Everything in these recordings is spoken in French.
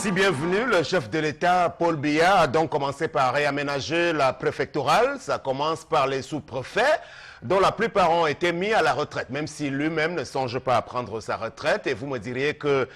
Merci, bienvenue. Le chef de l'État, Paul Biya, a donc commencé par réaménager la préfectorale. Ça commence par les sous-préfets, dont la plupart ont été mis à la retraite, même si lui-même ne songe pas à prendre sa retraite. Et vous me diriez que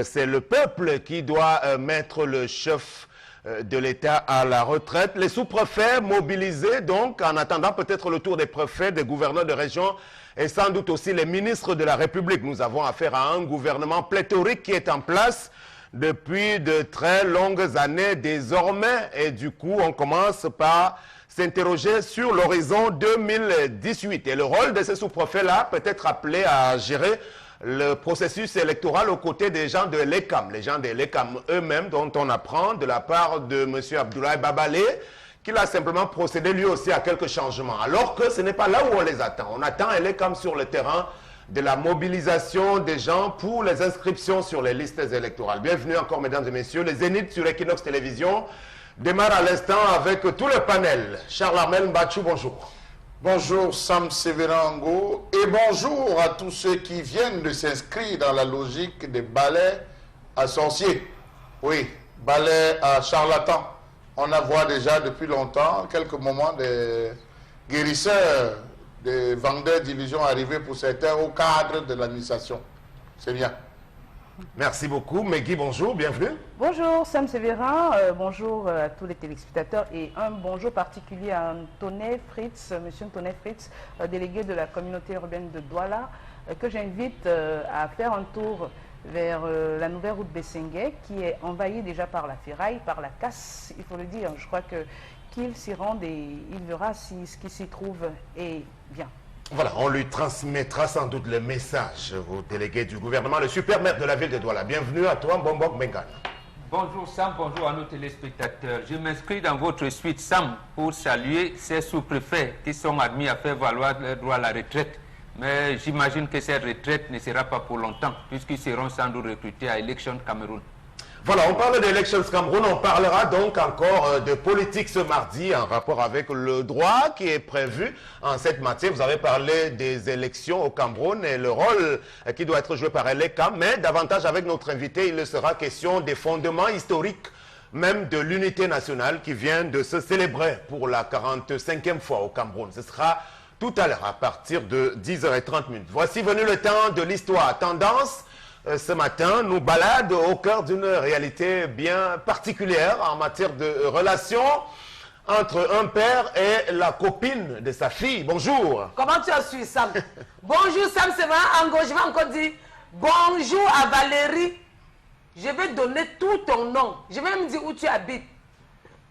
c'est le peuple qui doit mettre le chef de l'État à la retraite. Les sous-préfets mobilisés, donc, en attendant peut-être le tour des préfets, des gouverneurs de région, et sans doute aussi les ministres de la République. Nous avons affaire à un gouvernement pléthorique qui est en place depuis de très longues années désormais. Et du coup, on commence par s'interroger sur l'horizon 2018. Et le rôle de ces sous-préfets-là peut être appelé à gérer le processus électoral aux côtés des gens de l'ECAM. Les gens de l'ECAM eux-mêmes, dont on apprend de la part de M. Abdoulaye Babalé, qu'il a simplement procédé lui aussi à quelques changements. Alors que ce n'est pas là où on les attend. On attend l'ECAM sur le terrain de la mobilisation des gens pour les inscriptions sur les listes électorales. Bienvenue encore, mesdames et messieurs. Les Zéniths sur Equinox Télévision démarrent à l'instant avec tout le panel. Charles Armel Mbachou, bonjour. Bonjour Sam Severango et bonjour à tous ceux qui viennent de s'inscrire dans la logique des balais à sorciers. Oui, balais à charlatans. On en voit déjà depuis longtemps, quelques moments, des guérisseurs, des vendeurs d'illusions arrivés pour certains au cadre de l'administration. C'est bien. Merci beaucoup. Megui, bonjour, bienvenue. Bonjour Sam Sévérin, bonjour à tous les téléspectateurs et un bonjour particulier à Antoine Fritz, monsieur Antoine Fritz, délégué de la communauté urbaine de Douala, que j'invite à faire un tour vers la nouvelle route Bessengue qui est envahie déjà par la ferraille, par la casse, il faut le dire. Je crois qu'il s'y rende et il verra si ce qui s'y trouve est bien. Voilà, on lui transmettra sans doute le message au délégué du gouvernement, le super maire de la ville de Douala. Bienvenue à toi, Mbombok Mengane. Bonjour Sam, bonjour à nos téléspectateurs. Je m'inscris dans votre suite Sam pour saluer ces sous-préfets qui sont admis à faire valoir leur droit à la retraite. Mais j'imagine que cette retraite ne sera pas pour longtemps puisqu'ils seront sans doute recrutés à Election Cameroun. Voilà, on parle d'Elections Cameroun, on parlera donc encore de politique ce mardi en rapport avec le droit qui est prévu en cette matière. Vous avez parlé des élections au Cameroun et le rôle qui doit être joué par l'ECAM, mais davantage avec notre invité, il sera question des fondements historiques, même de l'unité nationale qui vient de se célébrer pour la 45e fois au Cameroun. Ce sera tout à l'heure à partir de 10h30. Voici venu le temps de l'histoire. Tendance. Ce matin, nous balade au cœur d'une réalité bien particulière en matière de relations entre un père et la copine de sa fille. Bonjour. Comment tu as su, Sam? Bonjour, Sam, c'est vrai, je vais encore dire bonjour à Valérie. Je vais donner tout ton nom. Je vais même dire où tu habites.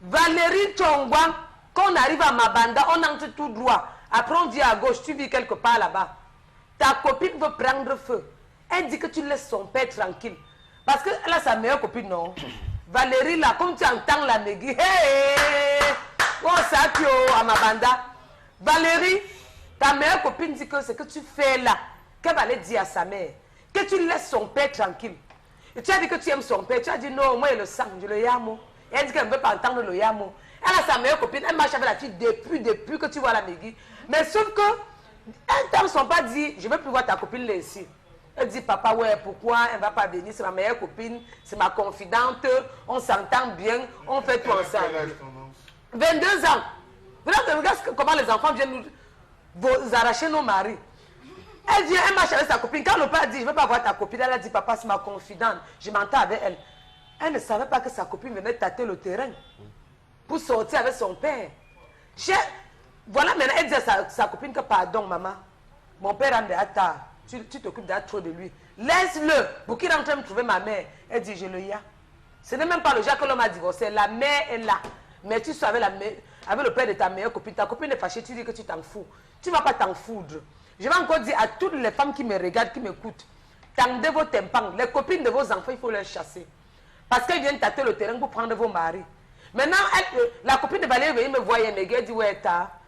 Valérie Tchongwa. Quand on arrive à Mabanda, on entre tout droit. Après, on dit à gauche, tu vis quelque part là-bas. Ta copine veut prendre feu. Elle dit que tu laisses son père tranquille. Parce qu'elle a sa meilleure copine, non? Valérie, là, comme tu entends la Megui, hey! Oh, ça, tu à ma banda. Valérie, ta meilleure copine dit que ce que tu fais là, qu'elle va aller dire à sa mère, que tu laisses son père tranquille. Et tu as dit que tu aimes son père. Tu as dit non, moi, il le sang, je le yamo. Et elle dit qu'elle ne veut pas entendre le yamo. Elle a sa meilleure copine, elle marche avec la fille depuis que tu vois la Megui. Mais sauf que, un temps, son père dit, je ne veux plus voir ta copine là ici. Elle dit, papa, ouais, pourquoi elle ne va pas venir? C'est ma meilleure copine, c'est ma confidente, on s'entend bien, on fait tout ensemble. 22 ans. Regarde comment les enfants viennent nous arracher nos maris. Elle vient, elle marche avec sa copine. Quand le père dit, je ne veux pas voir ta copine, elle a dit, papa, c'est ma confidente, je m'entends avec elle. Elle ne savait pas que sa copine venait tâter le terrain pour sortir avec son père. Voilà, maintenant, elle dit à sa copine que, pardon, maman, mon père rentre à tard. Tu t'occupes trop de lui. Laisse-le. Pour qu'il rentre me trouver ma mère. Elle dit, je le y a. Ce n'est même pas le genre que l'homme a divorcé. La mère est là. Mais tu sois avec le père de ta meilleure copine. Ta copine est fâchée, tu dis que tu t'en fous. Tu ne vas pas t'en foudre. Je vais encore dire à toutes les femmes qui me regardent, qui m'écoutent, tendez vos tympans. Les copines de vos enfants, il faut les chasser. Parce qu'elles viennent tâter le terrain pour prendre vos maris. Maintenant, la copine de Valérie me voit, elle dit, ouais,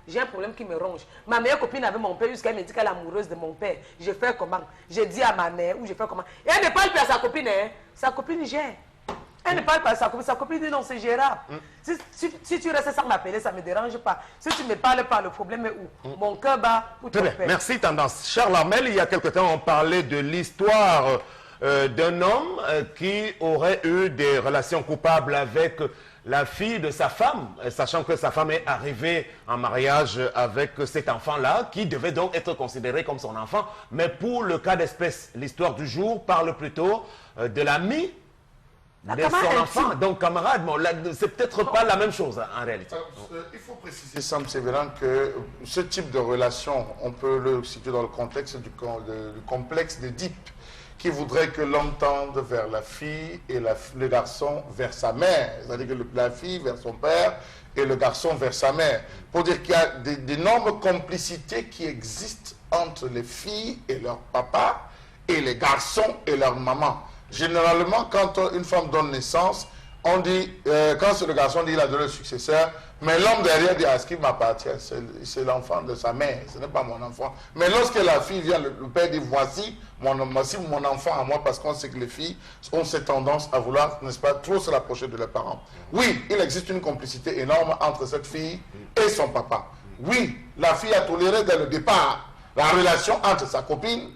j'ai un problème qui me ronge. Ma meilleure copine avait mon père jusqu'à elle me dit qu'elle est amoureuse de mon père. Je fais comment? J'ai dit à ma mère ou je fais comment? Et elle ne parle plus à sa copine. Hein? Sa copine gère. Elle ne parle pas à sa copine. Sa copine dit non, c'est gérable. Si tu restes sans m'appeler, ça ne me dérange pas. Si tu ne me parles pas, le problème est où? Mon cœur bat pour ton père. Merci, Tendance. Charles Armel, il y a quelque temps, on parlait de l'histoire d'un homme qui aurait eu des relations coupables avec la fille de sa femme, sachant que sa femme est arrivée en mariage avec cet enfant-là, qui devait donc être considéré comme son enfant. Mais pour le cas d'espèce, l'histoire du jour parle plutôt de l'ami de son enfant, donc camarade. Bon, c'est peut-être pas la même chose en réalité. Il faut préciser, Sam Sévérin, que ce type de relation, on peut le situer dans le contexte du complexe d'Édipe, qui voudrait que l'homme tende vers la fille et le garçon vers sa mère. C'est-à-dire que la fille vers son père et le garçon vers sa mère. Pour dire qu'il y a d'énormes complicités qui existent entre les filles et leur papa et les garçons et leur maman. Généralement, quand une femme donne naissance, on dit, quand c'est le garçon, dit il a donné le successeur, mais l'homme derrière dit, ce qui m'appartient, c'est l'enfant de sa mère, ce n'est pas mon enfant. Mais lorsque la fille vient, le père dit, voici mon enfant à moi, parce qu'on sait que les filles ont cette tendance à vouloir, n'est-ce pas, trop se rapprocher de leurs parents. Oui, il existe une complicité énorme entre cette fille et son papa. Oui, la fille a toléré dès le départ la relation entre sa copine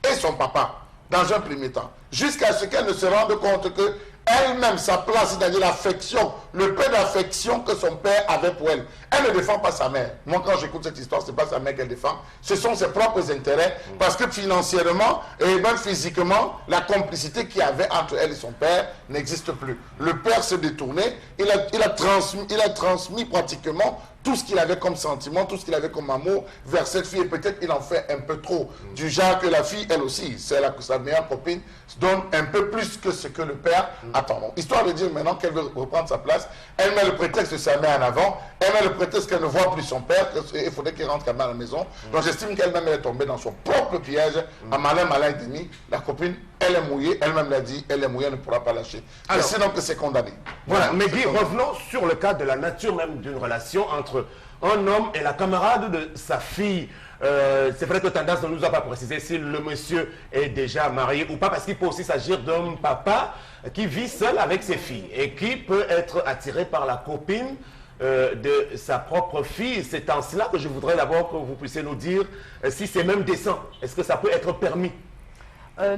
et son papa, dans un premier temps, jusqu'à ce qu'elle ne se rende compte que elle-même, sa place, c'est-à-dire l'affection, le peu d'affection que son père avait pour elle. Elle ne défend pas sa mère. Moi, quand j'écoute cette histoire, ce n'est pas sa mère qu'elle défend, ce sont ses propres intérêts, parce que financièrement et même physiquement, la complicité qu'il y avait entre elle et son père n'existe plus. Le père s'est détourné, il a transmis pratiquement tout ce qu'il avait comme sentiment, tout ce qu'il avait comme amour vers cette fille, et peut-être il en fait un peu trop, du genre que la fille, elle aussi, c'est sa meilleure copine, donne un peu plus que ce que le père attend. Donc, histoire de dire maintenant qu'elle veut reprendre sa place, elle met le prétexte de sa mère en avant, elle met le prétexte qu'elle ne voit plus son père, il faudrait qu'il rentre quand même à la maison. Donc j'estime qu'elle-même est tombée dans son propre piège, à malin et demi. La copine, elle est mouillée, elle-même l'a dit, elle est mouillée, elle ne pourra pas lâcher. Alors, et sinon que c'est condamné. Voilà, mais Guy, revenons sur le cas de la nature même d'une relation entre un homme et la camarade de sa fille. C'est vrai que Tendance ne nous a pas précisé si le monsieur est déjà marié ou pas, parce qu'il peut aussi s'agir d'un papa qui vit seul avec ses filles et qui peut être attiré par la copine de sa propre fille. C'est en cela que je voudrais d'abord que vous puissiez nous dire si c'est même décent. Est-ce que ça peut être permis?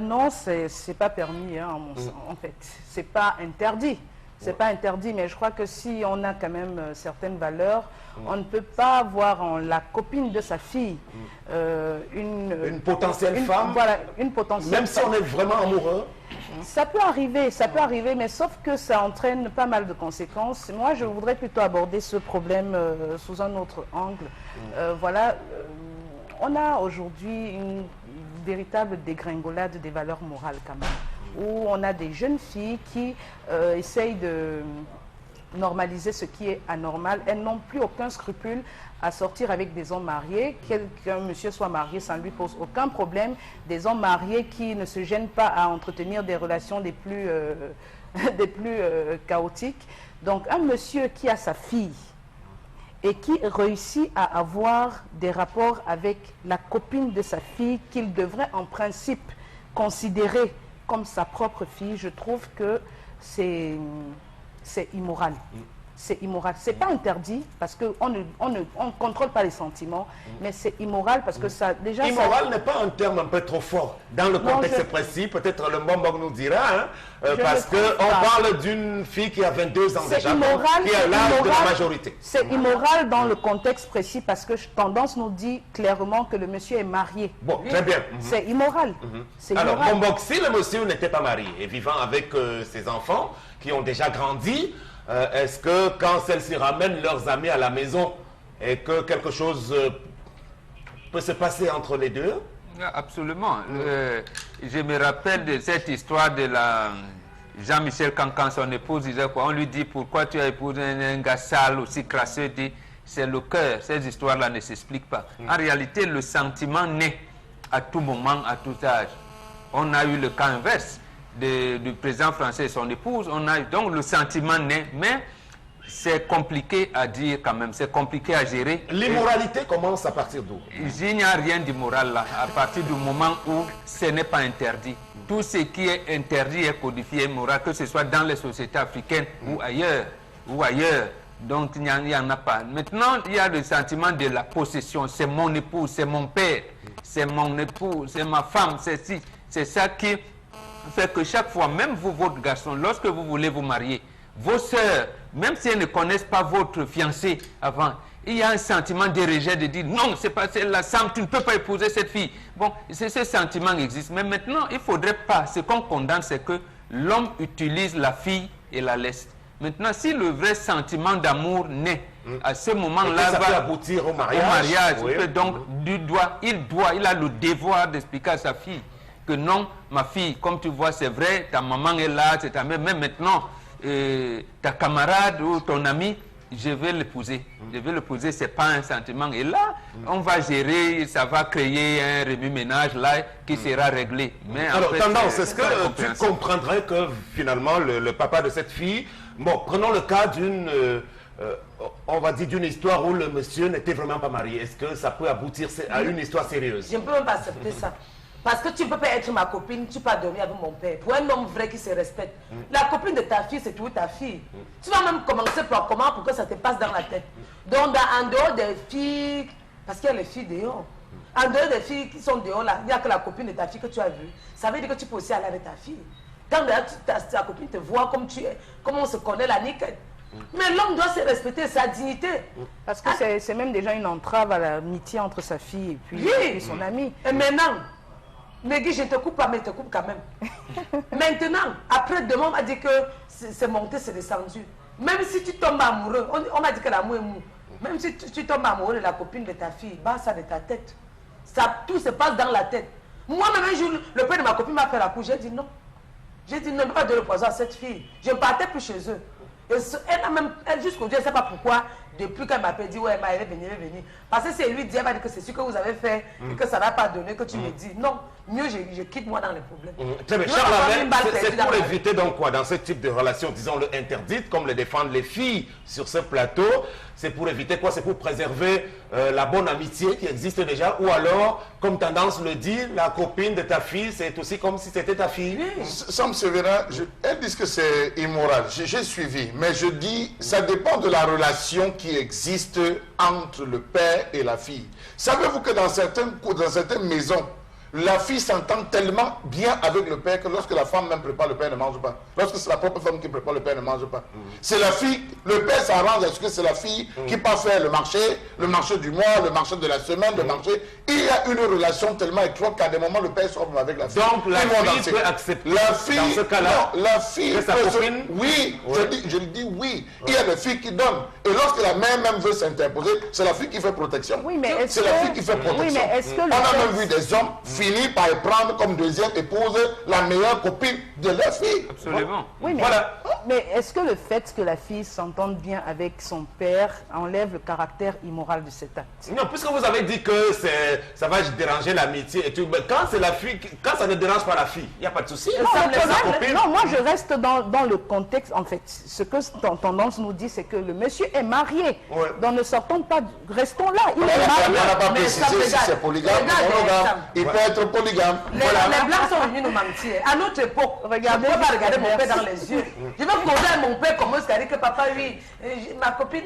Non, c'est pas permis, hein, en fait. C'est pas interdit. C'est pas interdit, mais je crois que si on a quand même certaines valeurs, on ne peut pas voir en la copine de sa fille une potentielle femme. Voilà, une potentielle même si on est vraiment amoureux. Ça peut arriver, mais sauf que ça entraîne pas mal de conséquences. Moi, je voudrais plutôt aborder ce problème sous un autre angle. Voilà, on a aujourd'hui une véritable dégringolade des valeurs morales quand même, où on a des jeunes filles qui essayent de normaliser ce qui est anormal. Elles n'ont plus aucun scrupule à sortir avec des hommes mariés. Qu'un monsieur soit marié, ça ne lui pose aucun problème. Des hommes mariés qui ne se gênent pas à entretenir des relations des plus chaotiques. Donc un monsieur qui a sa fille et qui réussit à avoir des rapports avec la copine de sa fille, qu'il devrait en principe considérer comme sa propre fille, je trouve que c'est immoral. C'est immoral. C'est pas interdit parce qu'on ne contrôle pas les sentiments, mais c'est immoral parce que ça déjà... Immoral n'est pas un terme un peu trop fort dans le contexte précis. Peut-être le Mbok nous dira, hein, parce qu'on parle d'une fille qui a 22 ans déjà, qui a l'âge de la majorité. C'est immoral dans le contexte précis parce que Tendance nous dit clairement que le monsieur est marié. Bon, très bien. C'est immoral. Alors, Mbok, si le monsieur n'était pas marié et vivant avec ses enfants qui ont déjà grandi, est-ce que quand celles-ci ramènent leurs amis à la maison et que quelque chose peut se passer entre les deux? Absolument. Je me rappelle de cette histoire de la Jean-Michel Cancan, son épouse disait quoi? On lui dit pourquoi tu as épousé un gars sale aussi crasseux. Il dit c'est le cœur. Ces histoires-là ne s'expliquent pas. En réalité, le sentiment naît à tout moment, à tout âge. On a eu le cas inverse du président français et son épouse. On a donc le sentiment naît, mais c'est compliqué à dire quand même, c'est compliqué à gérer. L'immoralité commence à partir d'où? Il n'y a rien d'immoral là, à partir du moment où ce n'est pas interdit. Tout ce qui est interdit est codifié immoral, que ce soit dans les sociétés africaines ou ailleurs. Donc il n'y en a pas. Maintenant, il y a le sentiment de la possession. C'est mon épouse, c'est mon père, c'est mon épouse, c'est ma femme, c'est ça qui fait que chaque fois, même vous, votre garçon, lorsque vous voulez vous marier, vos sœurs, même si elles ne connaissent pas votre fiancé avant, il y a un sentiment de rejet de dire non, c'est pas celle-là, Sam, tu ne peux pas épouser cette fille. Bon, ce sentiment existe. Mais maintenant, il ne faudrait pas. Ce qu'on condamne, c'est que l'homme utilise la fille et la laisse. Maintenant, si le vrai sentiment d'amour naît, à ce moment-là, ça peut aboutir au mariage. Oui. Donc, il a le devoir d'expliquer à sa fille que non, ma fille, comme tu vois, c'est vrai, ta maman est là, c'est ta mère, mais maintenant, ta camarade ou ton ami, je vais l'épouser. Je vais l'épouser, ce n'est pas un sentiment. Et là, on va gérer, ça va créer un remue-ménage là qui sera réglé. Mais alors, en fait, Tendance, est-ce que tu comprendrais que finalement, le papa de cette fille, bon, prenons le cas d'une, on va dire d'une histoire où le monsieur n'était vraiment pas marié. Est-ce que ça peut aboutir à une histoire sérieuse? Je ne peux même pas accepter ça. Parce que tu ne peux pas être ma copine, tu peux pas dormir avec mon père. Pour un homme vrai qui se respecte, la copine de ta fille, c'est toujours ta fille. Tu vas même commencer par comment pour que ça te passe dans la tête. Donc, en dehors des filles, parce qu'il y a les filles dehors, en dehors des filles qui sont dehors, là, il n'y a que la copine de ta fille que tu as vue. Ça veut dire que tu peux aussi aller avec ta fille. Quand ta copine te voit comme tu es, comme on se connaît, la nickel. Mais l'homme doit se respecter, sa dignité. Parce que c'est même déjà une entrave à l'amitié entre sa fille et puis, et son ami. Et maintenant, Megui, je ne te coupe pas, mais je te coupe quand même. Maintenant, après demain, on m'a dit que c'est monté, c'est descendu. Même si tu tombes amoureux, on m'a dit que l'amour est mou. Même si tu tombes amoureux de la copine de ta fille, bas ça de ta tête. Ça, tout se passe dans la tête. Moi-même, un jour, le père de ma copine m'a fait la couche. J'ai dit non. J'ai dit non, ne pas donner le poison à cette fille. Je ne partais plus chez eux. Et elle a même, jusqu'au Dieu, je ne sais pas pourquoi, depuis qu'elle m'a dit, ouais, elle est venue. Parce que c'est lui dit, elle va dire que c'est ce que vous avez fait et que ça n'a pas donné, que tu me dis. Non, mieux je quitte moi dans les problèmes. Très bien, Charles, c'est pour éviter donc quoi, dans ce type de relation, disons-le, interdite, comme le défendent les filles sur ce plateau, c'est pour éviter quoi? C'est pour préserver la bonne amitié qui existe déjà, ou alors, comme Tendance le dit, la copine de ta fille, c'est aussi comme si c'était ta fille. Oui. Sam Sévérin, elles disent que c'est immoral. J'ai suivi, mais je dis, ça dépend de la relation qui existe entre le père et la fille. Savez-vous que dans certaines maisons, la fille s'entend tellement bien avec le père que lorsque la femme même prépare, le père ne mange pas. Lorsque c'est la propre femme qui prépare, le père ne mange pas. C'est la fille, le père s'arrange à ce que c'est la fille qui part faire le marché du mois, le marché de la semaine, le marché. Il y a une relation tellement étroite qu'à des moments, le père sort avec la fille. Donc la fille peut accepter la fille, dans ce cas-là, non, la fille que sa copine... Oui, je dis oui. Il y a des filles qui donnent. Et lorsque la mère même veut s'interposer, c'est la fille qui fait protection. Oui, mais c'est la fille qui fait protection. Oui, mais est-ce que on a même vu des hommes finir par prendre comme deuxième épouse la meilleure copine de leur fille. Absolument. Oui, mais, voilà. Mais est-ce que le fait que la fille s'entende bien avec son père enlève le caractère immoral de cet acte? Non, puisque vous avez dit que ça va déranger l'amitié et tout, mais quand c'est la fille, quand ça ne dérange pas la fille, il n'y a pas de souci. Non, moi je reste dans le contexte, en fait. Ce que Tendance nous dit, c'est que le monsieur est marié. Ouais. Donc ne sortons pas, restons là. Il est On marié. n'a pas Mais précisé ça, si regarde, c'est polygame ou regarde, monogame. Sam. Il peut être polygame. Les Blancs sont venus nous mentir. À notre époque, Regardez, je ne peux pas regarder mon merci. père dans les yeux. Je vais causer à mon père comment est-ce qu'elle dit que papa, oui, ma copine.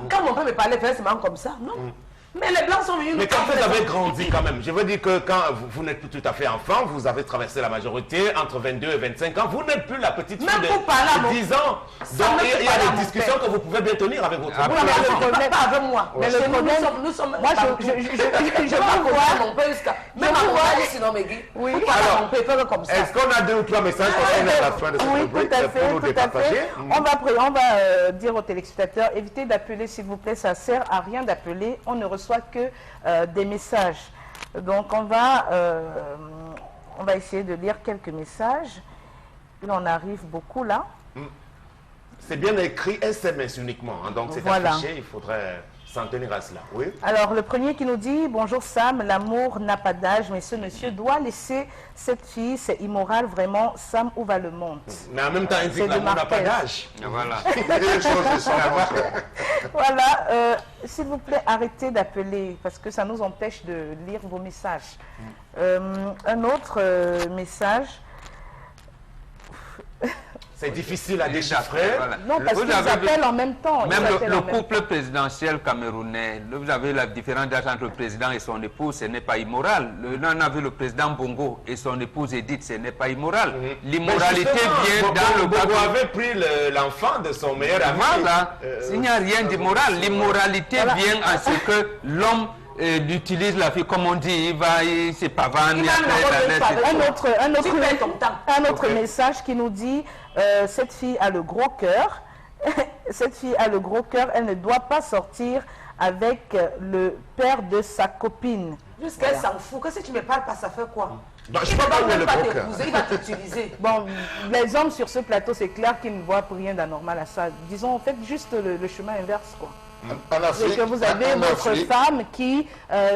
Quand mon père me parlait, c'est marrant comme ça, non. Mais les Blancs sont venus nous Mais quand mentir. vous avez grandi quand même, je veux dire que quand vous n'êtes plus tout à fait enfant, vous avez traversé la majorité, entre 22 et 25 ans, vous n'êtes plus la petite fille Même pour parler à de mon- 10 ans. Ça Donc même il y pour a parler à des mon discussions père. que vous pouvez bien tenir avec votre Ah, Oui, père. mais le le problème- pas avec moi. Mais le Chez nous, problème- nous sommes Moi, partout. je Je vous vais vois. voir mon père jusqu'à. Même à mon vois. père, sinon, Megui. Oui. Pour parler à mon père, faire comme ça. Est-ce qu'on a 2 ou 3 messages qu'on a à la fin de cette Oui, rubrique tout à pour fait, nous tout à départager? fait. On va dire aux téléspectateurs, évitez d'appeler, s'il vous plaît, ça sert à rien d'appeler. On ne reçoit que des messages. Donc on va essayer de lire quelques messages. Il en arrive beaucoup là. C'est bien écrit SMS uniquement, hein, donc c'est Voilà. affiché, il faudrait s'en tenir à cela. Oui. Alors, le premier qui nous dit « Bonjour Sam, l'amour n'a pas d'âge, mais ce monsieur doit laisser cette fille, c'est immoral vraiment. Sam, où va le monde ?» Mais en même temps, il dit C'est que l'amour de n'a pas Marquez. d'âge. Voilà. Les choses sont contraires. Voilà, s'il vous plaît, arrêtez d'appeler, parce que ça nous empêche de lire vos messages. Un autre message, C'est difficile à déchiffrer. Voilà. Non, parce qu'ils appellent en même temps. Même le couple présidentiel camerounais, vous avez la différence d'âge entre le président et son épouse, ce n'est pas immoral. Là, on a vu le président Bongo et son épouse Edith, ce n'est pas immoral. L'immoralité vient dans le cas... Bongo avait pris l'enfant de son meilleur ami. Voilà, il n'y a rien d'immoral. L'immoralité vient à ce que l'homme utilise la fille, comme on dit, il se pavane. Un autre message qui nous dit cette fille a le gros cœur. Cette fille a le gros cœur, elle ne doit pas sortir avec le père de sa copine. Jusqu'elle s'en fout. Que si tu ne me parles pas, ça fait quoi? Bah, je ne peux pas le gros cœur. Il va t'utiliser. Bon, les hommes sur ce plateau, c'est clair qu'ils ne voient rien d'anormal à ça. Disons, faites juste le chemin inverse, quoi. En Afrique, et que vous avez votre femme qui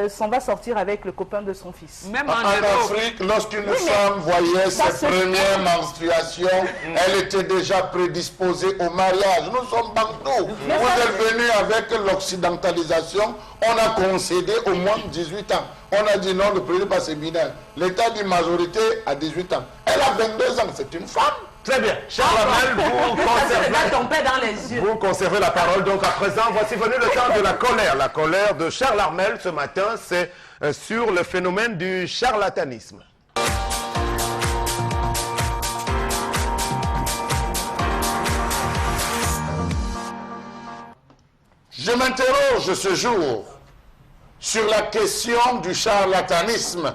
s'en va sortir avec le copain de son fils. Même en Afrique, lorsqu'une femme voyait ses premières menstruations, elle était déjà prédisposée au mariage. Nous sommes bantous. Vous êtes venus avec l'occidentalisation, on a concédé au moins 18 ans. On a dit non, ne prenez pas ses binaires. L'état dit majorité à 18 ans. Elle a 22 ans, c'est une femme. Très bien. Charles Armel, vous conservez la parole. Donc à présent, voici venu le temps de la colère. La colère de Charles Armel ce matin, c'est sur le phénomène du charlatanisme. Je m'interroge ce jour sur la question du charlatanisme.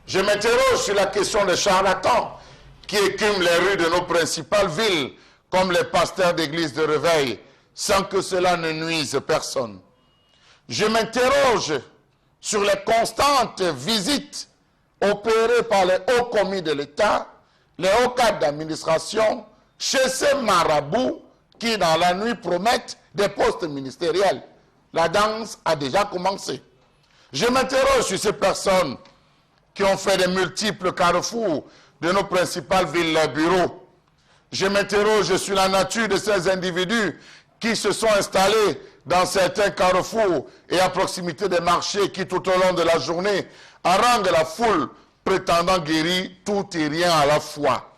Je m'interroge sur la question des charlatans qui écument les rues de nos principales villes, comme les pasteurs d'église de réveil, sans que cela ne nuise personne. Je m'interroge sur les constantes visites opérées par les hauts commis de l'État, les hauts cadres d'administration, chez ces marabouts qui, dans la nuit, promettent des postes ministériels. La danse a déjà commencé. Je m'interroge sur ces personnes qui ont fait des multiples carrefours de nos principales villes, leurs bureaux. Je m'interroge sur la nature de ces individus qui se sont installés dans certains carrefours et à proximité des marchés qui, tout au long de la journée, haranguent la foule prétendant guérir tout et rien à la fois.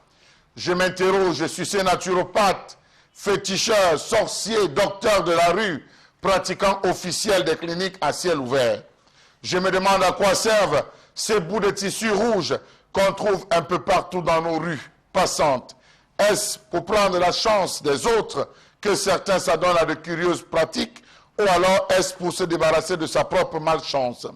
Je m'interroge sur ces naturopathes, féticheurs, sorciers, docteurs de la rue, pratiquants officiels des cliniques à ciel ouvert. Je me demande à quoi servent ces bouts de tissu rouge qu'on trouve un peu partout dans nos rues passantes. Est-ce pour prendre la chance des autres que certains s'adonnent à de curieuses pratiques, ou alors est-ce pour se débarrasser de sa propre malchance?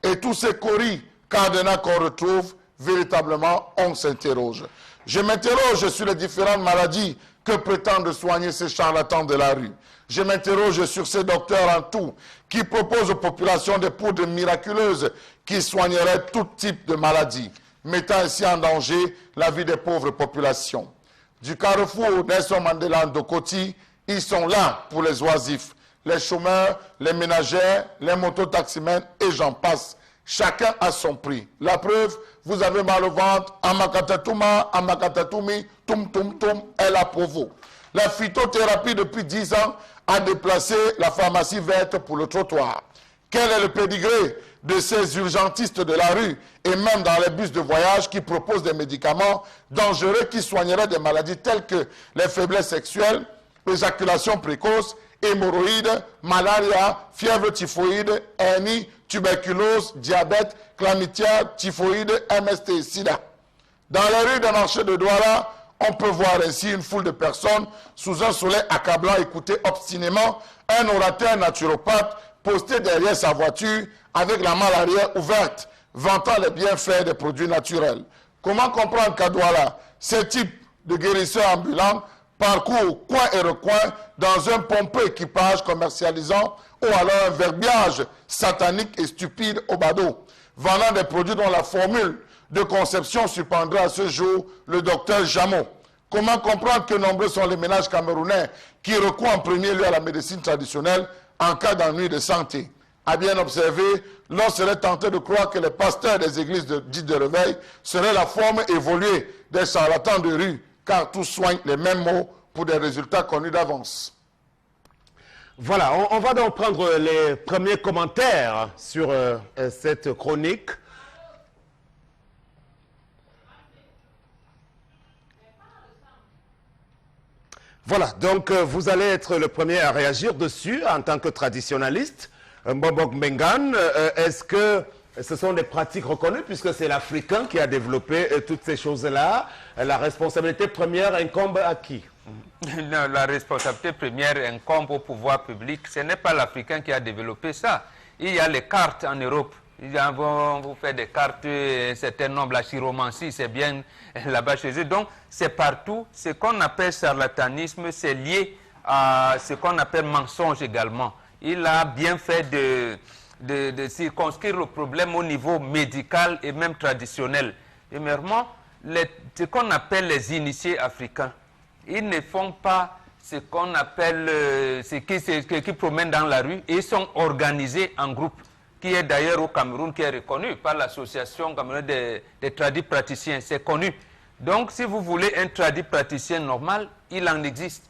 Et tous ces coris cadenas qu'on retrouve, véritablement, on s'interroge. Je m'interroge sur les différentes maladies que prétendent soigner ces charlatans de la rue. Je m'interroge sur ces docteurs en tout qui proposent aux populations des poudres miraculeuses qui soigneraient tout type de maladies, mettant ainsi en danger la vie des pauvres populations. Du carrefour Nelson Mandela Ndokoti, ils sont là pour les oisifs, les chômeurs, les ménagères, les mototaximens et j'en passe. Chacun a son prix. La preuve, vous avez mal au ventre, Amakatatuma, Amakatatumi, Tum Tum Tum, elle a pour vous. La phytothérapie depuis 10 ans a déplacé la pharmacie verte pour le trottoir. Quel est le pédigré de ces urgentistes de la rue et même dans les bus de voyage qui proposent des médicaments dangereux qui soigneraient des maladies telles que les faiblesses sexuelles, l'éjaculation précoce, hémorroïdes, malaria, fièvre typhoïde, hernie, tuberculose, diabète, chlamydia, typhoïde, MST et sida. Dans les rues des marchés de Douala, on peut voir ainsi une foule de personnes sous un soleil accablant écouter obstinément un orateur naturopathe posté derrière sa voiture avec la malle arrière ouverte, vantant les bienfaits des produits naturels. Comment comprendre qu'à Douala, ces types de guérisseurs ambulants parcourent coin et recoin dans un pompeux équipage commercialisant ou alors un verbiage satanique et stupide au badaud, vendant des produits dont la formule de conception surprendra à ce jour le docteur Jameau. Comment comprendre que nombreux sont les ménages camerounais qui recourent en premier lieu à la médecine traditionnelle en cas d'ennui de santé? À bien observer, l'on serait tenté de croire que les pasteurs des églises dites de réveil seraient la forme évoluée des charlatans de rue, car tous soignent les mêmes mots pour des résultats connus d'avance. Voilà, on va donc prendre les premiers commentaires sur cette chronique. Voilà, donc vous allez être le premier à réagir dessus en tant que traditionnaliste. Mbobok Mbengan, est-ce que ce sont des pratiques reconnues puisque c'est l'Africain qui a développé toutes ces choses-là? La responsabilité première incombe à qui? La responsabilité première incombe au pouvoir public. Ce n'est pas l'Africain qui a développé ça. Il y a les cartes en Europe. Vous faites des cartes, un certain nombre, la chiromancie, c'est bien là-bas chez eux. Donc, c'est partout. Ce qu'on appelle charlatanisme, c'est lié à ce qu'on appelle mensonge également. Il a bien fait de circonscrire le problème au niveau médical et même traditionnel. Premièrement, ce qu'on appelle les initiés africains, ils ne font pas ce qu'on appelle, ce qui promènent dans la rue, et ils sont organisés en groupe, qui est d'ailleurs au Cameroun, qui est reconnu par l'association camerounaise des tradis praticiens, c'est connu. Donc, si vous voulez un tradit praticien normal, il en existe.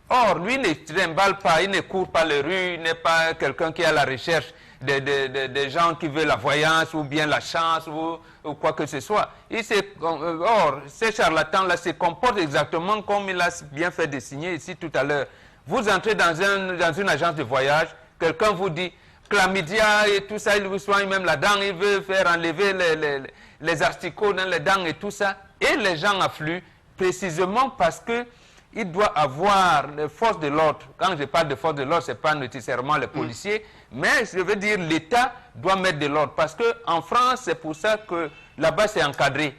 Or, lui ne trimballe pas, il ne court pas les rues, il n'est pas quelqu'un qui est à la recherche des gens qui veulent la voyance ou bien la chance ou quoi que ce soit. Or, ces charlatans-là se comportent exactement comme il a bien fait de signer ici tout à l'heure. Vous entrez dans une agence de voyage, quelqu'un vous dit chlamydia et tout ça, il vous soigne même la dent, il veut faire enlever les asticots dans les dents et tout ça. Et les gens affluent précisément parce que il doit avoir les forces de l'ordre. Quand je parle de forces de l'ordre, ce n'est pas nécessairement les policiers, mais je veux dire l'État doit mettre de l'ordre. Parce qu'en France, c'est pour ça que là-bas, c'est encadré.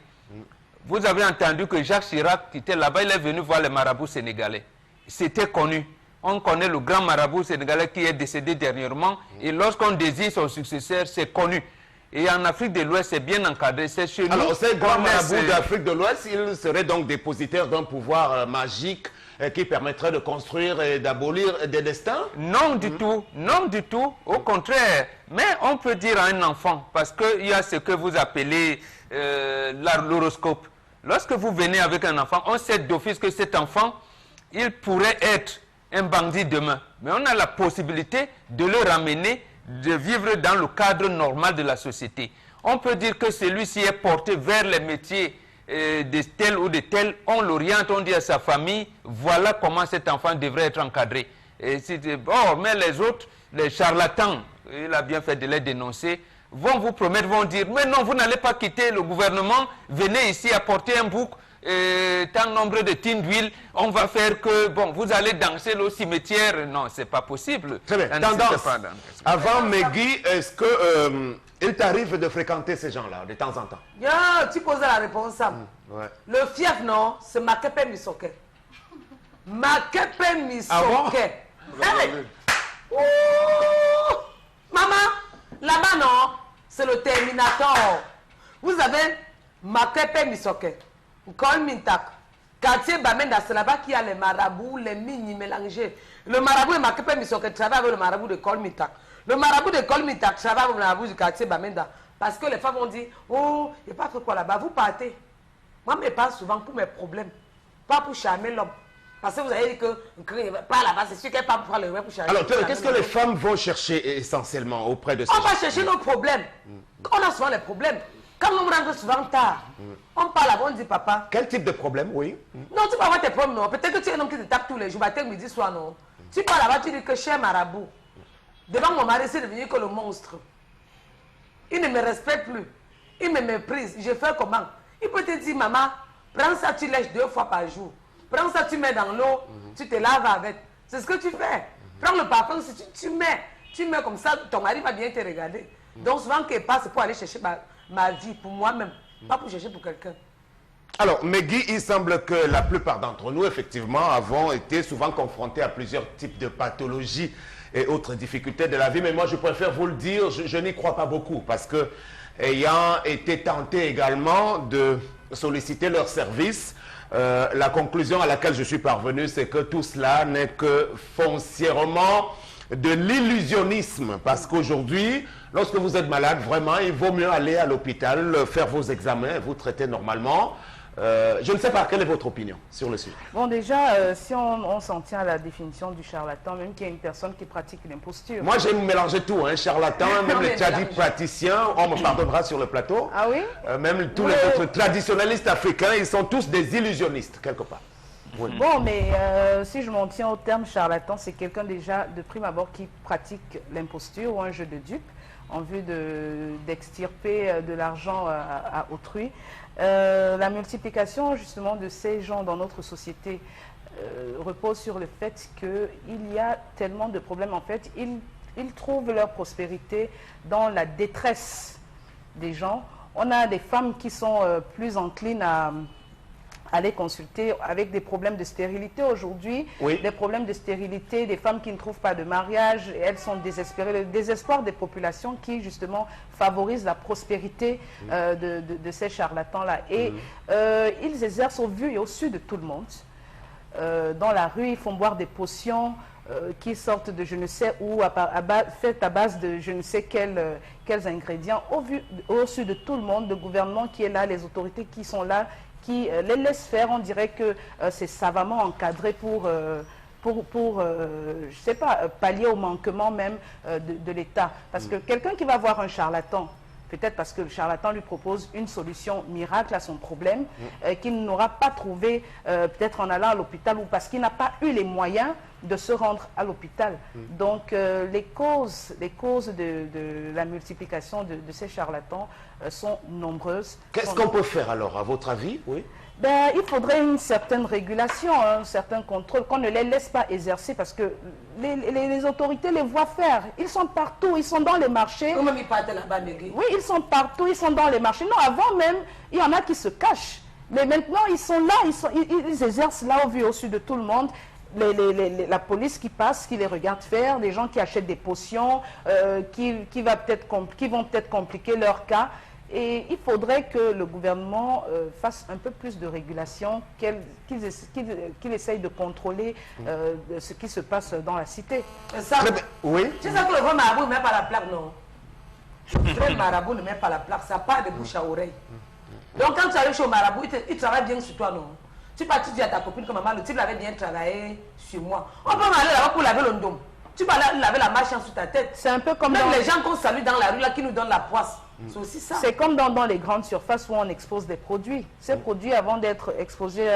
Vous avez entendu que Jacques Chirac, qui était là-bas, il est venu voir les marabouts sénégalais. C'était connu. On connaît le grand marabout sénégalais qui est décédé dernièrement. Et lorsqu'on désigne son successeur, c'est connu. Et en Afrique de l'Ouest, c'est bien encadré. C'est chez nous. Alors, ces grands marabouts d'Afrique de l'Ouest, ils seraient donc dépositaires d'un pouvoir magique qui permettrait de construire et d'abolir des destins? Non du tout, non du tout, au contraire. Mais on peut dire à un enfant, parce qu'il y a ce que vous appelez l'horoscope. Lorsque vous venez avec un enfant, on sait d'office que cet enfant, il pourrait être un bandit demain. Mais on a la possibilité de le ramener, de vivre dans le cadre normal de la société. On peut dire que celui-ci est porté vers les métiers de tel ou de tel, on l'oriente, on dit à sa famille, voilà comment cet enfant devrait être encadré. Mais les autres, les charlatans, il a bien fait de les dénoncer, vont vous promettre, vont dire, mais non, vous n'allez pas quitter le gouvernement, venez ici apporter un bouc, tant nombre de tines d'huile, on va faire que, bon, vous allez danser au cimetière. Non, c'est pas possible. Très bien. Tendance. Avant Megui, est-ce que il t'arrive de fréquenter ces gens-là de temps en temps? Tu posais la réponse, Sam. Ouais. Le fief, non, c'est Makepe Misoke. Makepe Misoke. Ah bon? Hey! Maman, là-bas, non, c'est le Terminator. Vous avez Makepe Misoke. Kol Mintak. Quartier Bamenda, c'est là-bas qu'il y a les marabouts, les mini mélangés. Le marabout de Makepe Misoke travaille avec le marabout de Kol Mintak. Le marabout de Kol Mintak travaille avec le marabout du quartier Bamenda. Parce que les femmes ont dit, oh, il n'y a pas trop quoi là-bas, vous partez. Moi, je me parle souvent pour mes problèmes, pas pour charmer l'homme. Parce que vous avez dit que, pas là-bas, c'est sûr qu'elle pas pour prendre le web pour charmer. Alors, qu'est-ce que les femmes vont chercher essentiellement auprès de ces gens? On va chercher nos problèmes. On a souvent les problèmes. Quand on rentre souvent tard, on parle là-bas, on dit papa. Quel type de problème, oui? Non, tu peux avoir tes problèmes, non. Peut-être que tu es un homme qui te tape tous les jours, matin, midi, soir, non. Tu parles là-bas, tu dis que cher marabout, devant mon mari, c'est devenu que le monstre. Il ne me respecte plus. Il me méprise. Je fais comment? Il peut te dire, maman, prends ça, tu lèches 2 fois par jour. Prends ça, tu mets dans l'eau, tu te laves avec. C'est ce que tu fais. Prends le parfum, si tu mets comme ça, ton mari va bien te regarder. Donc souvent, qu'il passe pour aller chercher ma vie pour moi-même, pas pour chercher pour quelqu'un. Alors, Megui, il semble que la plupart d'entre nous, effectivement, avons été souvent confrontés à plusieurs types de pathologies et autres difficultés de la vie. Mais moi, je préfère vous le dire, je n'y crois pas beaucoup parce que, ayant été tenté également de solliciter leurs services, la conclusion à laquelle je suis parvenu, c'est que tout cela n'est que foncièrement de l'illusionnisme. Parce qu'aujourd'hui, lorsque vous êtes malade, vraiment, il vaut mieux aller à l'hôpital, faire vos examens, vous traiter normalement. Je ne sais pas, quelle est votre opinion sur le sujet? Bon, déjà, si on s'en tient à la définition du charlatan, même qu'il y a une personne qui pratique l'imposture. Moi, j'ai mélangé tout, hein, charlatan, même les praticiens, on me pardonnera sur le plateau. Ah oui? Même tous les autres traditionnalistes africains, ils sont tous des illusionnistes, quelque part. Bon, mais si je m'en tiens au terme charlatan, c'est quelqu'un déjà de prime abord qui pratique l'imposture ou un jeu de dupe en vue d'extirper de l'argent à autrui. La multiplication justement de ces gens dans notre société repose sur le fait qu'il y a tellement de problèmes. En fait, ils trouvent leur prospérité dans la détresse des gens. On a des femmes qui sont plus enclines à aller consulter avec des problèmes de stérilité aujourd'hui, des problèmes de stérilité, des femmes qui ne trouvent pas de mariage, et elles sont désespérées, le désespoir des populations qui justement favorise la prospérité de ces charlatans-là. Et ils exercent au vu et au su de tout le monde. Dans la rue, ils font boire des potions qui sortent de je ne sais où, faites à base de je ne sais quels ingrédients, au su de tout le monde, le gouvernement qui est là, les autorités qui sont là, qui les laissent faire. On dirait que c'est savamment encadré pour je sais pas, pallier au manquement même de l'État. Parce que quelqu'un qui va voir un charlatan, peut-être parce que le charlatan lui propose une solution miracle à son problème, qu'il n'aura pas trouvé peut-être en allant à l'hôpital ou parce qu'il n'a pas eu les moyens de se rendre à l'hôpital. Donc les causes de la multiplication de ces charlatans sont nombreuses. Qu'est-ce qu'on peut faire alors, à votre avis? Ben, il faudrait une certaine régulation, un certain contrôle, qu'on ne les laisse pas exercer parce que les autorités les voient faire. Ils sont partout, ils sont dans les marchés. Comment ils partent là-bas, Megui? Oui, ils sont partout, ils sont dans les marchés. Non, avant même, il y en a qui se cachent. Mais maintenant, ils sont là, ils exercent là au vu au su de tout le monde. La police qui passe, qui les regarde faire, des gens qui achètent des potions, qui vont peut-être compliquer leur cas. Et il faudrait que le gouvernement fasse un peu plus de régulation, qu'il essaye de contrôler ce qui se passe dans la cité. Ça, oui. Tu sais que le vrai marabout ne met pas la plaque, non? Le vrai marabout ne met pas la plaque, ça part de bouche à oreille. Donc quand tu arrives chez le marabout, il travaille bien sur toi, non? Tu peux dire à ta copine que maman, le type avait bien travaillé sur moi. On peut aller là-bas pour laver le ndom. Tu peux aller laver la marche sur ta tête. C'est un peu comme même les gens qu'on salue dans la rue là qui nous donnent la poisse. C'est aussi ça. C'est comme dans les grandes surfaces où on expose des produits. Ces produits, avant d'être exposés,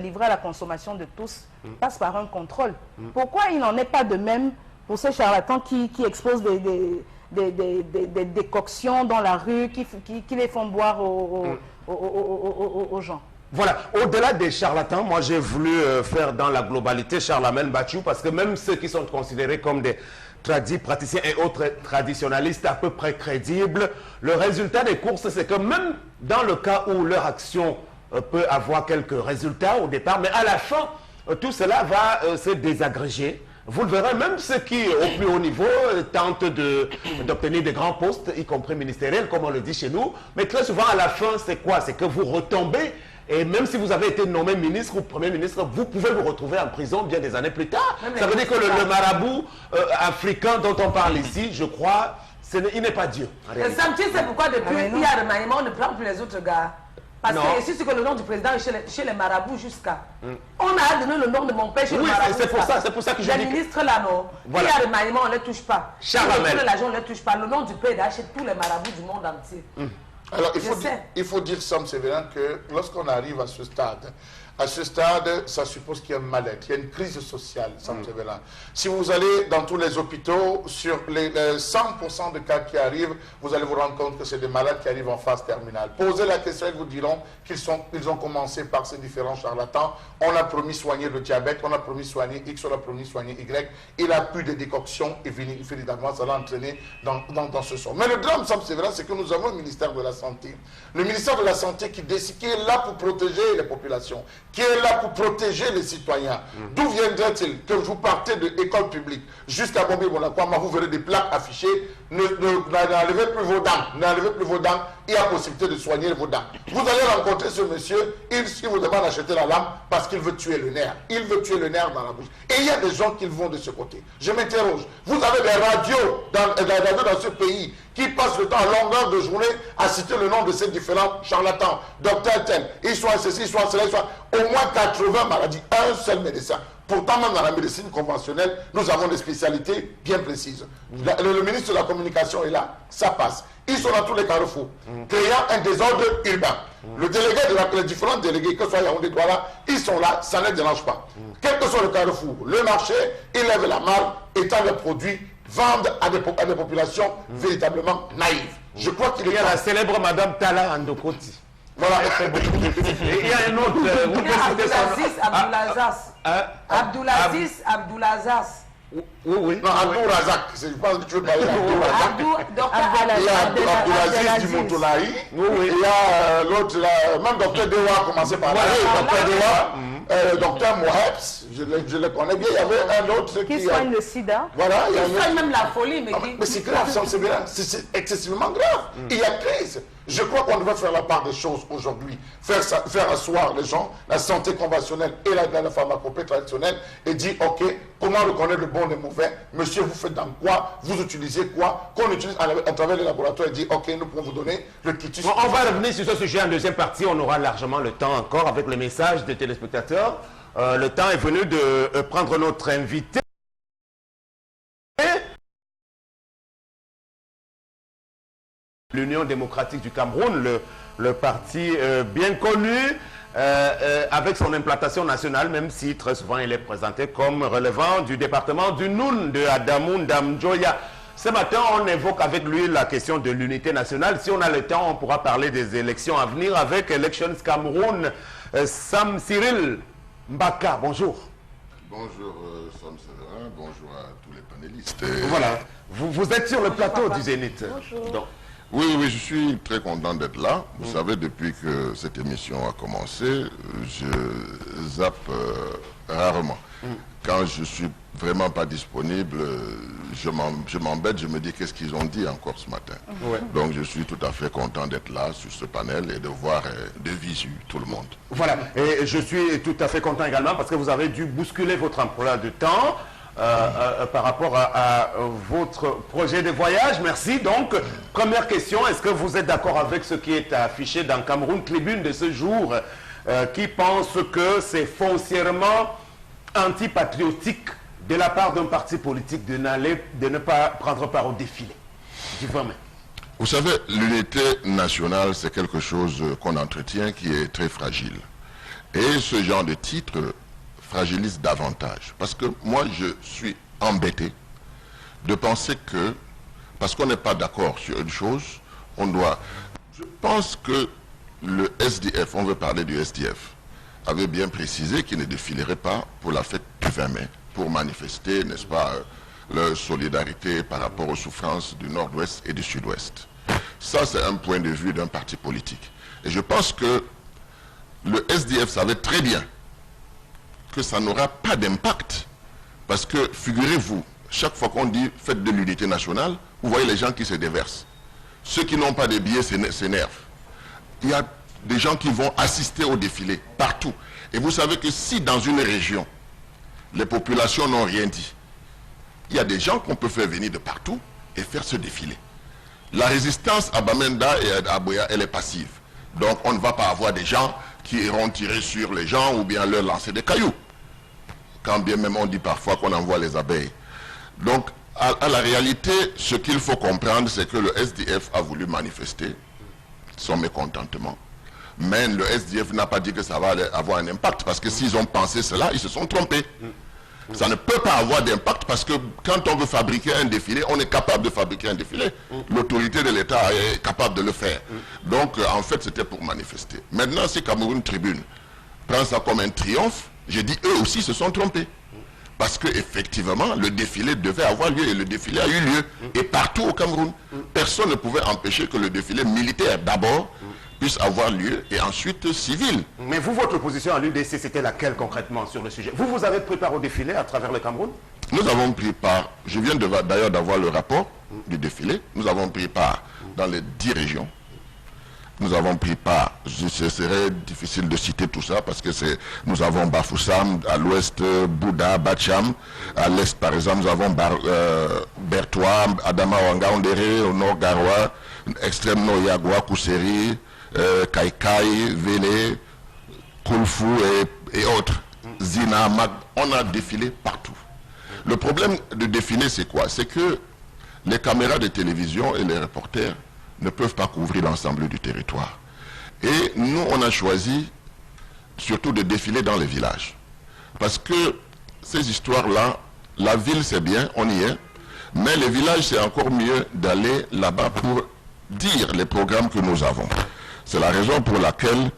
livrés à la consommation de tous, passent par un contrôle. Pourquoi il n'en est pas de même pour ces charlatans qui exposent des décoctions dans la rue, qui les font boire aux gens? Voilà, au-delà des charlatans, moi j'ai voulu faire dans la globalité Charlemagne Bathiou, parce que même ceux qui sont considérés comme des praticiens et autres traditionnalistes à peu près crédibles, le résultat des courses, c'est que même dans le cas où leur action peut avoir quelques résultats au départ, mais à la fin, tout cela va se désagréger. Vous le verrez, même ceux qui, au plus haut niveau, tentent d'obtenir des grands postes, y compris ministériels, comme on le dit chez nous, mais très souvent, à la fin, c'est quoi? C'est que vous retombez. Et même si vous avez été nommé ministre ou premier ministre, vous pouvez vous retrouver en prison bien des années plus tard. Ça veut dire que le marabout africain dont on parle ici, je crois, il n'est pas Dieu. Sam, tu sais pourquoi depuis il y a remaniement, on ne prend plus les autres gars? Parce que ici, c'est que le nom du président est chez les marabouts jusqu'à. On a donné le nom de mon père chez le marabout. C'est pour ça que je dis. Les ministres là, non. Voilà. Il y a remaniement, on ne les touche pas. Charlemagne. L'argent, on ne les touche pas. Le nom du père est chez tous les marabouts du monde entier. Alors, il faut dire, Sam Sévérin, que lorsqu'on arrive à ce stade, ça suppose qu'il y a un mal-être, il y a une crise sociale, Sam Sévérin. Si vous allez dans tous les hôpitaux, sur les 100% de cas qui arrivent, vous allez vous rendre compte que c'est des malades qui arrivent en phase terminale. Posez la question, ils vous diront qu'ils ont commencé par ces différents charlatans. On a promis soigner le diabète, on a promis soigner X, on a promis soigner Y. Il a plus de décoction et évidemment, ça l'a entraîné dans ce sort. Mais le drame, Sam Sévérin, c'est que nous avons le ministère de la Santé. Le ministère de la Santé qui est là pour protéger les populations, qui est là pour protéger les citoyens. D'où viendrait-il que vous partez de l'école publique jusqu'à Bombi Bonakwama, vous verrez des plaques affichées, n'enlevez plus vos dents, il y a possibilité de soigner vos dents. Vous allez rencontrer ce monsieur, il vous demande d'acheter la lame parce qu'il veut tuer le nerf. Il veut tuer le nerf dans la bouche. Et il y a des gens qui vont de ce côté. Je m'interroge. Vous avez des radios dans ce pays qui passent le temps à longueur de journée à citer le nom de ces différents charlatans, docteur tel, ils sont ceci, ils sont cela, ils sont au moins 80 maladies, un seul médecin. Pourtant, même dans la médecine conventionnelle, nous avons des spécialités bien précises. Le ministre de la Communication est là, ça passe. Ils sont dans tous les carrefours, créant un désordre urbain. Le délégué les différents délégués, que ce soit Yaoundé, Douala, ils sont là, ça ne dérange pas. Quel que soit le carrefour, le marché, ils lèvent la marque, étant les produits, vendent à des populations véritablement naïves. Je crois qu'il y a la célèbre Madame Tala Andokoti. Voilà. Et il y a un autre. Abdoulaziz Abdoulazas. Oui. Non, Abdou Razak. Je pense que tu veux parler d'Abdou Razak. Il y a Abdoulaziz Dimotolaï. Il y a l'autre, même docteur Dewa a commencé par là. Docteur Dewa, docteur Mohebs, je le connais bien. Il y avait un autre qui soigne le sida. Voilà. Il soigne même la folie. Mais c'est grave, c'est excessivement grave. Il y a crise. Je crois qu'on devrait faire la part des choses aujourd'hui, faire asseoir les gens, la santé conventionnelle et la pharmacopée traditionnelle, et dire, ok, comment reconnaître le bon et le mauvais? Monsieur, vous faites dans quoi? Vous utilisez quoi? Qu'on utilise à travers les laboratoires et dire, ok, nous pouvons vous donner le quitus. On va revenir sur ce sujet en deuxième partie. On aura largement le temps encore avec les messages des téléspectateurs. Le temps est venu de prendre notre invité. L'Union démocratique du Cameroun, le parti bien connu, avec son implantation nationale, même si très souvent il est présenté comme relevant du département du Noun, de Adamoun Damjoya. Ce matin, on évoque avec lui la question de l'unité nationale. Si on a le temps, on pourra parler des élections à venir avec Elections Cameroun. Sam Cyril Mbaka, bonjour. Bonjour Sam Séverin, bonjour à tous les panélistes. Voilà, vous êtes sur le plateau du Zénith. Bonjour. Donc, oui, je suis très content d'être là. Vous savez, depuis que cette émission a commencé, je zappe rarement. Quand je suis vraiment pas disponible, je m'embête, je me dis qu'est-ce qu'ils ont dit encore ce matin. Donc je suis tout à fait content d'être là sur ce panel et de voir de visu tout le monde. Voilà, et je suis tout à fait content également parce que vous avez dû bousculer votre emploi de temps. Par rapport à votre projet de voyage. Merci. Donc, première question, est-ce que vous êtes d'accord avec ce qui est affiché dans Cameroun Tribune de ce jour, qui pense que c'est foncièrement antipatriotique de la part d'un parti politique de ne pas prendre part au défilé? Vous savez, l'unité nationale, c'est quelque chose qu'on entretient qui est très fragile. Et ce genre de titre fragilise davantage. Parce que moi, je suis embêté de penser que, parce qu'on n'est pas d'accord sur une chose, on doit... Je pense que le SDF, on veut parler du SDF, avait bien précisé qu'il ne défilerait pas pour la fête du 20 mai, pour manifester, n'est-ce pas, leur solidarité par rapport aux souffrances du Nord-Ouest et du Sud-Ouest. Ça, c'est un point de vue d'un parti politique. Et je pense que le SDF savait très bien que ça n'aura pas d'impact. Parce que, figurez-vous, chaque fois qu'on dit fête de l'unité nationale, vous voyez les gens qui se déversent. Ceux qui n'ont pas de billets s'énervent. Il y a des gens qui vont assister au défilé, partout. Et vous savez que si dans une région, les populations n'ont rien dit, il y a des gens qu'on peut faire venir de partout et faire ce défilé. La résistance à Bamenda et à Aboya, elle est passive. Donc on ne va pas avoir des gens qui iront tirer sur les gens ou bien leur lancer des cailloux. Quand bien même on dit parfois qu'on envoie les abeilles. Donc, à la réalité, ce qu'il faut comprendre, c'est que le SDF a voulu manifester son mécontentement. Mais le SDF n'a pas dit que ça va avoir un impact, parce que s'ils ont pensé cela, ils se sont trompés. Ça ne peut pas avoir d'impact parce que quand on veut fabriquer un défilé, on est capable de fabriquer un défilé. L'autorité de l'État est capable de le faire. Donc, en fait, c'était pour manifester. Maintenant, si Cameroun Tribune prend ça comme un triomphe, j'ai dit, eux aussi se sont trompés. Parce qu'effectivement, le défilé devait avoir lieu et le défilé a eu lieu. Et partout au Cameroun, personne ne pouvait empêcher que le défilé militaire d'abord puisse avoir lieu et ensuite civil. Mais vous, votre position à l'UDC, c'était laquelle concrètement sur le sujet? Vous avez pris part au défilé à travers le Cameroun? Nous avons pris part, je viens d'ailleurs d'avoir le rapport du défilé, nous avons pris part dans les 10 régions. Nous avons pris part, ce serait difficile de citer tout ça parce que nous avons Bafoussam, à l'ouest Bouddha, Bacham, à l'est par exemple nous avons Bertois, Adama Wanga, au nord Garoua, extrême nord Yagua, Kousseri, Kaikai, Vélé, Koulfou et autres. Zina, on a défilé partout. Le problème de défiler, c'est quoi? C'est que les caméras de télévision et les reporters ne peuvent pas couvrir l'ensemble du territoire. Et nous, on a choisi surtout de défiler dans les villages. Parce que ces histoires-là, la ville c'est bien, on y est, mais les villages c'est encore mieux d'aller là-bas pour dire les programmes que nous avons. C'est la raison pour laquelle,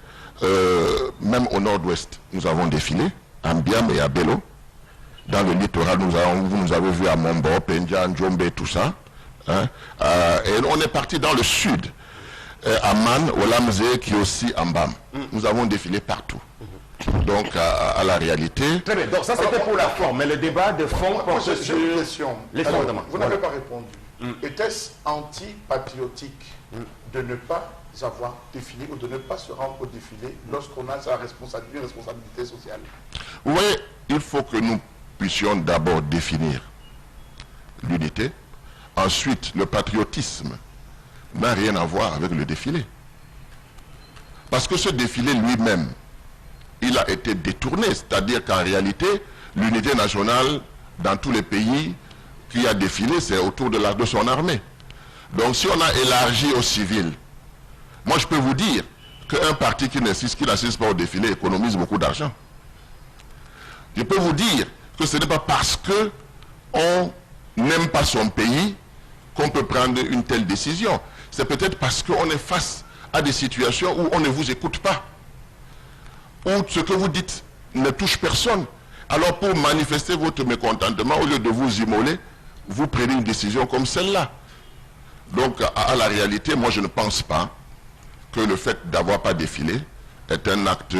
même au nord-ouest, nous avons défilé, à Mbiam et à Bello. Dans le littoral, vous nous avez vu à Mombo, Pendja, Ndjombe, tout ça. Hein? Et on est parti dans le sud, à Man, Olamze, qui est aussi à Mbam. Nous avons défilé partout. Donc, à la réalité... Très bien, donc ça c'était pour la forme, mais le débat de fond porte sur une question. les fondements. Vous n'avez pas répondu. Était-ce anti-patriotique de ne pas avoir défilé ou de ne pas se rendre au défilé lorsqu'on a sa responsabilité sociale? Oui, il faut que nous puissions d'abord définir l'unité. Ensuite, le patriotisme n'a rien à voir avec le défilé. Parce que ce défilé lui-même, il a été détourné. C'est-à-dire qu'en réalité, l'unité nationale, dans tous les pays qui a défilé, c'est autour de son armée. Donc si on a élargi aux civils, moi je peux vous dire qu'un parti qui n'assiste pas au défilé économise beaucoup d'argent. Je peux vous dire que ce n'est pas parce qu'on n'aime pas son pays qu'on peut prendre une telle décision. C'est peut-être parce qu'on est face à des situations où on ne vous écoute pas. Où ce que vous dites ne touche personne. Alors pour manifester votre mécontentement, au lieu de vous immoler, vous prenez une décision comme celle-là. Donc à la réalité, moi je ne pense pas que le fait d'avoir pas défilé est un acte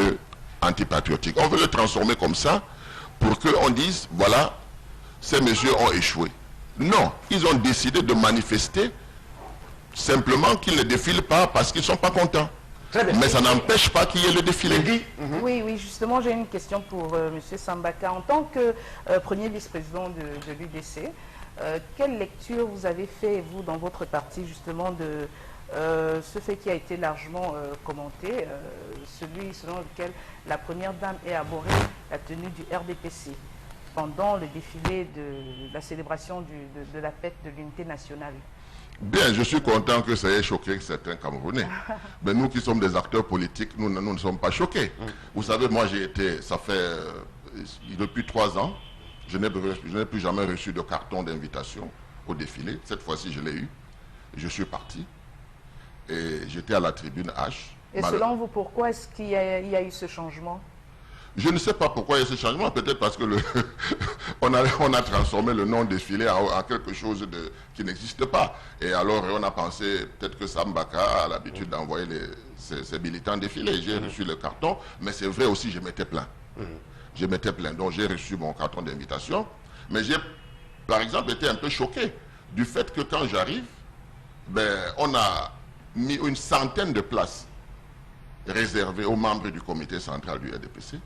antipatriotique. On veut le transformer comme ça pour qu'on dise, voilà, ces messieurs ont échoué. Non, ils ont décidé de manifester simplement qu'ils ne défilent pas parce qu'ils ne sont pas contents. Mais ça n'empêche pas qu'il y ait le défilé. Oui, justement, j'ai une question pour M. Sambaka. En tant que premier vice-président de l'UDC, quelle lecture vous avez fait, vous, dans votre parti, justement, de ce fait qui a été largement commenté, celui selon lequel la première dame ait abhorré la tenue du RDPC pendant le défilé de la célébration de la fête de l'unité nationale? Bien, je suis content que ça ait choqué certains Camerounais. Mais nous qui sommes des acteurs politiques, nous ne sommes pas choqués. Vous savez, moi j'ai été, ça fait depuis 3 ans, je n'ai plus jamais reçu de carton d'invitation au défilé. Cette fois-ci, je l'ai eu. Je suis parti. Et j'étais à la tribune H. Et selon vous, pourquoi est-ce qu'il y a eu ce changement? Je ne sais pas pourquoi il y a ce changement. Peut-être parce que on a transformé le nom défilé en quelque chose qui n'existe pas. Et alors on a pensé peut-être que Sambaka a l'habitude d'envoyer ses militants défiler. J'ai reçu le carton, mais c'est vrai aussi, je m'étais plaint. Je m'étais plaint. Donc j'ai reçu mon carton d'invitation. Mais j'ai, par exemple, été un peu choqué du fait que quand j'arrive, on a mis une centaine de places réservées aux membres du comité central du RDPC.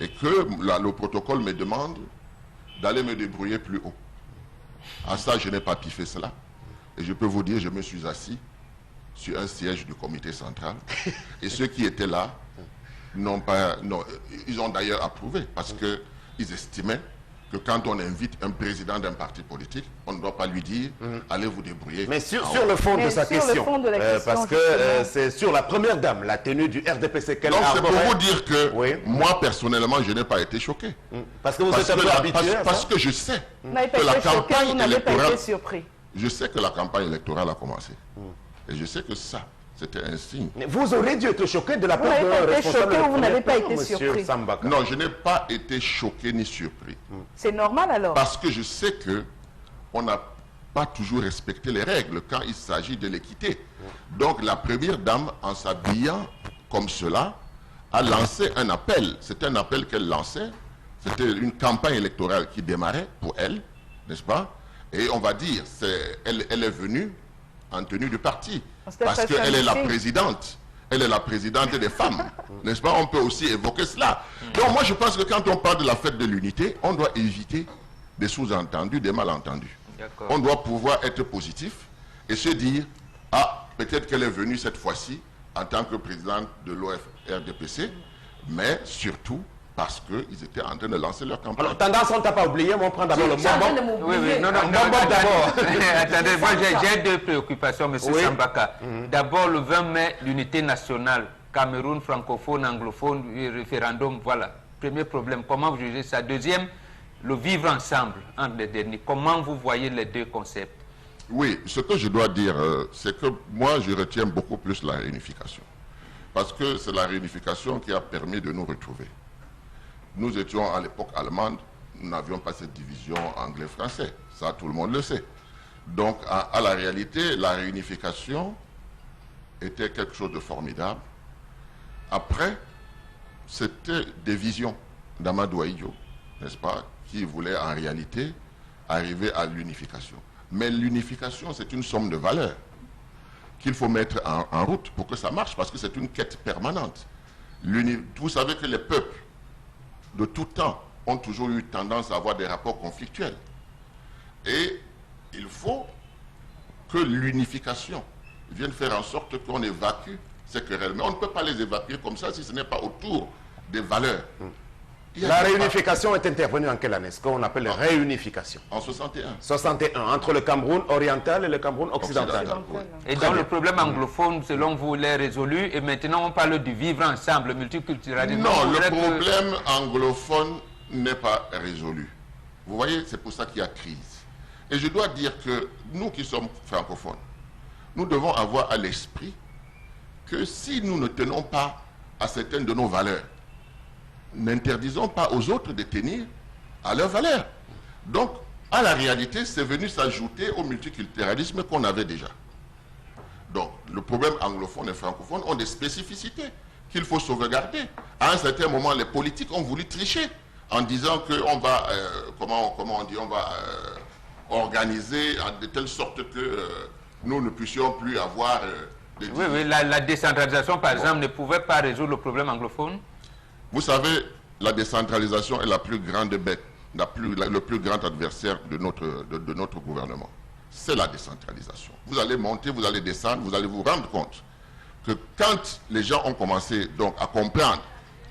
Et que le protocole me demande d'aller me débrouiller plus haut. À ça, je n'ai pas piffé cela. Et je peux vous dire, je me suis assis sur un siège du comité central. Et ceux qui étaient là, ils ont d'ailleurs approuvé, parce qu'ils estimaient que quand on invite un président d'un parti politique, on ne doit pas lui dire allez vous débrouiller. Mais sur le fond de sa question, parce que c'est sur la première dame, la tenue du RDPC qu'elle a. Donc c'est pour vous dire que moi personnellement, je n'ai pas été choqué. Parce que vous êtes un peu habitué. Parce que je sais que la campagne électorale, je sais que la campagne électorale a commencé. Et je sais que ça, c'était un signe. Mais vous aurez dû être choqué de la part de responsable. Vous n'avez pas été surpris. Non, je n'ai pas été choqué ni surpris. C'est normal alors. Parce que je sais que on n'a pas toujours respecté les règles quand il s'agit de l'équité. Donc la première dame, en s'habillant comme cela, a lancé un appel. C'était un appel qu'elle lançait. C'était une campagne électorale qui démarrait pour elle, n'est-ce pas? Et on va dire, elle est venue en tenue du parti. Parce qu'elle est la présidente. Elle est la présidente des femmes. N'est-ce pas? On peut aussi évoquer cela. Donc moi je pense que quand on parle de la fête de l'unité, on doit éviter des sous-entendus, des malentendus. On doit pouvoir être positif et se dire, ah, peut-être qu'elle est venue cette fois-ci en tant que présidente de l'OF-RDPC, mais surtout parce qu'ils étaient en train de lancer leur campagne. Alors, tendance, on ne t'a pas oublié, mais on prend d'abord le bonbon. Oui, oui, non, attendez, moi j'ai deux préoccupations, M. Sambaka. D'abord, le 20 mai, l'unité nationale, Cameroun, francophone, anglophone, référendum, voilà. Premier problème, comment vous jugez ça? Deuxième, le vivre ensemble entre les derniers. Comment vous voyez les deux concepts? Oui, ce que je dois dire, c'est que moi, je retiens beaucoup plus la réunification. Parce que c'est la réunification qui a permis de nous retrouver. Nous étions à l'époque allemande, nous n'avions pas cette division anglais-français. Ça, tout le monde le sait. Donc, à la réalité, la réunification était quelque chose de formidable. Après, c'était des visions d'Amadou Ahidjo, n'est-ce pas, qui voulait en réalité arriver à l'unification. Mais l'unification, c'est une somme de valeurs qu'il faut mettre en route pour que ça marche, parce que c'est une quête permanente. Vous savez que les peuples de tout temps ont toujours eu tendance à avoir des rapports conflictuels. Et il faut que l'unification vienne faire en sorte qu'on évacue ces querelles. Mais on ne peut pas les évacuer comme ça si ce n'est pas autour des valeurs. La réunification est intervenue en quelle année? Ce qu'on appelle la réunification. En 61. 61, entre le Cameroun oriental et le Cameroun occidental. Oui. Et donc le problème anglophone, selon vous, l'est résolu. Et maintenant, on parle du vivre ensemble, le multiculturalisme. Non, le problème anglophone n'est pas résolu. Vous voyez, c'est pour ça qu'il y a crise. Et je dois dire que nous qui sommes francophones, nous devons avoir à l'esprit que si nous ne tenons pas à certaines de nos valeurs, n'interdisons pas aux autres de tenir à leurs valeurs. Donc, à la réalité, c'est venu s'ajouter au multiculturalisme qu'on avait déjà. Donc, le problème anglophone et francophone ont des spécificités qu'il faut sauvegarder. À un certain moment, les politiques ont voulu tricher en disant qu'on va, comment on dit, on va organiser de telle sorte que nous ne puissions plus avoir des... Oui, la décentralisation, par exemple, ne pouvait pas résoudre le problème anglophone. Vous savez, la décentralisation est la plus grande bête, le plus grand adversaire de notre gouvernement. C'est la décentralisation. Vous allez monter, vous allez descendre, vous allez vous rendre compte que quand les gens ont commencé donc à comprendre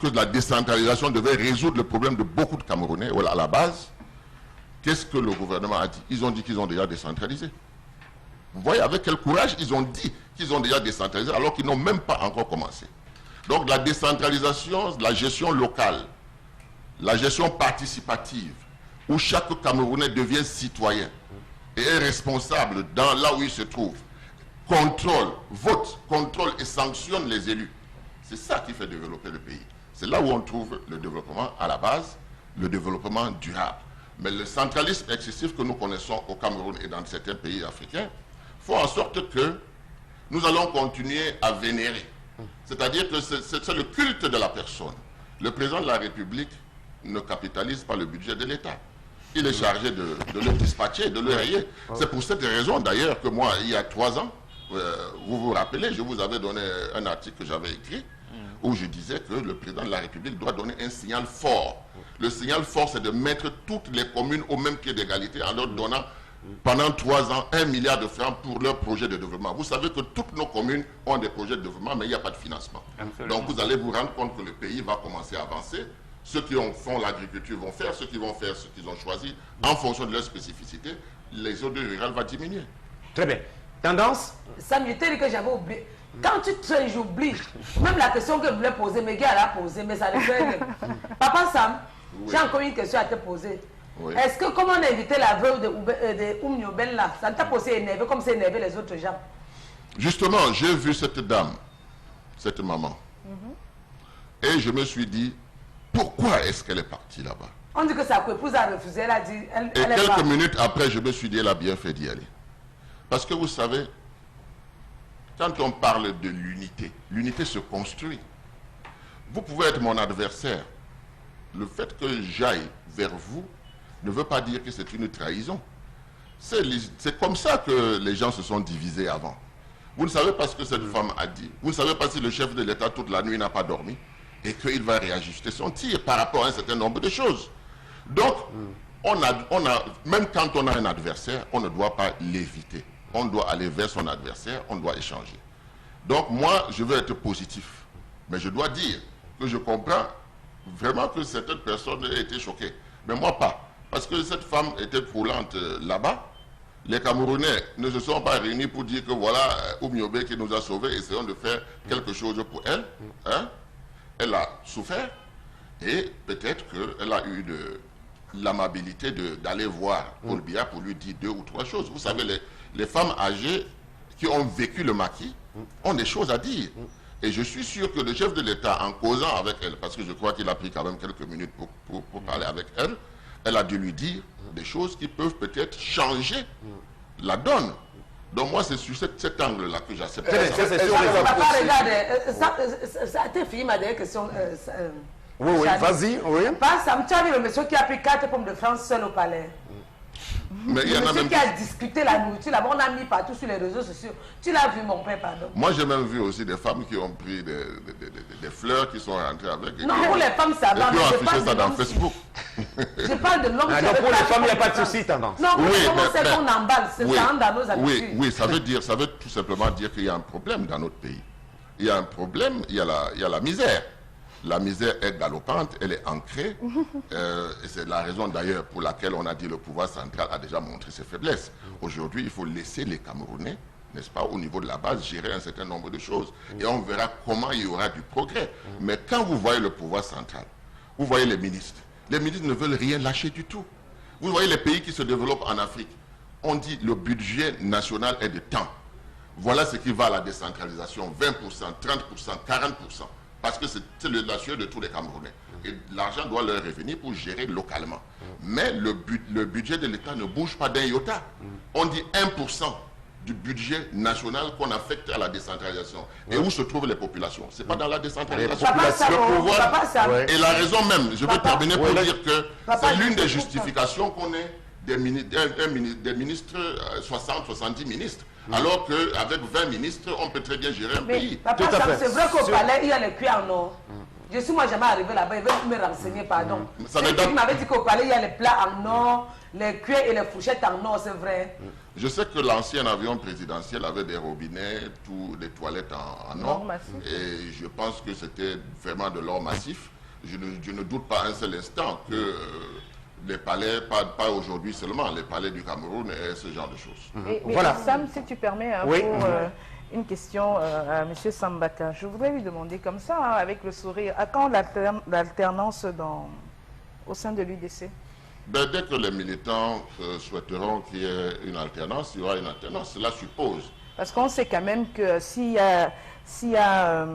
que la décentralisation devait résoudre le problème de beaucoup de Camerounais, voilà, à la base, qu'est-ce que le gouvernement a dit? Ils ont dit qu'ils ont déjà décentralisé. Vous voyez avec quel courage ils ont dit qu'ils ont déjà décentralisé alors qu'ils n'ont même pas encore commencé. Donc la décentralisation, la gestion locale, la gestion participative, où chaque Camerounais devient citoyen et est responsable dans là où il se trouve, contrôle, vote, contrôle et sanctionne les élus. C'est ça qui fait développer le pays. C'est là où on trouve le développement à la base, le développement durable. Mais le centralisme excessif que nous connaissons au Cameroun et dans certains pays africains fait en sorte que nous allons continuer à vénérer. C'est-à-dire que c'est le culte de la personne. Le président de la République ne capitalise pas le budget de l'État. Il est chargé de le dispatcher, de le rayer. C'est pour cette raison d'ailleurs que moi, il y a 3 ans, vous vous rappelez, je vous avais donné un article que j'avais écrit où je disais que le président de la République doit donner un signal fort. Le signal fort, c'est de mettre toutes les communes au même pied d'égalité en leur donnant pendant 3 ans 1 milliard de francs pour leurs projets de développement. Vous savez que toutes nos communes ont des projets de développement, mais il n'y a pas de financement. Absolument. Donc vous allez vous rendre compte que le pays va commencer à avancer. Ceux qui font l'agriculture vont faire, ceux qui vont faire ce qu'ils ont choisi en fonction de leur spécificité. Les zones rurales vont diminuer. Très bien. Tendance? Ça me dit que j'avais oublié. Quand tu traînes, j'oublie. Même la question que je voulais poser, mes gars l'a posée, mais ça ne fait rien. Papa Sam, oui. J'ai encore une question à te poser. Oui. Est-ce que comment on a évité la veuve de Oumniobel là? Ça ne t'a pas aussi énervé comme c'est énervé les autres gens? Justement, j'ai vu cette dame, cette maman. Et je me suis dit, pourquoi est-ce qu'elle est partie là-bas? On dit que sa épouse a refusé, elle a dit... Et quelques minutes après, je me suis dit, elle a bien fait d'y aller. Parce que vous savez, quand on parle de l'unité, l'unité se construit. Vous pouvez être mon adversaire. Le fait que j'aille vers vous ne veut pas dire que c'est une trahison. C'est comme ça que les gens se sont divisés avant. Vous ne savez pas ce que cette femme a dit. Vous ne savez pas si le chef de l'État toute la nuit n'a pas dormi et qu'il va réajuster son tir par rapport à un certain nombre de choses. Donc, même quand on a un adversaire, on ne doit pas l'éviter. On doit aller vers son adversaire, on doit échanger. Donc moi, je veux être positif. Mais je dois dire que je comprends vraiment que certaines personnes aient été choquées. Mais moi pas. Parce que cette femme était croulante là-bas. Les Camerounais ne se sont pas réunis pour dire que voilà, Oumiobe qui nous a sauvés, essayons de faire quelque chose pour elle. Hein? Elle a souffert et peut-être qu'elle a eu l'amabilité d'aller voir Paul Biya pour lui dire 2 ou 3 choses. Vous savez, les femmes âgées qui ont vécu le maquis ont des choses à dire. Et je suis sûr que le chef de l'État, en causant avec elle, parce que je crois qu'il a pris quand même quelques minutes pour parler avec elle, elle a dû lui dire des choses qui peuvent peut-être changer la donne. Donc moi, c'est sur cet angle-là que j'accepte. Papa, regarde, ça a été fini ma dernière question. Oui, vas-y, oui. Pas Sam, tu as vu le monsieur qui a pris 4 pommes de France seul au palais. Mais il y en a même qui a discuté la nourriture, là-bas, on a mis partout sur les réseaux sociaux. Tu l'as vu, mon père, pardon. Moi, j'ai même vu aussi des femmes qui ont pris des fleurs qui sont rentrées avec. Non, pour les femmes, ça va. Et puis on affiché ça dans Facebook. Je parle de l'homme. Ah, donc pour les femmes, il n'y a pas de souci, tendance. Non, oui, c'est qu'on emballe, ça rentre dans nos habitudes. Oui, ça veut tout simplement dire qu'il y a un problème dans notre pays. Il y a un problème, il y a la misère. La misère est galopante, elle est ancrée. Et c'est la raison d'ailleurs pour laquelle on a dit que le pouvoir central a déjà montré ses faiblesses. Aujourd'hui, il faut laisser les Camerounais, n'est-ce pas, au niveau de la base, gérer un certain nombre de choses. Et on verra comment il y aura du progrès. Mais quand vous voyez le pouvoir central, vous voyez les ministres ne veulent rien lâcher du tout. Vous voyez les pays qui se développent en Afrique. On dit le budget national est de temps. Voilà ce qui va à la décentralisation, 20%, 30%, 40%. Parce que c'est la sueur de tous les Camerounais. Et l'argent doit leur revenir pour gérer localement. Mais le budget de l'État ne bouge pas d'un iota. On dit 1% du budget national qu'on affecte à la décentralisation. Et où se trouvent les populations? Ce n'est pas dans la décentralisation. Le pouvoir. Et la raison même, je vais terminer pour dire que c'est l'une des justifications qu'on ait des ministres, 60, 70 ministres. Alors qu'avec 20 ministres, on peut très bien gérer un pays. Papa, c'est vrai qu'au palais, il y a les cuillères en or. Je suis moi jamais arrivé là-bas, il veut me renseigner, pardon. Il m'avait dit qu'au palais, il y a les plats en or, les cuillères et les fourchettes en or, c'est vrai. Je sais que l'ancien avion présidentiel avait des robinets, des toilettes en or. Et je pense que c'était vraiment de l'or massif. Je ne doute pas un seul instant que les palais, pas aujourd'hui seulement, les palais du Cameroun et ce genre de choses. Mais voilà. Sam, si tu permets, pour une question à M. Sambaka, je voudrais lui demander comme ça, avec le sourire, à quand l'alternance au sein de l'UDC? Dès que les militants souhaiteront qu'il y ait une alternance, il y aura une alternance. Cela suppose. Parce qu'on sait quand même que s'il y a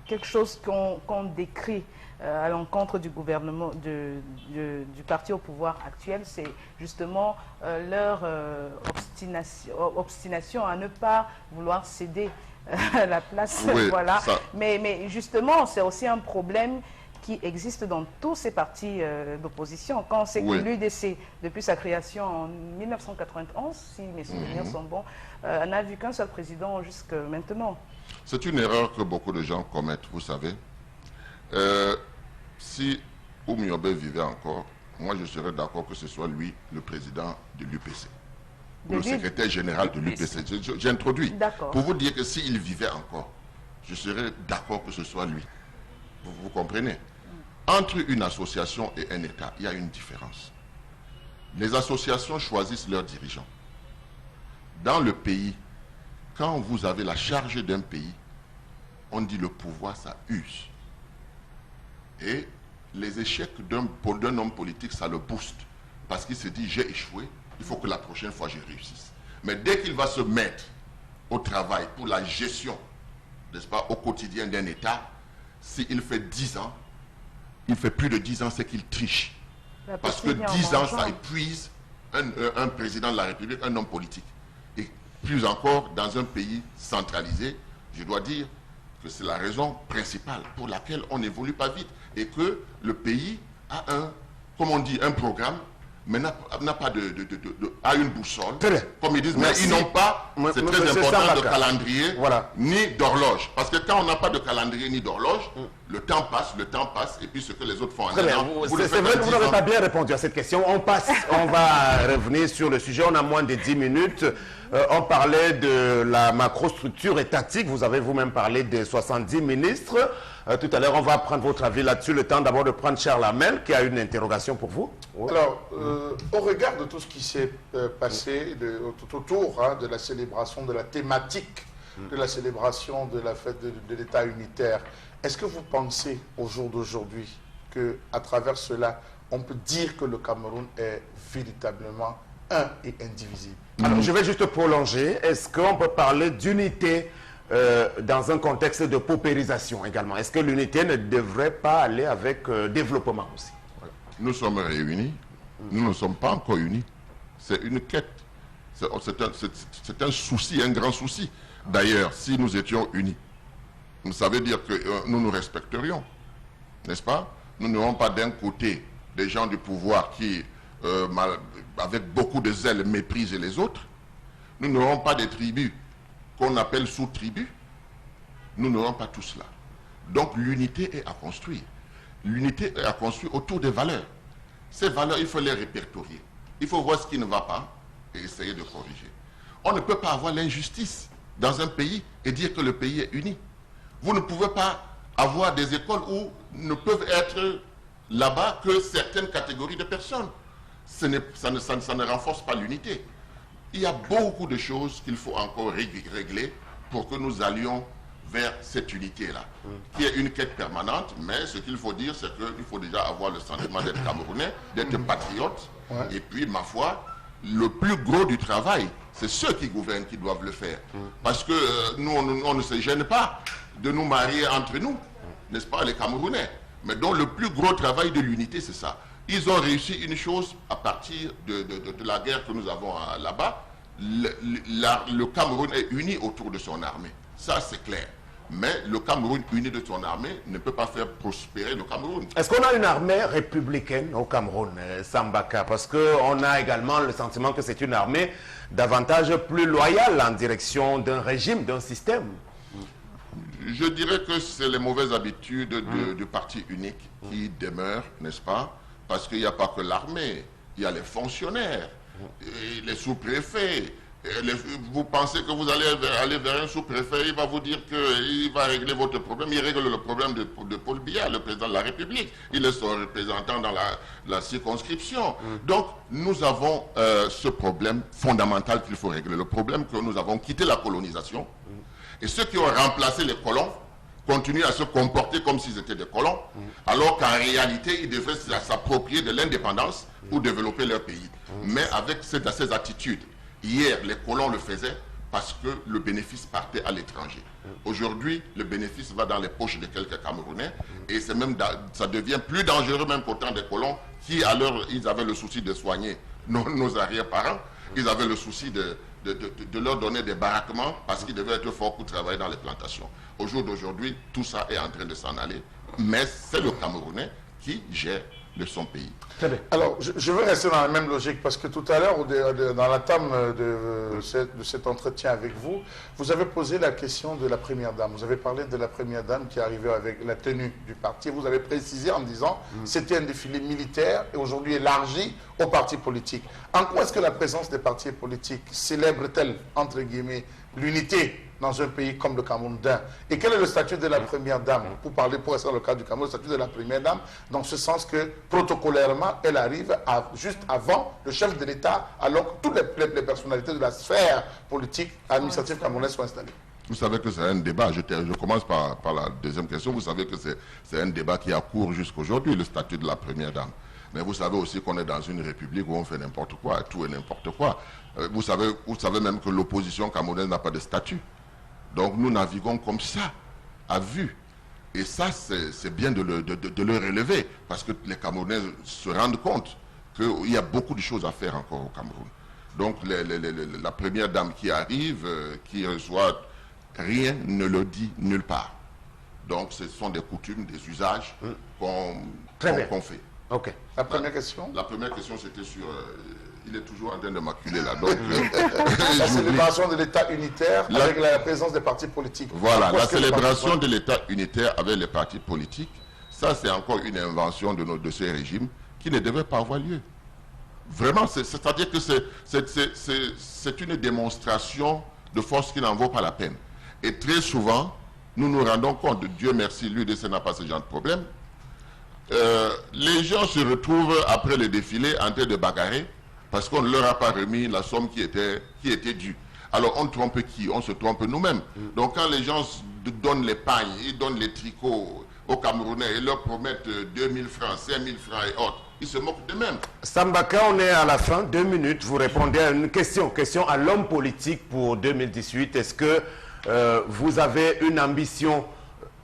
quelque chose qu'on décrit à l'encontre du gouvernement, du parti au pouvoir actuel, c'est justement leur obstination à ne pas vouloir céder la place. Oui, voilà. Mais justement, c'est aussi un problème qui existe dans tous ces partis d'opposition. Quand on sait que l'UDC, depuis sa création en 1991, si mes souvenirs sont bons, n'a vu qu'un seul président jusqu'à maintenant. C'est une erreur que beaucoup de gens commettent, vous savez. Si Oumiobe vivait encore, moi je serais d'accord que ce soit lui le président de l'UPC. Le secrétaire général de l'UPC. J'introduis pour vous dire que s'il vivait encore, je serais d'accord que ce soit lui. Vous comprenez? Entre une association et un État, il y a une différence. Les associations choisissent leurs dirigeants. Dans le pays, quand vous avez la charge d'un pays, on dit le pouvoir, ça use. Et les échecs d'un homme politique, ça le booste. Parce qu'il se dit, j'ai échoué, il faut que la prochaine fois, je réussisse. Mais dès qu'il va se mettre au travail pour la gestion, n'est-ce pas, au quotidien d'un État, s'il fait 10 ans, il fait plus de 10 ans, c'est qu'il triche. Parce que 10 ans, ça épuise un président de la République, un homme politique. Et plus encore, dans un pays centralisé, je dois dire que c'est la raison principale pour laquelle on n'évolue pas vite. Et que le pays a comme on dit, un programme, mais n'a pas a une boussole, comme ils disent, mais ils n'ont pas, c'est très important, de calendrier, ni d'horloge. Parce que quand on n'a pas de calendrier ni d'horloge, le temps passe, et puis ce que les autres font en un an, c'est vrai que vous n'avez pas bien répondu à cette question. On va revenir sur le sujet, on a moins de 10 minutes. On parlait de la macrostructure étatique. Vous avez vous-même parlé des 70 ministres. Tout à l'heure, on va prendre votre avis là-dessus. Le temps d'abord de prendre Charles Hamel, qui a une interrogation pour vous. Oui. Alors, au regard de tout ce qui s'est passé tout autour de la célébration de la thématique de la célébration de la fête de l'État unitaire, est-ce que vous pensez au jour d'aujourd'hui qu'à travers cela, on peut dire que le Cameroun est véritablement un et indivisible? Alors, je vais juste prolonger. Est-ce qu'on peut parler d'unité dans un contexte de paupérisation également? Est-ce que l'unité ne devrait pas aller avec développement aussi? Nous sommes réunis, nous ne sommes pas encore unis. C'est une quête, c'est un souci, un grand souci. D'ailleurs, si nous étions unis, ça veut dire que nous nous respecterions, n'est-ce pas? Nous n'aurons pas d'un côté des gens du pouvoir qui, avec beaucoup de zèle, méprisent les autres. Nous n'aurons pas des tribus qu'on appelle sous-tribus. Nous n'aurons pas tout cela. Donc l'unité est à construire. L'unité est à construire autour des valeurs. Ces valeurs, il faut les répertorier. Il faut voir ce qui ne va pas et essayer de corriger. On ne peut pas avoir l'injustice dans un pays et dire que le pays est uni. Vous ne pouvez pas avoir des écoles où ne peuvent être là-bas que certaines catégories de personnes. Ça ne renforce pas l'unité. Il y a beaucoup de choses qu'il faut encore régler pour que nous allions vers cette unité-là, qui est une quête permanente, mais ce qu'il faut dire, c'est qu'il faut déjà avoir le sentiment d'être Camerounais, d'être patriote, et puis, ma foi, le plus gros du travail, c'est ceux qui gouvernent qui doivent le faire. Parce que nous, on ne se gêne pas de nous marier entre nous, n'est-ce pas, les Camerounais. Mais donc, le plus gros travail de l'unité, c'est ça. Ils ont réussi une chose à partir de la guerre que nous avons là-bas. Le Cameroun est uni autour de son armée. Ça, c'est clair. Mais le Cameroun uni de son armée ne peut pas faire prospérer le Cameroun. Est-ce qu'on a une armée républicaine au Cameroun, Sambaka? Parce qu'on a également le sentiment que c'est une armée davantage plus loyale en direction d'un régime, d'un système. Je dirais que c'est les mauvaises habitudes du parti unique qui demeurent, n'est-ce pas? Parce qu'il n'y a pas que l'armée, il y a les fonctionnaires, les sous-préfets. Vous pensez que vous allez aller vers un sous-préfet, il va vous dire qu'il va régler votre problème. Il règle le problème de Paul Biya, le président de la République. Il est son représentant dans la circonscription. Donc, nous avons ce problème fondamental qu'il faut régler. Le problème que nous avons quitté la colonisation. Et ceux qui ont remplacé les colons continuent à se comporter comme s'ils étaient des colons, alors qu'en réalité, ils devraient s'approprier de l'indépendance pour développer leur pays. Mais avec ces attitudes, hier, les colons le faisaient parce que le bénéfice partait à l'étranger. Aujourd'hui, le bénéfice va dans les poches de quelques Camerounais et c'est même, ça devient plus dangereux même qu'au temps des colons qui, alors, ils avaient le souci de soigner nos arrière-parents. Ils avaient le souci de leur donner des baraquements parce qu'ils devaient être forts pour travailler dans les plantations. Au jour d'aujourd'hui, tout ça est en train de s'en aller. Mais c'est le Camerounais qui gère son pays. Très bien. Alors, je veux rester dans la même logique parce que tout à l'heure, dans la trame de cet entretien avec vous, vous avez posé la question de la Première Dame. Vous avez parlé de la Première Dame qui est arrivée avec la tenue du parti. Vous avez précisé en disant que c'était un défilé militaire et aujourd'hui élargi aux partis politiques. En quoi est-ce que la présence des partis politiques célèbre-t-elle, entre guillemets, l'unité dans un pays comme le Cameroun d'un? Et quel est le statut de la Première Dame? Pour rester dans le cas du Cameroun, le statut de la Première Dame, dans ce sens que, protocolairement, elle arrive juste avant le chef de l'État, alors que toutes les personnalités de la sphère politique administrative camerounaise sont installées. Vous savez que c'est un débat, je commence par la deuxième question, vous savez que c'est un débat qui a cours jusqu'aujourd'hui, le statut de la Première Dame. Mais vous savez aussi qu'on est dans une république où on fait n'importe quoi, tout et n'importe quoi. Vous savez même que l'opposition camerounaise n'a pas de statut. Donc nous naviguons comme ça, à vue. Et ça, c'est bien de le relever, parce que les Camerounais se rendent compte qu'il y a beaucoup de choses à faire encore au Cameroun. Donc la Première Dame qui arrive, qui reçoit, rien ne le dit nulle part. Donc ce sont des coutumes, des usages qu'on fait. Ok. La première question? La première question, c'était sur... il est toujours en train de maculer là. Donc, la célébration de l'État unitaire avec la présence des partis politiques. Voilà, la célébration de l'État unitaire avec les partis politiques, ça c'est encore une invention de ces régimes qui ne devait pas avoir lieu. Vraiment, c'est-à-dire que c'est une démonstration de force qui n'en vaut pas la peine. Et très souvent, nous nous rendons compte, Dieu merci, l'UDC n'a pas ce genre de problème. Les gens se retrouvent après le défilé en train de bagarrer parce qu'on ne leur a pas remis la somme qui était due. Alors on trompe qui? On se trompe nous-mêmes. Donc quand les gens donnent les pagnes, ils donnent les tricots aux Camerounais et leur promettent 2000 francs, 5000 francs et autres, ils se moquent d'eux-mêmes. Sambaka, on est à la fin, 2 minutes. Vous répondez à une question à l'homme politique pour 2018. Est-ce que vous avez une ambition,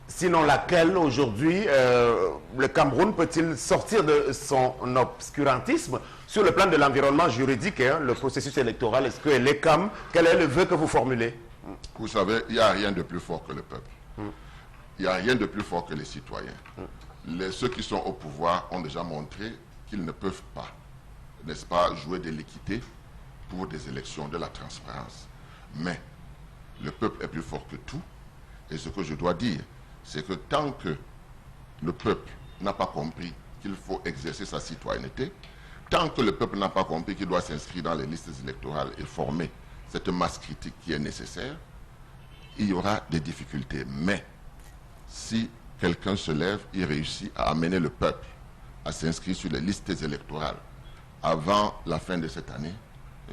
sinon laquelle aujourd'hui le Cameroun peut-il sortir de son obscurantisme sur le plan de l'environnement juridique, le processus électoral? Est-ce que l'ECAM, quel est le vœu que vous formulez? Vous savez, il n'y a rien de plus fort que le peuple. Il n'y a rien de plus fort que les citoyens. Ceux qui sont au pouvoir ont déjà montré qu'ils ne peuvent pas, n'est-ce pas, jouer de l'équité pour des élections, de la transparence. Mais le peuple est plus fort que tout. Et ce que je dois dire, c'est que tant que le peuple n'a pas compris qu'il faut exercer sa citoyenneté, tant que le peuple n'a pas compris qu'il doit s'inscrire dans les listes électorales et former cette masse critique qui est nécessaire, il y aura des difficultés. Mais si quelqu'un se lève, il réussit à amener le peuple à s'inscrire sur les listes électorales avant la fin de cette année,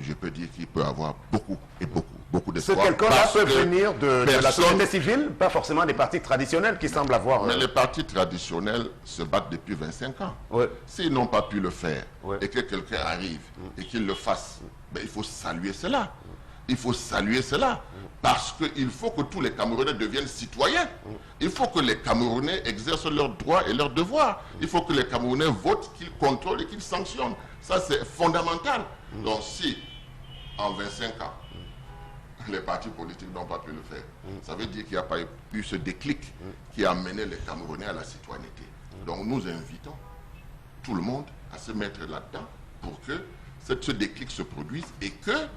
je peux dire qu'il peut avoir beaucoup d'espoir. Ce quelqu'un-là peut venir de la société civile, pas forcément des partis traditionnels qui semblent avoir... Mais les partis traditionnels se battent depuis 25 ans. Ouais. S'ils n'ont pas pu le faire, ouais, et que quelqu'un arrive et qu'il le fasse, ben, il faut saluer cela. Il faut saluer cela. Parce qu'il faut que tous les Camerounais deviennent citoyens. Il faut que les Camerounais exercent leurs droits et leurs devoirs. Il faut que les Camerounais votent, qu'ils contrôlent et qu'ils sanctionnent. Ça, c'est fondamental. Donc, si, en 25 ans, les partis politiques n'ont pas pu le faire, ça veut dire qu'il n'y a pas eu ce déclic qui a amené les Camerounais à la citoyenneté. Donc, nous invitons tout le monde à se mettre là-dedans pour que ce déclic se produise et que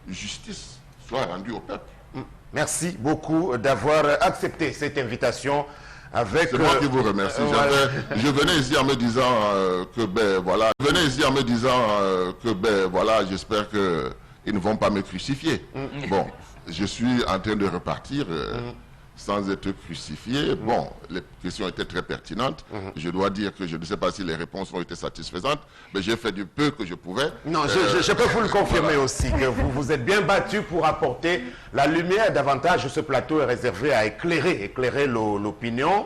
justice soit rendue au peuple. Merci beaucoup d'avoir accepté cette invitation. C'est moi qui vous remercie. Je venais ici en me disant que voilà, j'espère qu'ils ne vont pas me crucifier. Bon, je suis en train de repartir sans être crucifié. Bon, les questions étaient très pertinentes. Je dois dire que je ne sais pas si les réponses ont été satisfaisantes, mais j'ai fait du peu que je pouvais. Non, je peux vous le confirmer aussi, que vous vous êtes bien battu pour apporter la lumière davantage. Ce plateau est réservé à éclairer l'opinion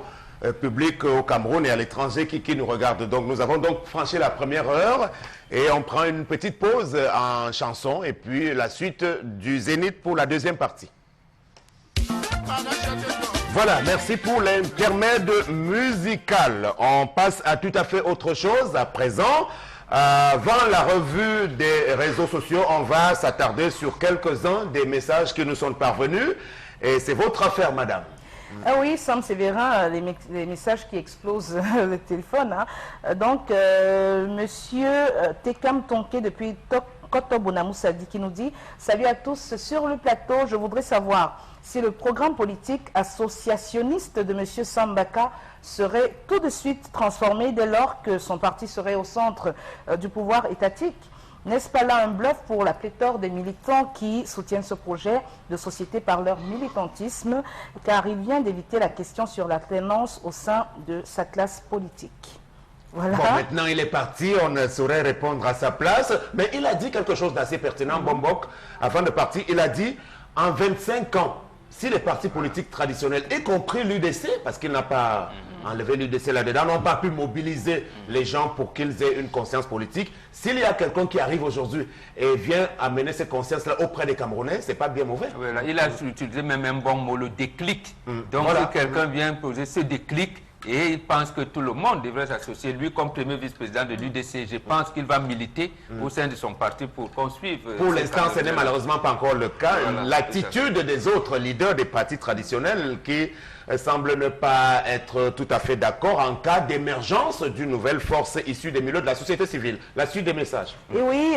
publique au Cameroun et à l'étranger qui nous regarde. Donc nous avons donc franchi la première heure et on prend une petite pause en chanson et puis la suite du Zénith pour la deuxième partie. Voilà, merci pour l'intermède musical. On passe à tout à fait autre chose à présent. Avant la revue des réseaux sociaux, on va s'attarder sur quelques-uns des messages qui nous sont parvenus. Et c'est votre affaire, madame. Ah oui, Sam Sévérin, les messages qui explosent le téléphone. Donc, monsieur Tekam Tonke depuis Koto Bonamoussadi qui nous dit « Salut à tous, sur le plateau, je voudrais savoir si le programme politique associationniste de M. Sambaka serait tout de suite transformé dès lors que son parti serait au centre du pouvoir étatique. N'est-ce pas là un bluff pour la pléthore des militants qui soutiennent ce projet de société par leur militantisme, car il vient d'éviter la question sur la tenance au sein de sa classe politique. » Voilà. Bon, maintenant il est parti, on ne saurait répondre à sa place, mais il a dit quelque chose d'assez pertinent, Bombok, avant de partir, il a dit, en 25 ans, si les partis politiques traditionnels, y compris l'UDC, parce qu'il n'a pas enlevé l'UDC là-dedans, n'ont pas pu mobiliser les gens pour qu'ils aient une conscience politique, s'il y a quelqu'un qui arrive aujourd'hui et vient amener cette conscience-là auprès des Camerounais, c'est pas bien mauvais. Voilà, il a utilisé même un bon mot, le déclic. Donc voilà. Si quelqu'un vient poser ce déclic, et il pense que tout le monde devrait s'associer. Lui, comme premier vice-président de l'UDC, je pense qu'il va militer au sein de son parti pour qu'on suive. Pour l'instant, ce n'est malheureusement pas encore le cas. Voilà, l'attitude des autres leaders des partis traditionnels qui semblent ne pas être tout à fait d'accord en cas d'émergence d'une nouvelle force issue des milieux de la société civile. La suite des messages. Et oui,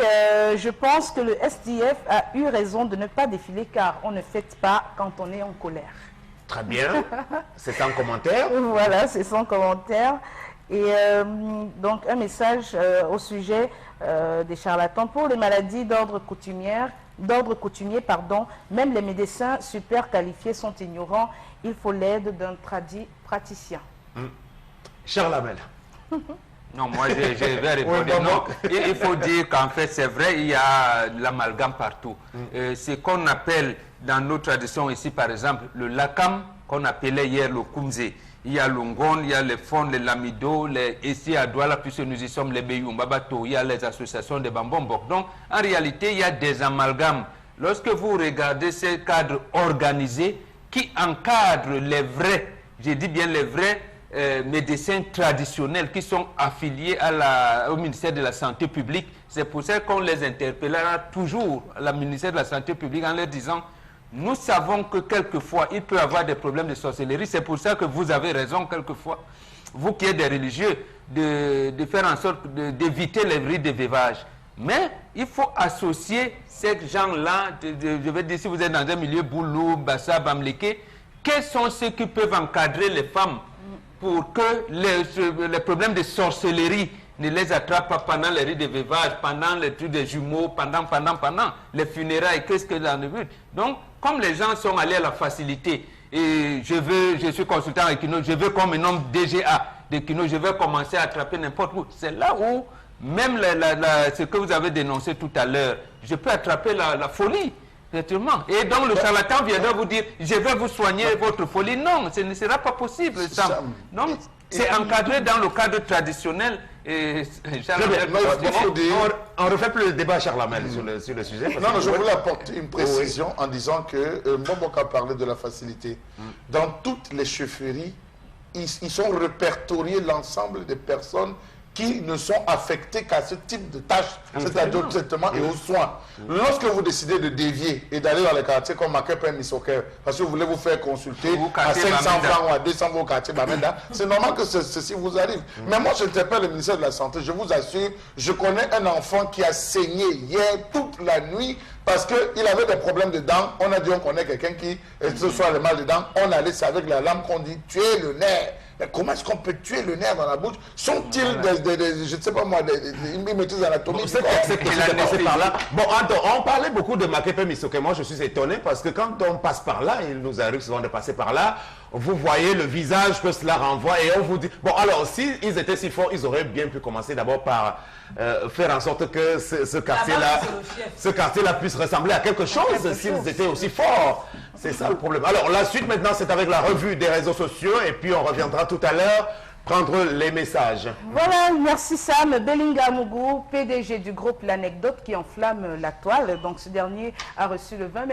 je pense que le SDF a eu raison de ne pas défiler car on ne fête pas quand on est en colère. Très bien, c'est un commentaire. Voilà, c'est son commentaire. Et donc un message au sujet des charlatans. Pour les maladies d'ordre coutumier, même les médecins super qualifiés sont ignorants. Il faut l'aide d'un praticien. Charles Hamel. Non, moi je vais répondre. Oui, non, il faut dire qu'en fait c'est vrai, il y a l'amalgame partout. C'est qu'on appelle dans nos traditions ici par exemple le lakam, qu'on appelait hier le kumze. Il y a l'Ongon, il y a les fonds, les lamido, ici à Douala, puisque nous y sommes les Beyumbabato, il y a les associations de Bambombok. Donc en réalité il y a des amalgames. Lorsque vous regardez ces cadres organisés qui encadrent les vrais, je dis bien les vrais, médecins traditionnels qui sont affiliés au ministère de la Santé publique. C'est pour ça qu'on les interpellera toujours à la ministère de la Santé publique en leur disant nous savons que quelquefois il peut y avoir des problèmes de sorcellerie. C'est pour ça que vous avez raison quelquefois, vous qui êtes des religieux, de faire en sorte d'éviter les rites de veuvage. Mais il faut associer ces gens-là, je vais dire si vous êtes dans un milieu boulou, bassa, bamleke, quels sont ceux qui peuvent encadrer les femmes pour que les problèmes de sorcellerie ne les attrapent pas pendant les rites de veuvage, pendant les trucs de jumeaux, pendant les funérailles, qu'est-ce que j'en ai vu. Donc, comme les gens sont allés à la facilité, et je suis consultant avec Kino, je veux qu'on me nomme DGA de Kino, je veux commencer à attraper n'importe où. C'est là où, même ce que vous avez dénoncé tout à l'heure, je peux attraper la folie. Effectivement. Et donc le charlatan viendra vous dire je vais vous soigner votre folie. Non, ce ne sera pas possible. Donc c'est encadré dans le cadre traditionnel. Et on ne refait plus le débat Charles Hamel sur le sujet. Non, je voulais apporter une précision en disant que Mbobok a parlé de la facilité. Dans toutes les chefferies, ils sont répertoriés l'ensemble des personnes qui ne sont affectés qu'à ce type de tâches, c'est-à-dire au traitement et aux soins. Lorsque vous décidez de dévier et d'aller dans les quartiers comme Makepen Misoker, parce que vous voulez vous faire consulter à 500 francs ou à 200 francs au quartier Bamenda, c'est normal que ceci vous arrive. Mais moi, je n'interpelle le ministère de la Santé, je vous assure, je connais un enfant qui a saigné hier toute la nuit parce qu'il avait des problèmes de dents. On a dit on connaît quelqu'un qui, ce soit le mal de dents, on allait, c'est avec la lame qu'on dit tuer le nerf. Mais comment est-ce qu'on peut tuer le nerf dans la bouche? Sont-ils je ne sais pas moi, des métiers anatomiques? Bon, on parlait beaucoup de Makepe Misoke. Moi, je suis étonné parce que quand on passe par là, il nous arrive souvent de passer par là, vous voyez le visage que cela renvoie et on vous dit... Bon, alors, s'ils étaient si forts, ils auraient bien pu commencer d'abord par faire en sorte que ce quartier-là puisse ressembler à quelque chose s'ils étaient aussi forts. C'est ça le problème. Alors, la suite maintenant, c'est avec la revue des réseaux sociaux et puis on reviendra tout à l'heure prendre les messages. Voilà, merci Sam. Belinga Mougou, PDG du groupe L'Anecdote qui enflamme la toile. Donc ce dernier a reçu le 20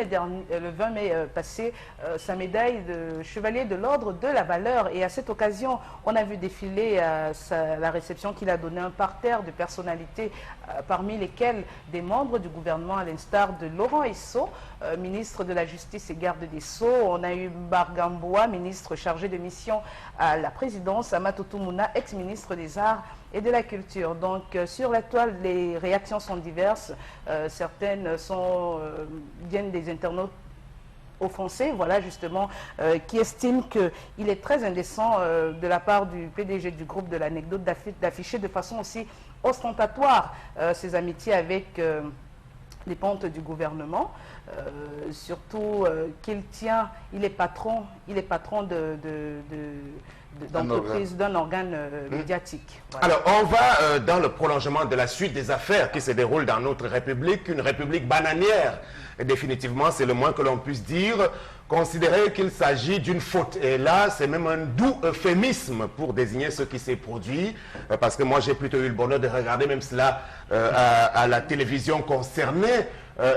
mai passé sa médaille de chevalier de l'ordre de la valeur. Et à cette occasion, on a vu défiler la réception qu'il a donnée un parterre de personnalités, parmi lesquelles des membres du gouvernement, à l'instar de Laurent Esso, ministre de la Justice et garde des Sceaux. On a eu Bargamboa, ministre chargé de mission à la présidence, Amato Toumouna, ex-ministre des Arts et de la Culture. Donc sur la toile, les réactions sont diverses. Certaines viennent des internautes offensés, voilà justement, qui estiment qu'il est très indécent de la part du PDG du groupe de l'Anecdote d'afficher de façon aussi ostentatoire ses amitiés avec les pontes du gouvernement. Surtout il est patron d'entreprise, d'un organe médiatique. Voilà. Alors, on va dans le prolongement de la suite des affaires qui se déroulent dans notre République, une République bananière. Et définitivement, c'est le moins que l'on puisse dire, considérer qu'il s'agit d'une faute. Et là, c'est même un doux euphémisme pour désigner ce qui s'est produit, parce que moi, j'ai plutôt eu le bonheur de regarder même cela à la télévision concernée.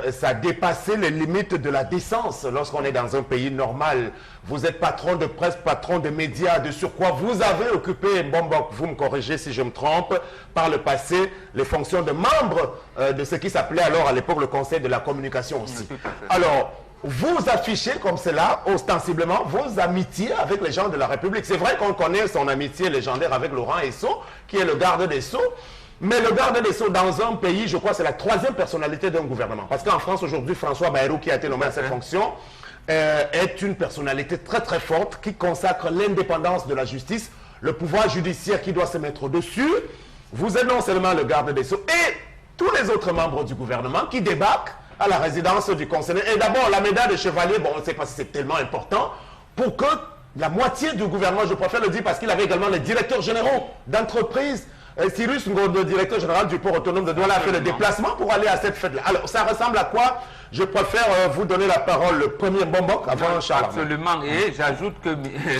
Ça dépassait les limites de la décence lorsqu'on est dans un pays normal. Vous êtes patron de presse, patron de médias, de surcroît. Vous avez occupé, Mbobok, vous me corrigez si je me trompe, par le passé, les fonctions de membre de ce qui s'appelait alors à l'époque le Conseil de la communication aussi. Alors, vous affichez comme cela, ostensiblement, vos amitiés avec les gens de la République. C'est vrai qu'on connaît son amitié légendaire avec Laurent Esso, qui est le garde des Sceaux. Mais le garde des Sceaux dans un pays, je crois, c'est la troisième personnalité d'un gouvernement. Parce qu'en France, aujourd'hui, François Bayrou, qui a été nommé à cette fonction, est une personnalité très très forte qui consacre l'indépendance de la justice, le pouvoir judiciaire qui doit se mettre au-dessus. Vous êtes non seulement le garde des Sceaux et tous les autres membres du gouvernement qui débarquent à la résidence du conseiller. Et d'abord, la médaille de chevalier, bon, on ne sait pas si c'est tellement important, pour que la moitié du gouvernement, je préfère le dire parce qu'il avait également les directeurs généraux d'entreprises. Cyrus Ngondo, directeur général du port autonome de Douala, a fait le déplacement pour aller à cette fête-là. Alors, ça ressemble à quoi? Je préfère vous donner la parole, le premier Bombok, avant Charles. Absolument. Et j'ajoute que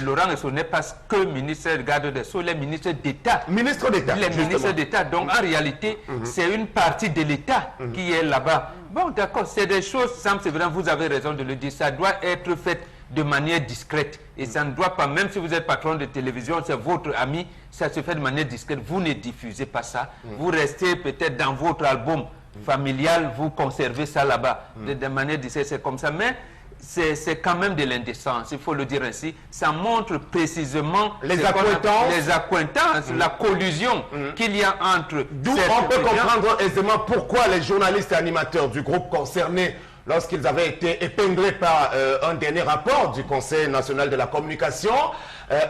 Laurent Esso n'est pas que ministre de garde des Sceaux, il est ministre d'État. Ministre d'État. Il est ministre d'État. Donc, en réalité, c'est une partie de l'État qui est là-bas. Bon, d'accord, c'est des choses, Sam Sévérin, vous avez raison de le dire, ça doit être fait de manière discrète. Et ça ne doit pas, même si vous êtes patron de télévision, c'est votre ami, ça se fait de manière discrète. Vous ne diffusez pas ça. Vous restez peut-être dans votre album familial, vous conservez ça là-bas. De manière discrète, c'est comme ça. Mais c'est quand même de l'indécence, il faut le dire ainsi. Ça montre précisément les accointances, la collusion qu'il y a entre... D'où on peut comprendre aisément pourquoi les journalistes et animateurs du groupe concerné, lorsqu'ils avaient été épinglés par un dernier rapport du Conseil national de la communication,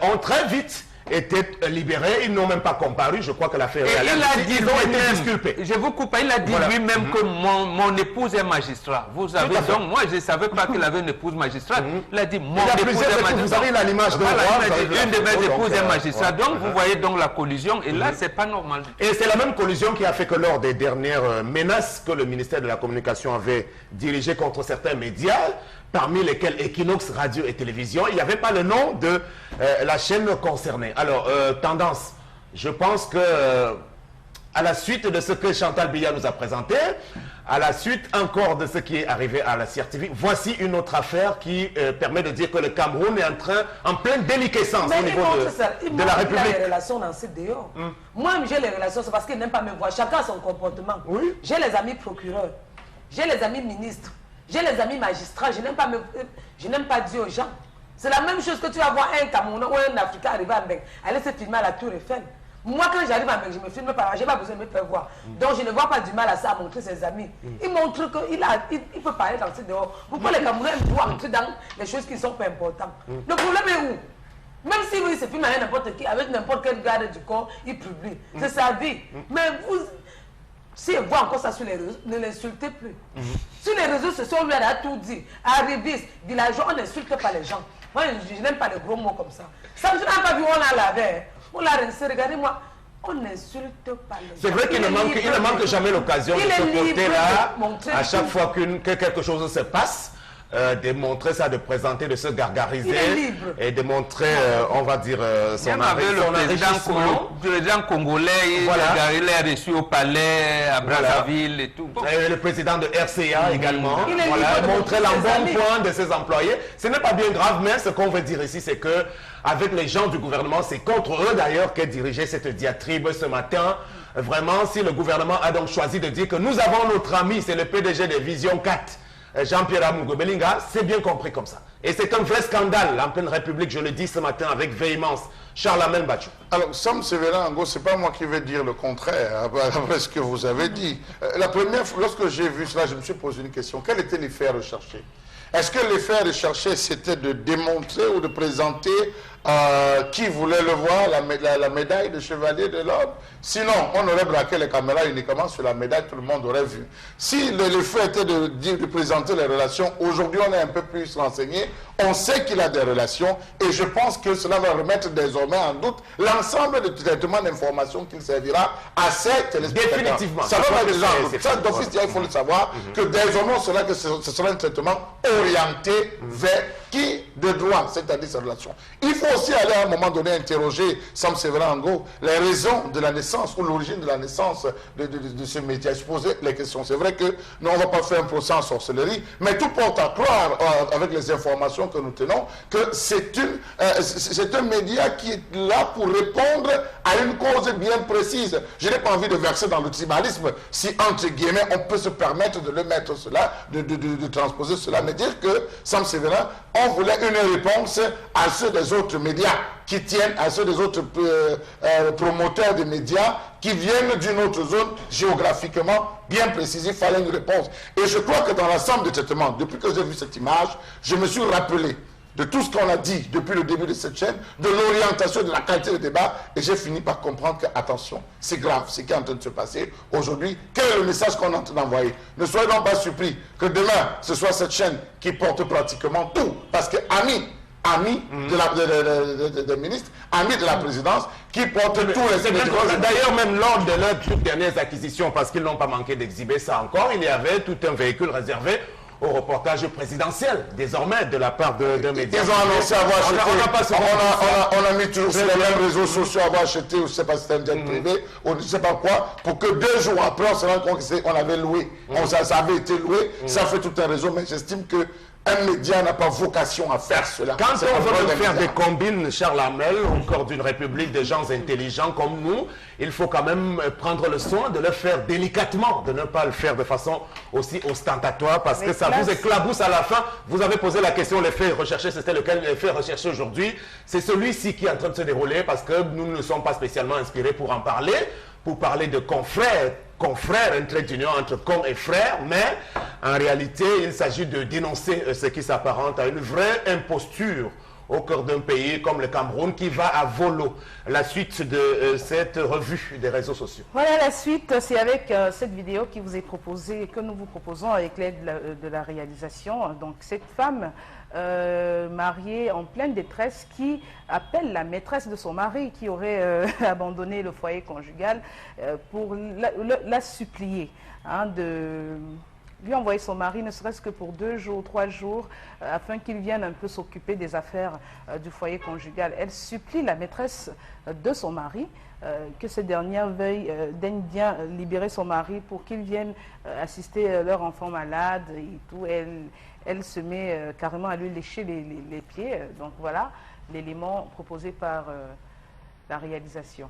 ont très vite été libérés. Ils n'ont même pas comparu. Je crois que l'affaire est il a dit ils ont été disculpés. Je vous coupe, il a dit lui-même que mon épouse est magistrat. Vous savez, donc moi je ne savais pas qu'il avait une épouse magistrat. Il a dit mon épouse est magistrat. Vous avez l'image de une de mes épouses est magistrat. Donc vous voyez donc la collusion et là c'est pas normal. Et c'est la même collusion qui a fait que lors des dernières menaces que le ministère de la Communication avait dirigées contre certains médias, parmi lesquels Equinox Radio et Télévision, il n'y avait pas le nom de la chaîne concernée. Alors, tendance, je pense que à la suite de ce que Chantal Biya nous a présenté, à la suite encore de ce qui est arrivé à la CRTV, voici une autre affaire qui permet de dire que le Cameroun est en pleine déliquescence au niveau de la République. Il a les relations dans ce dehors. Moi, j'ai les relations, c'est parce qu'ils n'aiment pas me voir. Chacun a son comportement. Oui. J'ai les amis procureurs, j'ai les amis ministres, j'ai les amis magistrats, je n'aime pas dire aux gens. C'est la même chose que tu vas voir un Camerounais ou un Africain arriver à Mbeng, aller se filmer à la Tour Eiffel. Moi, quand j'arrive à Mbeng, je me filme pas, je n'ai pas besoin de me faire voir. Donc, je ne vois pas du mal à ça, à montrer ses amis. Il montre qu'il peut parler dans ce dehors. Pourquoi les Camerounais doivent entrer dans les choses qui ne sont pas importantes? Le problème est où? Même si il se filme avec n'importe qui, avec n'importe quel garde du corps, il publie. C'est sa vie. Mais vous... Si elle voit encore ça sur les réseaux, ne l'insultez plus. Sur les réseaux sociaux, on lui a tout dit. Arriviste, villageois, on n'insulte pas les gens. Moi, je n'aime pas les gros mots comme ça. Ça, je n'ai pas vu, on l'a lavé. On l'a rincé, regardez-moi. On n'insulte pas les gens. C'est vrai qu'il ne manque jamais l'occasion de se porter là, à chaque fois que quelque chose se passe. De montrer ça, de présenter, de se gargariser et de montrer, on va dire, son enrichissement. Le président congolais, il est reçu au palais, à Brazzaville et tout. Bon. Et le président de RCA également, montrer l'embonpoint de ses employés. Ce n'est pas bien grave, mais ce qu'on veut dire ici, c'est que avec les gens du gouvernement, c'est contre eux d'ailleurs qu'est dirigée cette diatribe ce matin. Vraiment, si le gouvernement a donc choisi de dire que nous avons notre ami, c'est le PDG de Vision 4, Jean-Pierre Amungo Belinga, c'est bien compris comme ça. Et c'est un vrai scandale en pleine République, je le dis ce matin avec véhémence. Charles-Amène Bachou. Alors, Sam Sévérin Ango, ce n'est pas moi qui vais dire le contraire, après ce que vous avez dit. La première fois, lorsque j'ai vu cela, je me suis posé une question. Quels étaient les faits recherchés? Est-ce que les faits recherchés, c'était de démontrer ou de présenter qui voulait le voir, la médaille de chevalier de l'ordre? Sinon, on aurait braqué les caméras uniquement sur la médaille, tout le monde aurait vu. Si le fait était de présenter les relations, aujourd'hui on est un peu plus renseigné, on sait qu'il a des relations et je pense que cela va remettre désormais en doute l'ensemble du traitement d'informations qu'il servira à ces téléspectateurs. Définitivement. Ça va déjà en doute. Ça, d'office, il faut le savoir, que désormais ce sera un traitement orienté vers qui de droit, c'est-à-dire ces relations. Il faut aussi aller à un moment donné interroger Sam Sévérin Ango les raisons de la naissance ou l'origine de la naissance de ce média. Se poser les questions. C'est vrai que nous, on ne va pas faire un procès en sorcellerie, mais tout porte à croire, avec les informations que nous tenons, que c'est un média qui est là pour répondre à une cause bien précise. Je n'ai pas envie de verser dans le tribalisme, si entre guillemets on peut se permettre de le mettre cela, de transposer cela, mais dire que Sam Sévérin, on voulait une réponse à ceux des autres médias qui tiennent, à ceux des autres promoteurs de médias qui viennent d'une autre zone géographiquement bien précise. Il fallait une réponse. Et je crois que dans l'ensemble des traitements, depuis que j'ai vu cette image, je me suis rappelé de tout ce qu'on a dit depuis le début de cette chaîne, de l'orientation, de la qualité du débat, et j'ai fini par comprendre que, attention, c'est grave ce qui est en train de se passer aujourd'hui. Quel est le message qu'on est en train d'envoyer? Ne soyez donc pas surpris que demain, ce soit cette chaîne qui porte pratiquement tout, parce que amis des ministres, amis de la présidence, qui portent tous les médicaments. D'ailleurs, même lors de leurs toutes dernières acquisitions, parce qu'ils n'ont pas manqué d'exhiber ça encore, il y avait tout un véhicule réservé au reportage présidentiel, désormais, de la part de médias. Ils ont annoncé avoir acheté, on a mis toujours sur les mêmes réseaux sociaux, avoir acheté, ou je ne sais pas si c'était un jet privé, ou je ne sais pas quoi, pour que 2 jours après, on se rende compte qu'on avait loué. Ça avait été loué, ça fait tout un réseau, mais j'estime que un média n'a pas vocation à faire cela. Quand on veut faire des combines, Charles Hamel, encore d'une république de gens intelligents comme nous, il faut quand même prendre le soin de le faire délicatement, de ne pas le faire de façon aussi ostentatoire, parce que ça vous éclabousse à la fin. Vous avez posé la question, les faits recherchés, c'était lequel les faits recherchés aujourd'hui? C'est celui-ci qui est en train de se dérouler, parce que nous ne sommes pas spécialement inspirés pour en parler, pour parler de confrères, un trait d'union entre con et frère, mais en réalité, il s'agit de dénoncer ce qui s'apparente à une vraie imposture au cœur d'un pays comme le Cameroun qui va à volo. La suite de cette revue des réseaux sociaux. Voilà, la suite, c'est avec cette vidéo qui vous est proposée, que nous vous proposons avec l'aide de la réalisation. Donc cette femme mariée en pleine détresse qui appelle la maîtresse de son mari qui aurait abandonné le foyer conjugal pour la supplier de lui envoyer son mari, ne serait-ce que pour 2 jours, 3 jours, afin qu'il vienne un peu s'occuper des affaires du foyer conjugal. Elle supplie la maîtresse de son mari que cette dernière daigne bien libérer son mari pour qu'il vienne assister leur enfant malade et tout. Elle se met carrément à lui lécher les pieds. Donc voilà l'élément proposé par la réalisation.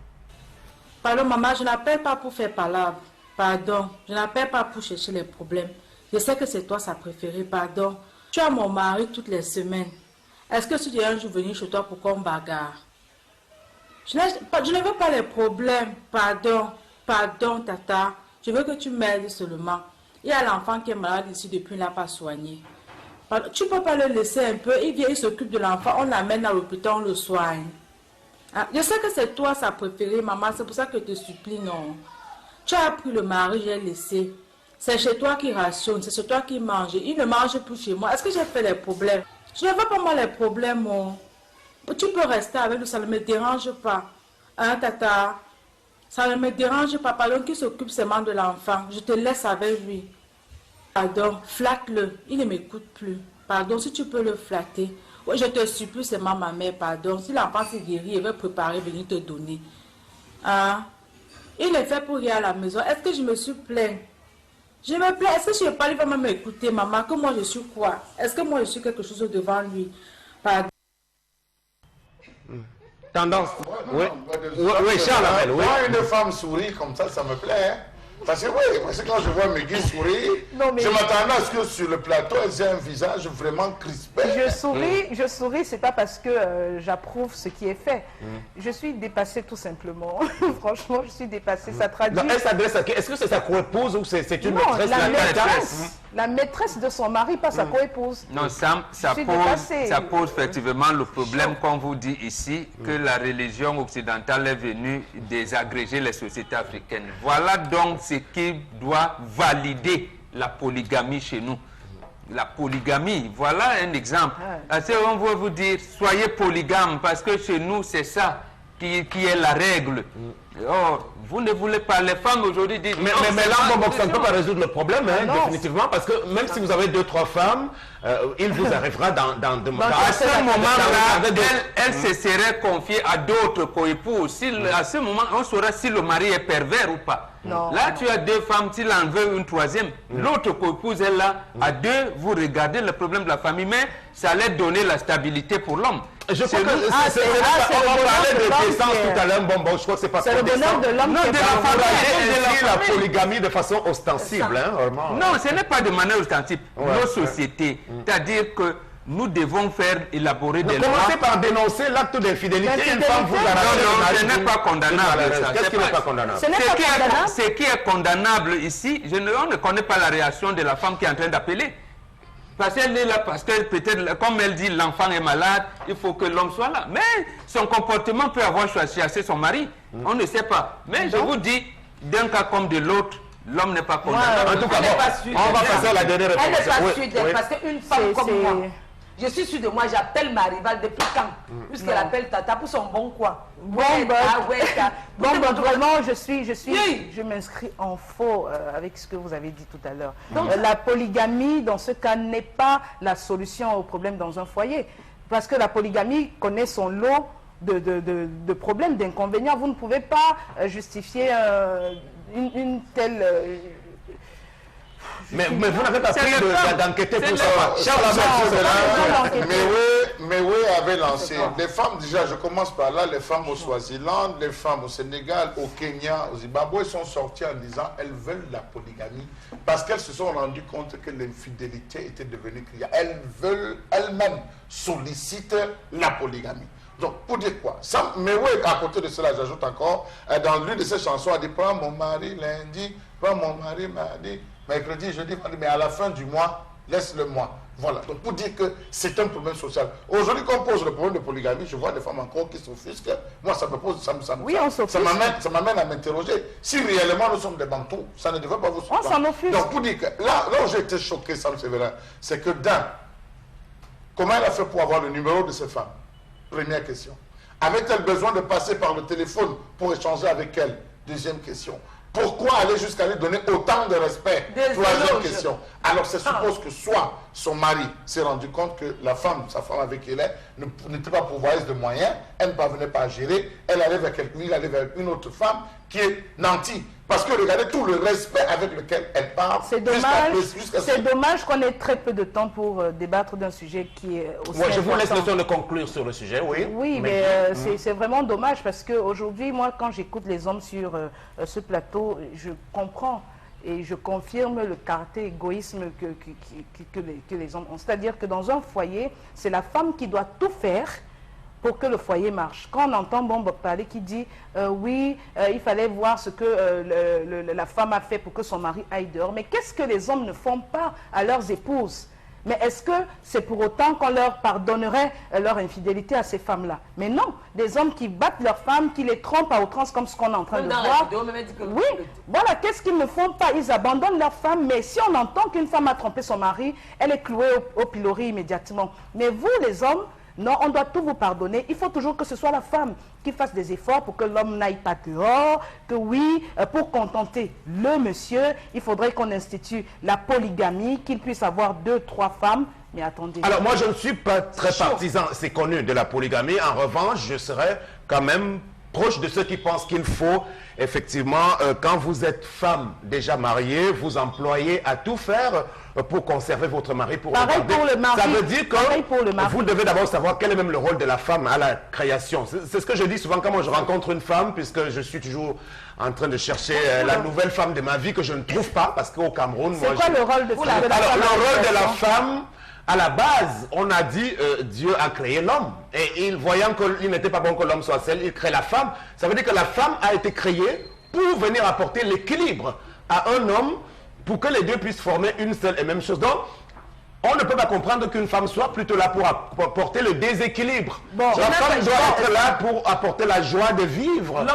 Pardon maman, je n'appelle pas pour faire palabre. Pardon, je n'appelle pas pour chercher les problèmes. Je sais que c'est toi sa préférée, pardon. Tu as mon mari toutes les semaines. Est-ce que tu dois un jour venir chez toi pour qu'on bagarre? Je ne veux pas les problèmes, pardon. Pardon, tata. Je veux que tu m'aides seulement. Il y a l'enfant qui est malade ici depuis, il n'a pas soigné. Pardon, tu ne peux pas le laisser un peu. Il vient, il s'occupe de l'enfant, on l'amène à l'hôpital, on le soigne. Ah, je sais que c'est toi sa préférée, maman. C'est pour ça que je te supplie, non. Tu as pris le mari, j'ai laissé. C'est chez toi qui rationne, c'est chez toi qui mange. Il ne mange plus chez moi. Est-ce que j'ai fait les problèmes? Je ne veux pas moi les problèmes. Tu peux rester avec nous, ça ne me dérange pas. Hein, tata? Ça ne me dérange pas. Pardon, qui s'occupe seulement de l'enfant. Je te laisse avec lui. Pardon, flatte-le. Il ne m'écoute plus. Pardon, si tu peux le flatter. Oui, je te supplie seulement ma mère, pardon. Si l'enfant s'est guéri, il va préparer, venir te donner. Hein? Il est fait pour rien à la maison. Est-ce que je me suis plaint? Je me plains. Est-ce que je ne vais pas lui vraiment m'écouter, maman? Que moi je suis quoi? Est-ce que moi je suis quelque chose devant lui? Pardon. Tendance. Oui, Charles Hamel, oui. Quand une femme sourit comme ça me plaît. Hein? Parce que oui, parce que quand je vois Megui sourire, je m'attendais à ce que sur le plateau, elle ait un visage vraiment crispé. Je souris, c'est pas parce que j'approuve ce qui est fait. Je suis dépassée tout simplement. Franchement, je suis dépassée. Ça traduit... Non, elle s'adresse à qui? Est-ce que c'est sa co-épouse ou c'est une maîtresse? La maîtresse de son mari, pas sa co-épouse. Non, ça pose effectivement le problème, comme vous dit ici, que la religion occidentale est venue désagréger les sociétés africaines. Voilà donc ce qui doit valider la polygamie chez nous. La polygamie, voilà un exemple. On veut vous dire, soyez polygame, parce que chez nous, c'est ça qui est la règle. Oh, vous ne voulez pas, les femmes aujourd'hui disent... Mais là, ça ne peut pas résoudre le problème, définitivement, parce que même si vous avez 2-3 femmes, il vous arrivera à ce moment-là, elle se serait confiée à d'autres coépouses. À ce moment, on saura si le mari est pervers ou pas. Non. Là, tu as 2 femmes, s'il en veut une 3e, l'autre coépouse est là. À 2, vous regardez le problème de la famille, mais ça allait donner la stabilité pour l'homme. Je crois que on parlait de décence tout à l'heure. Bon, je crois que c'est pas le bonheur de l'homme. Non, de la famille. La polygamie de façon ostensible, vraiment. Non, ce n'est pas de manière ostensible. Nos sociétés, c'est-à-dire que nous devons faire élaborer des lois. Commencez par dénoncer l'acte d'infidélité. Une femme vous arrache. Non, ce n'est pas condamnable. Qu'est-ce qui n'est pas condamnable? Ce qui est condamnable ici, on ne connaît pas la réaction de la femme qui est en train d'appeler. Parce qu'elle est là, parce que peut-être, comme elle dit, l'enfant est malade, il faut que l'homme soit là. Mais son comportement peut avoir chassé son mari. On ne sait pas. Mais je vous dis, d'un cas comme de l'autre, l'homme n'est pas condamné. En tout cas, on va passer à la dernière réponse. Elle n'est pas sûre d'elle, Oui. parce qu'une femme comme moi, je suis sûre de moi, j'appelle ma rivale depuis quand? Puisqu'elle appelle Tata pour son bon quoi. Vraiment, Oui. je m'inscris en faux avec ce que vous avez dit tout à l'heure. La polygamie, dans ce cas, n'est pas la solution au problème dans un foyer. Parce que la polygamie connaît son lot de problèmes, d'inconvénients. Vous ne pouvez pas justifier une telle... Mais vous n'avez pas pris d'enquêter pour savoir. Mais oui, avait lancé. Les femmes, déjà, je commence par là, les femmes au Swaziland, les femmes au Sénégal, au Kenya, au Zimbabwe sont sorties en disant elles veulent la polygamie parce qu'elles se sont rendues compte que l'infidélité était devenue criard. Elles veulent, elles-mêmes sollicitent la polygamie. Donc, pour dire quoi? Mais oui, à côté de cela, j'ajoute encore, dans l'une de ses chansons, elle dit, prends mon mari lundi, prends mon mari mardi, mercredi, jeudi, vendredi, mais à la fin du mois, laisse-le moi. Voilà. Donc, pour dire que c'est un problème social. Aujourd'hui, quand on pose le problème de polygamie, je vois des femmes encore qui s'offusquent. Moi, ça me pose, ça m'amène à m'interroger. Si réellement nous sommes des bantous, ça ne devrait pas vous surprendre. On s'en offusque. Donc, pour dire que là où j'ai été choqué, Sam Sévérin, c'est que comment elle a fait pour avoir le numéro de ces femmes? Première question. Avait-elle besoin de passer par le téléphone pour échanger avec elle? Deuxième question. Pourquoi aller jusqu'à lui donner autant de respect? Troisième question. Alors, ça suppose que soit son mari s'est rendu compte que la femme, sa femme avec qui elle est, n'était pas pourvoyeuse de moyens, elle ne parvenait pas à gérer, elle allait vers quelqu'un, il allait vers une autre femme qui est nantie. Parce que regardez tout le respect avec lequel elle parle. C'est dommage qu'on ait très peu de temps pour débattre d'un sujet qui est aussi important. Je vous laisse le temps de conclure sur le sujet, oui. Oui, mais c'est vraiment dommage parce qu'aujourd'hui, moi, quand j'écoute les hommes sur ce plateau, je comprends et je confirme le caractère égoïsme que les hommes ont. C'est-à-dire que dans un foyer, c'est la femme qui doit tout faire pour que le foyer marche. Quand on entend Bombo parler qui dit oui, il fallait voir ce que la femme a fait pour que son mari aille dehors. Mais qu'est-ce que les hommes ne font pas à leurs épouses? Mais est-ce que c'est pour autant qu'on leur pardonnerait leur infidélité à ces femmes-là? Mais non, des hommes qui battent leurs femmes, qui les trompent à outrance comme ce qu'on est en train de voir. Oui, voilà, qu'est-ce qu'ils ne font pas? Ils abandonnent leurs femmes, mais si on entend qu'une femme a trompé son mari, elle est clouée au pilori immédiatement. Mais vous, les hommes, non, on doit tout vous pardonner. Il faut toujours que ce soit la femme qui fasse des efforts pour que l'homme n'aille pas dehors, que oui, pour contenter le monsieur, il faudrait qu'on institue la polygamie, qu'il puisse avoir 2, 3 femmes. Mais attendez. Alors moi, je ne suis pas très partisan, c'est connu, de la polygamie. En revanche, je serais quand même proche de ceux qui pensent qu'il faut, effectivement, quand vous êtes femme déjà mariée, vous employer à tout faire pour conserver votre mari, pour le garder. Pour le mari. Ça veut dire que vous devez d'abord savoir quel est même le rôle de la femme à la création. C'est ce que je dis souvent quand moi je rencontre une femme, puisque je suis toujours en train de chercher la nouvelle femme de ma vie que je ne trouve pas, parce qu'au Cameroun... C'est quoi le rôle de la femme? Alors, le rôle de la femme... À la base, on a dit Dieu a créé l'homme. Et voyant qu'il n'était pas bon que l'homme soit seul, il crée la femme. Ça veut dire que la femme a été créée pour venir apporter l'équilibre à un homme pour que les deux puissent former une seule et même chose. Donc, on ne peut pas comprendre qu'une femme soit plutôt là pour apporter le déséquilibre. Bon, la femme doit être là pour apporter la joie de vivre,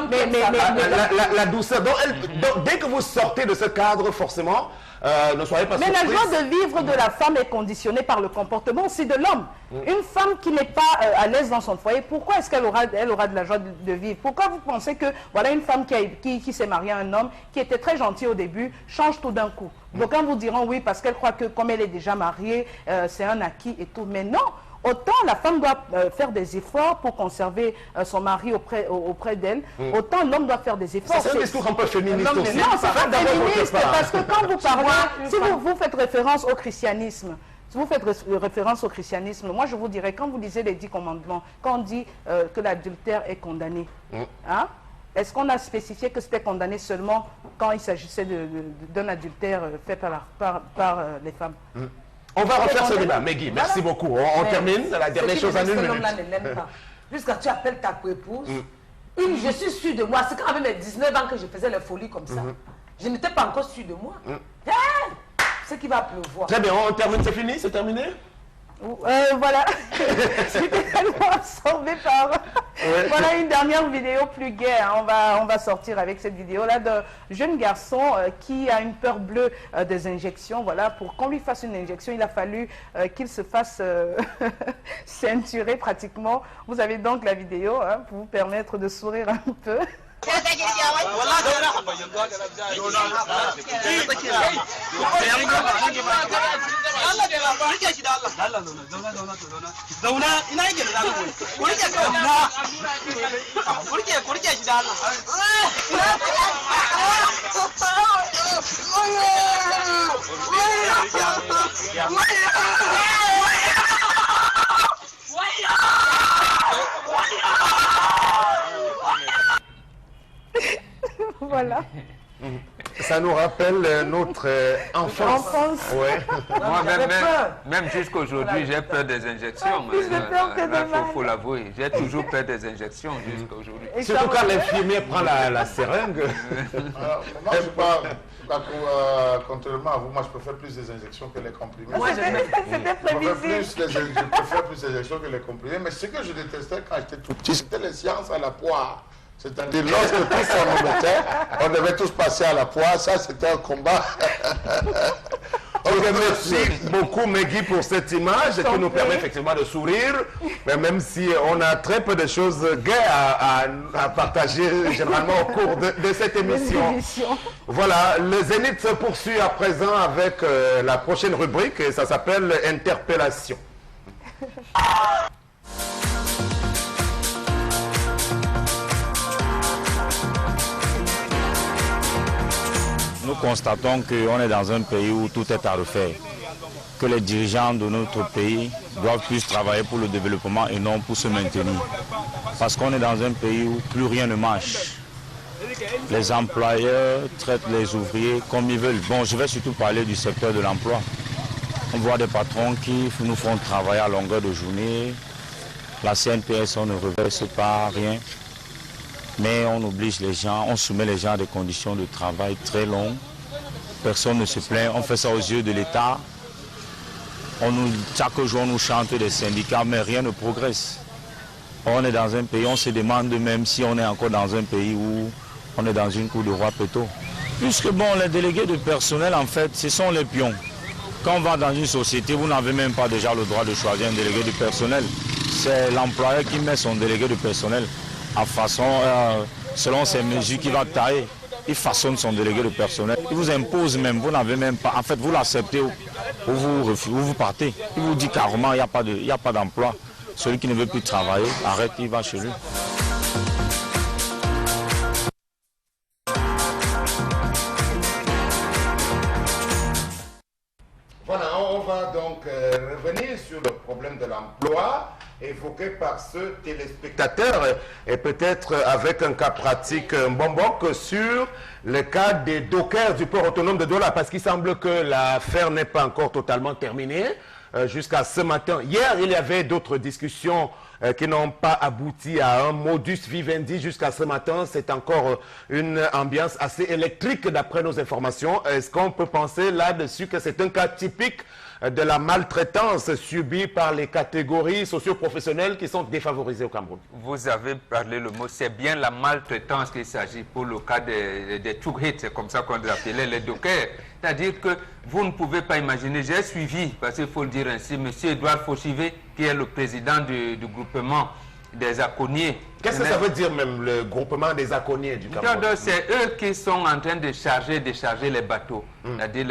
la douceur. Donc, dès que vous sortez de ce cadre, forcément, ne soyez pas surpris. Mais la joie de vivre de la femme est conditionnée par le comportement aussi de l'homme. Une femme qui n'est pas à l'aise dans son foyer, pourquoi est-ce qu'elle aura de la joie de vivre? Pourquoi vous pensez que voilà une femme qui s'est mariée à un homme qui était très gentil au début, change tout d'un coup? Donc quand vous diront oui, parce qu'elle croit que comme elle est déjà mariée, c'est un acquis et tout. Mais non, autant la femme doit faire des efforts pour conserver son mari auprès d'elle, autant l'homme doit faire des efforts. C'est un discours un peu féministe aussi. Non, c'est pas féministe, parce que quand vous parlez, si vous faites référence au christianisme, moi je vous dirais, quand vous lisez les 10 commandements, quand on dit que l'adultère est condamné, hein, est-ce qu'on a spécifié que c'était condamné seulement quand il s'agissait d'un adultère fait par les femmes? On va refaire ce débat. Meggy, merci beaucoup. On termine la dernière chose en 1 minute. Jusqu'à tu appelles ta épouse. Je suis sûre de moi. C'est quand même mes 19 ans que je faisais les folies comme ça. Je n'étais pas encore sûre de moi. c'est qu'il va pleuvoir. Très bien, on termine, c'est fini, c'est terminé? Voilà, j'étais tellement absorbée par... Voilà une dernière vidéo plus gaie, hein. On va sortir avec cette vidéo-là d'un jeune garçon qui a une peur bleue des injections. Voilà, pour qu'on lui fasse une injection, il a fallu qu'il se fasse ceinturer pratiquement. Vous avez donc la vidéo, hein, pour vous permettre de sourire un peu. Voilà. Ça nous rappelle notre enfance. Ouais. Moi, même jusqu'à aujourd'hui, j'ai peur des injections. Il faut l'avouer. J'ai toujours peur des injections jusqu'à aujourd'hui. Surtout quand l'infirmier prend la seringue. Moi, je pas, contrairement à vous, moi, je préfère plus des injections que les comprimés. C'était prévisible. Je préfère plus des injections que les comprimés. Mais ce que je détestais quand j'étais tout petit, c'était les séances à la poire. C'est-à-dire, lorsque tous on nous mettait, on devait tous passer à la poire. Ça, c'était un combat. Ok, merci beaucoup, Megui, pour cette image qui nous permet effectivement de sourire, mais même si on a très peu de choses gaies à partager généralement au cours de cette émission. Voilà, le Zénith se poursuit à présent avec la prochaine rubrique, et ça s'appelle Interpellation. Nous constatons qu'on est dans un pays où tout est à refaire, que les dirigeants de notre pays doivent plus travailler pour le développement et non pour se maintenir. Parce qu'on est dans un pays où plus rien ne marche. Les employeurs traitent les ouvriers comme ils veulent. Bon, je vais surtout parler du secteur de l'emploi. On voit des patrons qui nous font travailler à longueur de journée. La CNPS, on ne reverse pas rien. Mais on oblige les gens, on soumet les gens à des conditions de travail très longues. Personne ne se plaint, on fait ça aux yeux de l'État. Chaque jour, on nous chante des syndicats, mais rien ne progresse. On est dans un pays, on se demande même si on est encore dans un pays où on est dans une cour de roi Péto. Puisque bon, les délégués de personnel, en fait, ce sont les pions. Quand on va dans une société, vous n'avez même pas déjà le droit de choisir un délégué de personnel. C'est l'employeur qui met son délégué de personnel en façon, selon ses mesures qu'il va tailler. Il façonne son délégué de personnel. Il vous impose même, vous n'avez même pas. En fait, vous l'acceptez ou vous partez. Il vous dit carrément, il n'y a pas d'emploi. Celui qui ne veut plus travailler, arrête, il va chez lui. Voilà, on va donc revenir sur le problème de l'emploi évoqué par ce téléspectateur et peut-être avec un cas pratique, un bonbon, sur le cas des dockers du port autonome de Douala, parce qu'il semble que l'affaire n'est pas encore totalement terminée jusqu'à ce matin. Hier, il y avait d'autres discussions qui n'ont pas abouti à un modus vivendi jusqu'à ce matin. C'est encore une ambiance assez électrique d'après nos informations. Est-ce qu'on peut penser là-dessus que c'est un cas typique de la maltraitance subie par les catégories socio-professionnelles qui sont défavorisées au Cameroun? Vous avez parlé le mot, c'est bien la maltraitance qu'il s'agit pour le cas des Tughites, c'est comme ça qu'on les appelait, les dockers. C'est-à-dire que vous ne pouvez pas imaginer, j'ai suivi, parce qu'il faut le dire ainsi, M. Edouard Fauchivé, qui est le président du groupement des Aconniers. Qu'est-ce que ça veut dire même, le groupement des Aconniers du Cameroun? C'est eux qui sont en train de décharger les bateaux, c'est-à-dire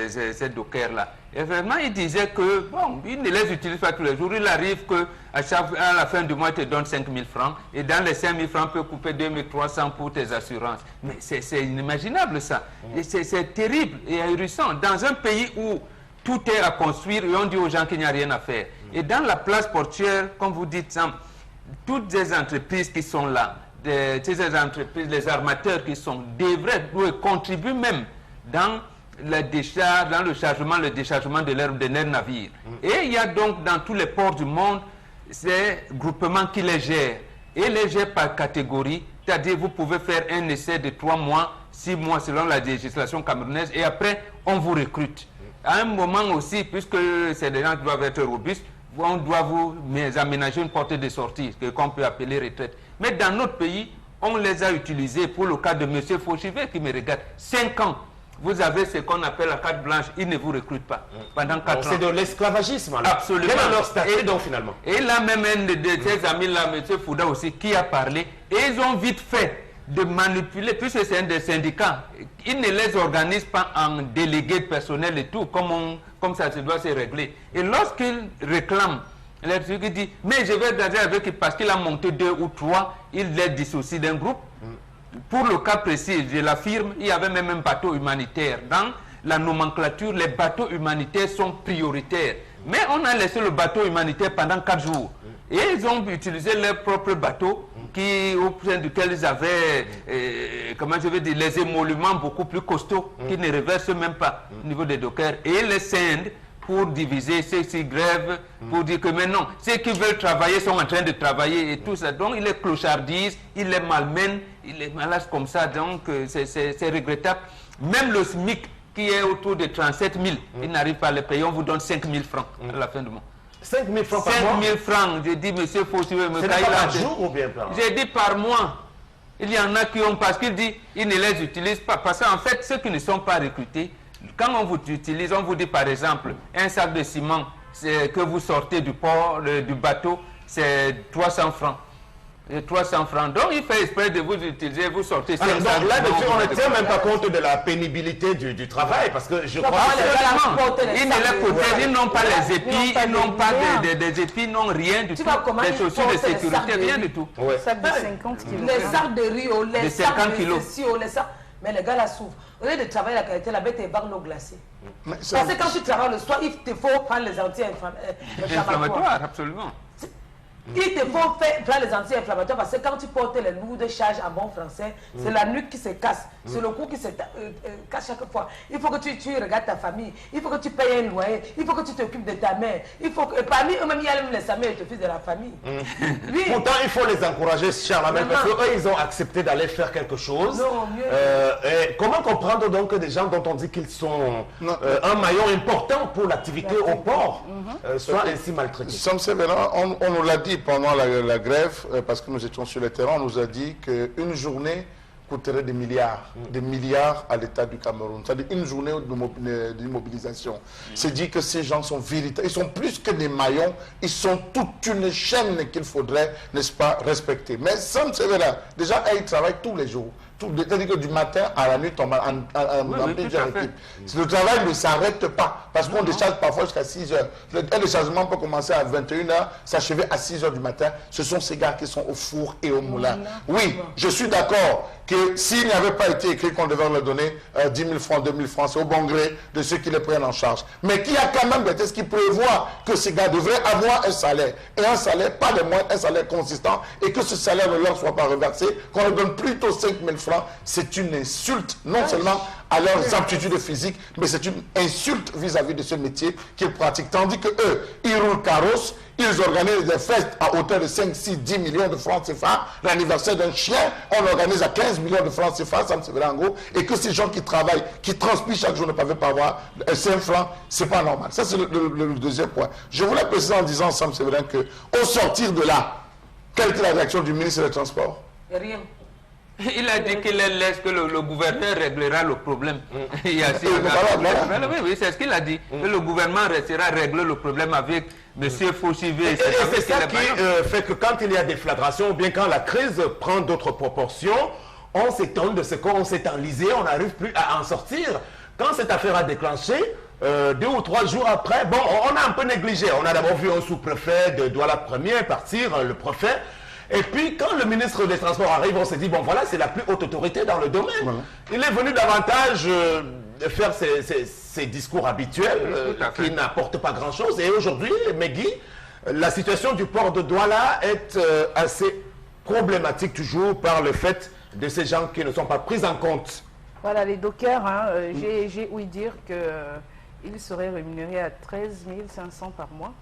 ces dockers-là. Et vraiment, il disait que, bon, il ne les utilise pas tous les jours. Il arrive qu'à la fin du mois, il te donne 5 000 francs. Et dans les 5 000 francs, il peut couper 2 300 pour tes assurances. Mais c'est inimaginable, ça. C'est terrible et ahurissant. Dans un pays où tout est à construire et on dit aux gens qu'il n'y a rien à faire. Et dans la place portuaire, comme vous dites, Sam, toutes ces entreprises qui sont là, ces entreprises, les armateurs qui sont, devraient contribuer même dans la décharge, dans le déchargement de leurs navires. Et il y a donc dans tous les ports du monde ces groupements qui les gèrent. Et les gèrent par catégorie, c'est-à-dire vous pouvez faire un essai de 3 mois, 6 mois selon la législation camerounaise et après on vous recrute. à un moment aussi, puisque c'est des gens qui doivent être robustes, on doit vous aménager une porte de sortie, qu'on peut appeler retraite. Mais dans notre pays, on les a utilisés pour le cas de M. Fauchivet qui me regarde. 5 ans, vous avez ce qu'on appelle la carte blanche, il ne vous recrute pas pendant 4 ans. C'est de l'esclavagisme. Absolument. Quel est leur statut donc finalement? Et là même un de ses amis, là, M. Fouda aussi, qui a parlé, et ils ont vite fait de manipuler, puisque c'est un des syndicats, ils ne les organisent pas en délégués personnels et tout, comme ça se doit se régler. Et lorsqu'ils réclament, il dit, mais je vais garder avec lui parce qu'il a monté 2 ou 3, il les dissocie d'un groupe. Pour le cas précis, je l'affirme, il y avait même un bateau humanitaire. Dans la nomenclature, les bateaux humanitaires sont prioritaires. Mais on a laissé le bateau humanitaire pendant 4 jours. Et ils ont utilisé leur propre bateau au sein duquel ils avaient, comment je vais dire, les émoluments beaucoup plus costauds qui ne reversent même pas au niveau des dockers. Et les scindent pour diviser ceux qui grèvent, pour dire que maintenant, ceux qui veulent travailler sont en train de travailler et tout ça. Donc, il les clochardise, il les malmène, il les malasse comme ça. Donc, c'est regrettable. Même le SMIC, qui est autour de 37 000, il n'arrive pas à les payer. On vous donne 5 000 francs à la fin du mois. 5 000 francs par 5 mois? 000 francs, j'ai dit, monsieur Fauchivet, C'est par jour ou bien par mois? J'ai dit par mois. Il y en a qui ont, parce qu'il dit, ils ne les utilisent pas. Parce qu'en fait, ceux qui ne sont pas recrutés, quand on vous utilise, on vous dit par exemple, un sac de ciment que vous sortez du port, du bateau, c'est 300 francs. 300 francs. Donc il fait exprès de vous utiliser, vous sortez. Donc là-dessus, on ne tient même pas compte de la pénibilité du travail, parce que je crois que ils ne les protègent, ils n'ont pas les épis, ils n'ont pas des épis, ils n'ont rien du tout. Des chaussures de sécurité, rien du tout. Sac de 50 kilos. Les sacs de riz, les sacs de ceci, les sacs. Mais les gars là souffrent. Au lieu de travailler la qualité, la bête est barre l'eau glacée. Parce que quand tu travailles le soir, il te faut prendre les anti-inflammatoires. Absolument. Il te faut faire les anti-inflammatoires parce que quand tu portes les lourdes charges en bon français, c'est la nuque qui se casse, c'est le cou qui se casse chaque fois. Il faut que tu regardes ta famille, il faut que tu payes un loyer, il faut que tu t'occupes de ta mère. Il faut que, parmi eux-mêmes, il y a même les Samuel et le fils de la famille. Oui. Pourtant, il faut les encourager, Charlemagne, parce qu'eux, ils ont accepté d'aller faire quelque chose. Non, mieux. Comment comprendre donc des gens dont on dit qu'ils sont un maillon important pour l'activité au port soient ainsi maltraités? Sam Sévérin, on nous l'a dit pendant la grève, parce que nous étions sur le terrain, on nous a dit qu'une journée coûterait des milliards à l'État du Cameroun. C'est-à-dire une journée d'immobilisation. C'est dit que ces gens sont véritables. Ils sont plus que des maillons, ils sont toute une chaîne qu'il faudrait, n'est-ce pas, respecter. Mais Sam Sévérin, déjà, ils travaillent tous les jours. C'est-à-dire que du matin à la nuit, on en plusieurs équipes. Le travail ne s'arrête pas, parce qu'on décharge parfois jusqu'à 6 heures. Un déchargement peut commencer à 21 h, s'achever à 6 h du matin. Ce sont ces gars qui sont au four et au moulin. Oui, je suis d'accord que s'il n'y avait pas été écrit qu'on devait leur donner 10 000 francs, 2 000 francs, c'est au bon gré de ceux qui les prennent en charge. Mais qu'il y a quand même des textes qui prévoient que ces gars devraient avoir un salaire. Et un salaire, pas de moins, un salaire consistant, et que ce salaire ne leur soit pas reversé, qu'on leur donne plutôt 5 000 francs. C'est une insulte, non seulement à leurs aptitudes physiques, mais c'est une insulte vis-à-vis de ce métier qu'ils pratiquent. Tandis que eux, ils roulent carrosse, ils organisent des fêtes à hauteur de 5, 6, 10 millions de francs CFA. L'anniversaire d'un chien, on l'organise à 15 millions de francs CFA, ça me fait en gros. Et que ces gens qui travaillent, qui transpirent chaque jour ne peuvent pas avoir 5 francs, c'est pas normal. Ça, c'est le deuxième point. Je voulais préciser en disant, Sam Sévérin, qu'au sortir de là, quelle est la réaction du ministre des Transports? Rien. Il a dit qu'il laisse que le gouverneur réglera le problème. Oui, c'est ce qu'il a dit. Que le gouvernement restera régler le problème avec M. Fauchivet. Et c'est ça qui fait que quand il y a des flagrations, ou bien quand la crise prend d'autres proportions, on s'étonne de ce qu'on s'est enlisé, on n'arrive plus à en sortir. Quand cette affaire a déclenché, 2 ou 3 jours après, bon, on a un peu négligé. On a d'abord vu un sous-préfet de Douala Premier partir, le préfet. Et puis, quand le ministre des Transports arrive, on s'est dit, bon voilà, c'est la plus haute autorité dans le domaine. Voilà. Il est venu davantage faire ses discours habituels qui n'apportent pas grand-chose. Et aujourd'hui, Megui, la situation du port de Douala est assez problématique toujours par le fait de ces gens qui ne sont pas pris en compte. Voilà, les dockers, j'ai ouï dire qu'ils seraient rémunérés à 13 500 par mois.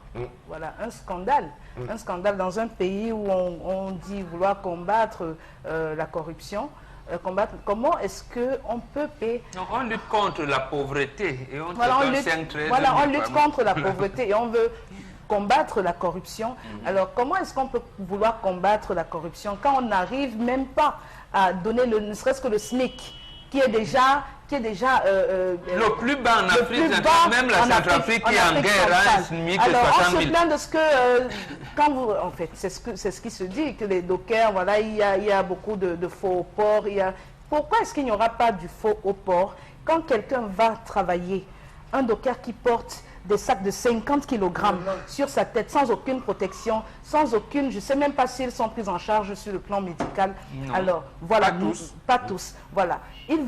Voilà, un scandale. Un scandale dans un pays où on dit vouloir combattre la corruption. combattre. Comment est-ce qu'on peut payer? Donc, on lutte contre la pauvreté et on lutte contre la pauvreté et on veut combattre la corruption. Alors, comment est-ce qu'on peut vouloir combattre la corruption quand on n'arrive même pas à donner ne serait-ce que le SMIC, qui est déjà le plus bas en Afrique, même la Centrafrique qui est en guerre, SMIC de 60 000. Alors, on se plaint de ce que, en fait, c'est ce qui se dit, que les dockers, voilà, il y a beaucoup de faux au port. Pourquoi est-ce qu'il n'y aura pas du faux au port quand quelqu'un va travailler, un docker qui porte des sacs de 50 kg sur sa tête, sans aucune protection, sans aucune, je ne sais même pas s'ils sont pris en charge sur le plan médical. Non. Alors, voilà, pas tous, voilà. Il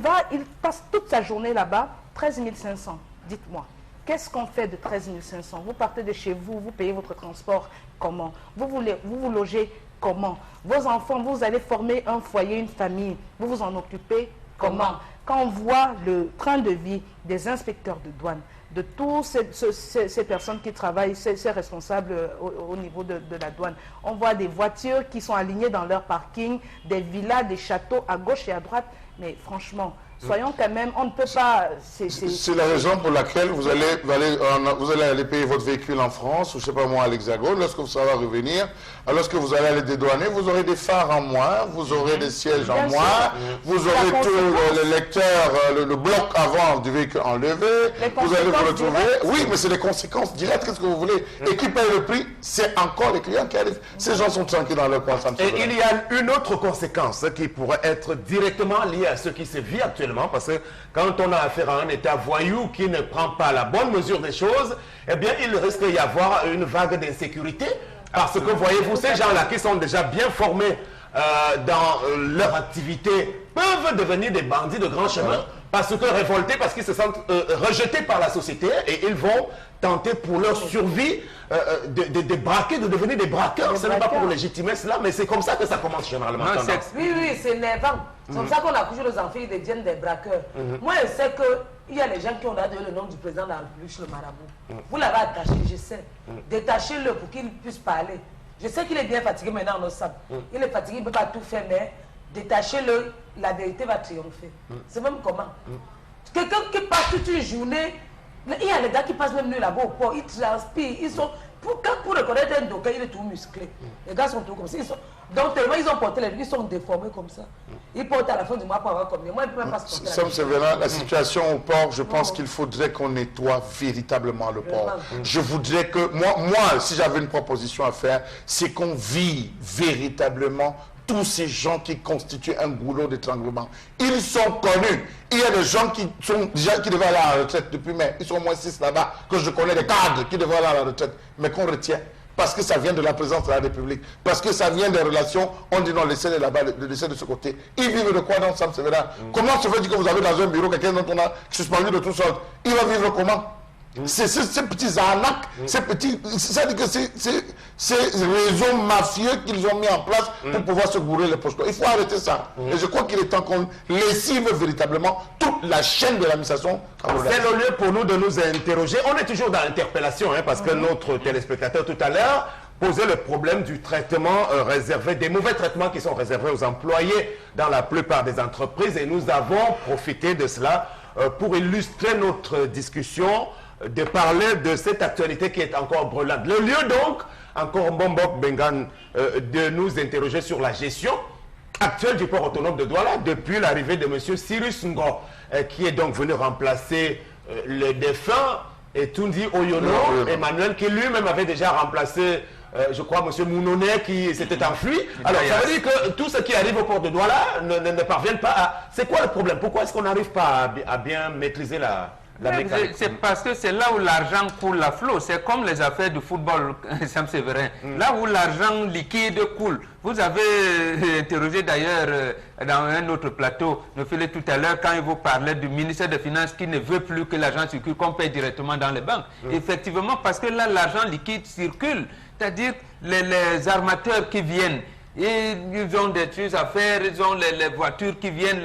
passe toute sa journée là-bas, 13 500, dites-moi. Qu'est-ce qu'on fait de 13 500? Vous partez de chez vous, vous payez votre transport, comment? Vous vous logez, comment? Vos enfants, vous allez former un foyer, une famille, vous vous en occupez, comment? Quand on voit le train de vie des inspecteurs de douane, de tous ces personnes qui travaillent, ces responsables au niveau de la douane. On voit des voitures qui sont alignées dans leur parking, des villas, des châteaux à gauche et à droite. Mais franchement, soyons quand même, on ne peut pas... C'est la raison pour laquelle vous allez aller payer votre véhicule en France, ou je ne sais pas moi, à l'Hexagone, lorsque ça va revenir. Lorsque vous allez aller dédouaner, vous aurez des phares en moins, vous aurez des sièges en moins, vous aurez tout le lecteur, le bloc avant du véhicule enlevé, vous allez vous retrouver... Oui, mais c'est les conséquences directes, qu'est-ce que vous voulez? Et qui paye le prix? C'est encore les clients qui arrivent. Ces gens sont tranquilles dans leur coin. Et il y a une autre conséquence qui pourrait être directement liée à ce qui se vit actuellement, parce que quand on a affaire à un État voyou qui ne prend pas la bonne mesure des choses, eh bien, il risque d'y avoir une vague d'insécurité. Parce que, voyez-vous, ces gens-là qui sont déjà bien formés dans leur activité peuvent devenir des bandits de grand chemin. Parce que révoltés, parce qu'ils se sentent rejetés par la société et ils vont tenter pour leur survie de braquer, de devenir des braqueurs. Ce n'est pas pour légitimer cela, mais c'est comme ça que ça commence généralement. Oui, c'est nervant. C'est comme ça qu'on accouche nos enfants, ils deviennent des braqueurs. Moi, je sais qu'il y a des gens qui ont donné le nom du président de la République sur le marabout. Vous l'avez attaché, je sais. Détachez-le pour qu'il puisse parler. Je sais qu'il est bien fatigué maintenant, on sable. Il est fatigué, il ne peut pas tout faire, mais détachez-le, la vérité va triompher. C'est même comment? Quelqu'un qui passe toute une journée, il y a les gars qui passent même nuit là-bas au port, ils transpirent, ils sont... Pour reconnaître un docker, il est tout musclé. Les gars sont tout comme ça. Donc tellement ils ont porté les... Ils sont déformés comme ça. Ils portent à la fin du mois pour avoir combien? Moi, je ne peux même pas se porter la situation au port, je pense qu'il faudrait qu'on nettoie véritablement le port. Je voudrais que... Moi, si j'avais une proposition à faire, c'est qu'on vit véritablement tous ces gens qui constituent un goulot d'étranglement. Ils sont connus. Il y a des gens qui devaient aller à la retraite depuis mai. Ils sont au moins 6 là-bas, que je connais, des cadres qui devaient aller à la retraite, mais qu'on retient. Parce que ça vient de la présence de la République. Parce que ça vient des relations. On dit non, laissez-les là-bas, laissez de ce côté. Ils vivent de quoi dans Sam Severin? Comment se fait-il que vous avez dans un bureau quelqu'un dont on a suspendu de tout sorte? Il va vivre comment? Ces petits arnaques, c'est-à-dire que ces réseaux mafieux qu'ils ont mis en place pour pouvoir se bourrer les poches. Il faut arrêter ça. Et je crois qu'il est temps qu'on lessive véritablement toute la chaîne de l'administration. C'est le lieu pour nous de nous interroger. On est toujours dans l'interpellation, parce que notre téléspectateur tout à l'heure posait le problème du traitement réservé, des mauvais traitements qui sont réservés aux employés dans la plupart des entreprises. Et nous avons profité de cela pour illustrer notre discussion, de parler de cette actualité qui est encore brûlante. Le lieu donc, encore Mbombok Bengan, de nous interroger sur la gestion actuelle du port autonome de Douala depuis l'arrivée de M. Cyrus Ngo, qui est donc venu remplacer le défunt Etundi Oyono, Emmanuel, qui lui-même avait déjà remplacé, je crois, M. Mounonet, qui s'était enfui. Alors, ça veut dire que tout ce qui arrive au port de Douala ne parviennent pas à... C'est quoi le problème? Pourquoi est-ce qu'on n'arrive pas à bien maîtriser la mécanique? C'est parce que c'est là où l'argent coule à flot. C'est comme les affaires du football, Sam Severin. Là où l'argent liquide coule. Vous avez interrogé d'ailleurs dans un autre plateau, Nofile tout à l'heure, quand il vous parlait du ministère des Finances qui ne veut plus que l'argent circule, qu'on paye directement dans les banques. Effectivement, parce que là, l'argent liquide circule. C'est-à-dire les armateurs qui viennent, Et ils ont des choses à faire, ils ont les voitures qui viennent,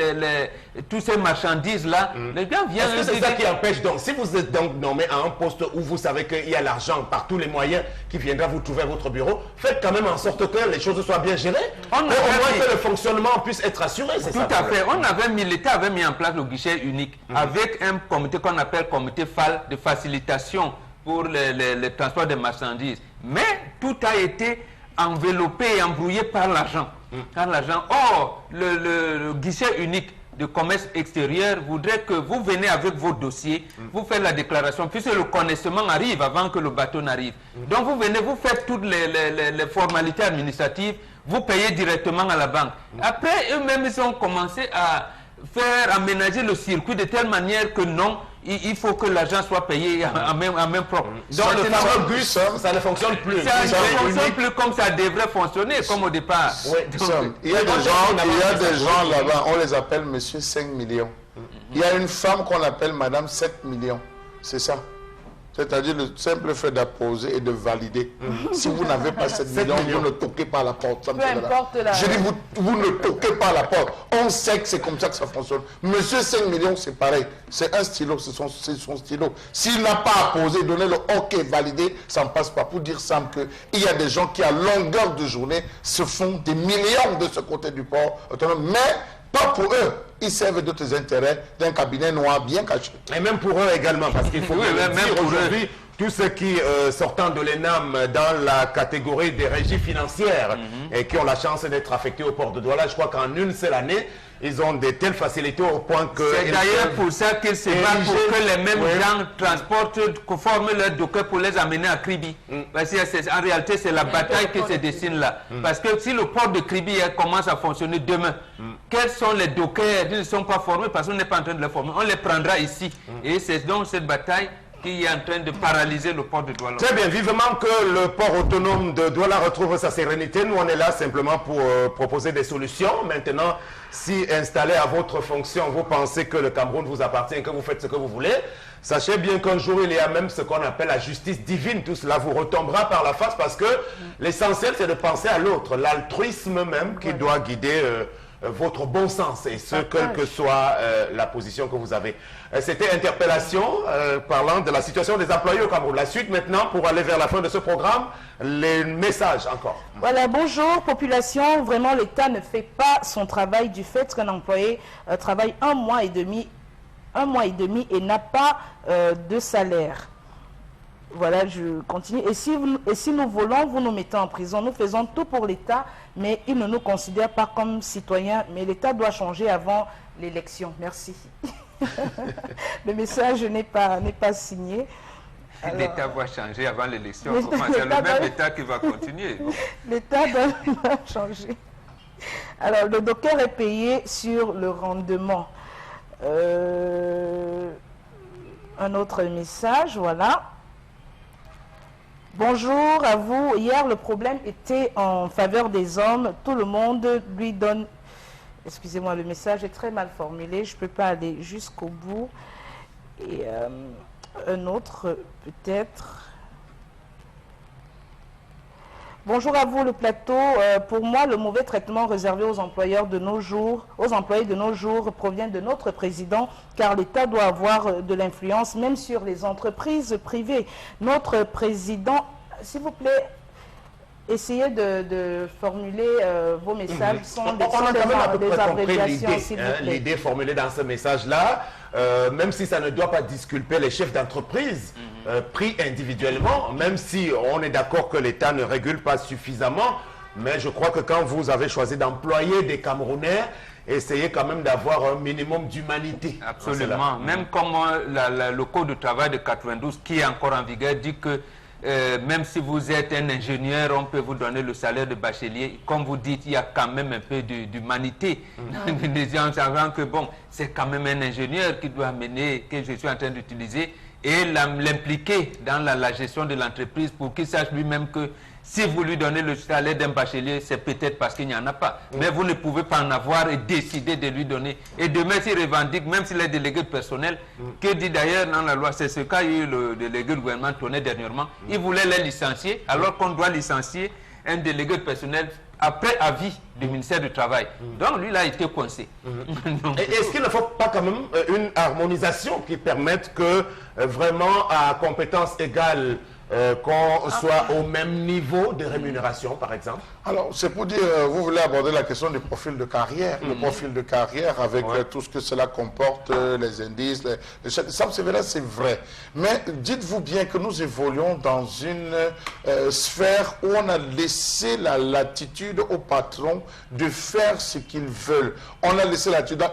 tous ces marchandises-là. Les gens viennent... Est-ce que c'est ça qui empêche donc, si vous êtes donc nommé à un poste où vous savez qu'il y a l'argent par tous les moyens qui viendra vous trouver à votre bureau, faites quand même en sorte que les choses soient bien gérées, au moins que le fonctionnement puisse être assuré, c'est ça? Tout à fait. L'État avait mis en place le guichet unique avec un comité qu'on appelle comité FAL de facilitation pour le transport des marchandises. Mais tout a été enveloppé et embrouillé par l'argent. Or, le guichet unique de commerce extérieur voudrait que vous venez avec vos dossiers, vous faites la déclaration, puisque le connaissement arrive avant que le bateau n'arrive. Donc vous venez, vous faites toutes les formalités administratives, vous payez directement à la banque. Après, eux-mêmes, ils ont commencé à faire aménager le circuit de telle manière que non, il faut que l'argent soit payé en main propre. Donc le fameux bus, ça ne fonctionne plus. Ça ne fonctionne plus comme ça devrait fonctionner, comme au départ. Oui, il y a des gens là-bas, on les appelle monsieur 5 millions. Il y a une femme qu'on appelle madame 7 millions. C'est ça. C'est-à-dire le simple fait d'apposer et de valider. Si vous n'avez pas 7 millions, vous ne toquez pas à la porte. Peu importe la... Je dis, vous ne toquez pas à la porte. On sait que c'est comme ça que ça fonctionne. Monsieur 5 millions, c'est pareil. C'est un stylo, c'est son stylo. S'il n'a pas apposé, donner le OK validé, ça ne passe pas. Pour dire simple qu'il y a des gens qui, à longueur de journée, se font des millions de ce côté du port autonome. Mais pas pour eux. Ils servent d'autres intérêts d'un cabinet noir bien caché. Et même pour eux également, parce qu'il faut dire aujourd'hui, tous ceux qui, sortant de l'ENAM dans la catégorie des régies financières et qui ont la chance d'être affectés au port de Douala, je crois qu'en une seule année, ils ont de telles facilités au point que... C'est d'ailleurs pour ça qu'ils se battent pour que les mêmes gens transportent, forment leurs dockers pour les amener à Kribi. Parce qu'en réalité, c'est la bataille qui se dessine là. Parce que si le port de Kribi commence à fonctionner demain, quels sont les dockers? Ils ne sont pas formés parce qu'on n'est pas en train de les former. On les prendra ici. Et c'est donc cette bataille qui est en train de paralyser le port de Douala. Très bien, vivement que le port autonome de Douala retrouve sa sérénité. Nous, on est là simplement pour proposer des solutions. Maintenant, si installé à votre fonction, vous pensez que le Cameroun vous appartient et que vous faites ce que vous voulez, sachez bien qu'un jour, il y a même ce qu'on appelle la justice divine. Tout cela vous retombera par la face parce que l'essentiel, c'est de penser à l'autre. L'altruisme même qui doit guider... votre bon sens, et ce, quelle que soit la position que vous avez. C'était interpellation parlant de la situation des employés au Cameroun. La suite maintenant, pour aller vers la fin de ce programme, les messages encore. Voilà, bonjour population. Vraiment, l'État ne fait pas son travail du fait qu'un employé travaille un mois et demi et n'a pas de salaire. Voilà, je continue. Et si nous volons, vous nous mettez en prison. Nous faisons tout pour l'État, mais il ne nous considère pas comme citoyens. Mais l'État doit changer avant l'élection. Merci. Le message n'est pas signé. L'État va changer avant l'élection. C'est le même État qui va continuer. L'État doit changer. Alors, le docker est payé sur le rendement. Un autre message, voilà. Bonjour à vous. Hier, le problème était en faveur des hommes. Tout le monde lui donne... Excusez-moi, le message est très mal formulé. Je ne peux pas aller jusqu'au bout. Et un autre, peut-être... Bonjour à vous, le plateau. Pour moi, le mauvais traitement réservé aux employeurs de nos jours, aux employés de nos jours, provient de notre président, car l'État doit avoir de l'influence, même sur les entreprises privées. Notre président, s'il vous plaît, essayez de formuler vos messages. On a quand même à peu près compris l'idée formulée dans ce message-là, même si ça ne doit pas disculper les chefs d'entreprise pris individuellement, même si on est d'accord que l'État ne régule pas suffisamment, mais je crois que quand vous avez choisi d'employer des Camerounais, essayez quand même d'avoir un minimum d'humanité. Absolument. Même comme le Code du travail de 92, qui est encore en vigueur, dit que même si vous êtes un ingénieur, on peut vous donner le salaire de bachelier. Comme vous dites, il y a quand même un peu d'humanité. Les gens savent que bon, c'est quand même un ingénieur qui doit mener, que je suis en train d'utiliser, et l'impliquer dans la gestion de l'entreprise pour qu'il sache lui-même que si vous lui donnez le salaire d'un bachelier, c'est peut-être parce qu'il n'y en a pas. Mais vous ne pouvez pas en avoir et décider de lui donner. Et demain, s'il revendique, même s'il est délégué personnel, que dit d'ailleurs dans la loi, c'est ce qu'a eu le délégué du gouvernement tourné dernièrement, il voulait les licencier, alors qu'on doit licencier un délégué personnel après avis du ministère du Travail. Donc lui, il a été coincé. Est-ce qu'il ne faut pas quand même une harmonisation qui permette que vraiment à compétences égales, qu'on soit au même niveau de rémunération, par exemple? Alors, c'est pour dire, vous voulez aborder la question du profil de carrière. Le profil de carrière avec tout ce que cela comporte, les indices, ça c'est vrai. Mais dites-vous bien que nous évoluons dans une sphère où on a laissé la latitude aux patrons de faire ce qu'ils veulent. On a laissé la latitude.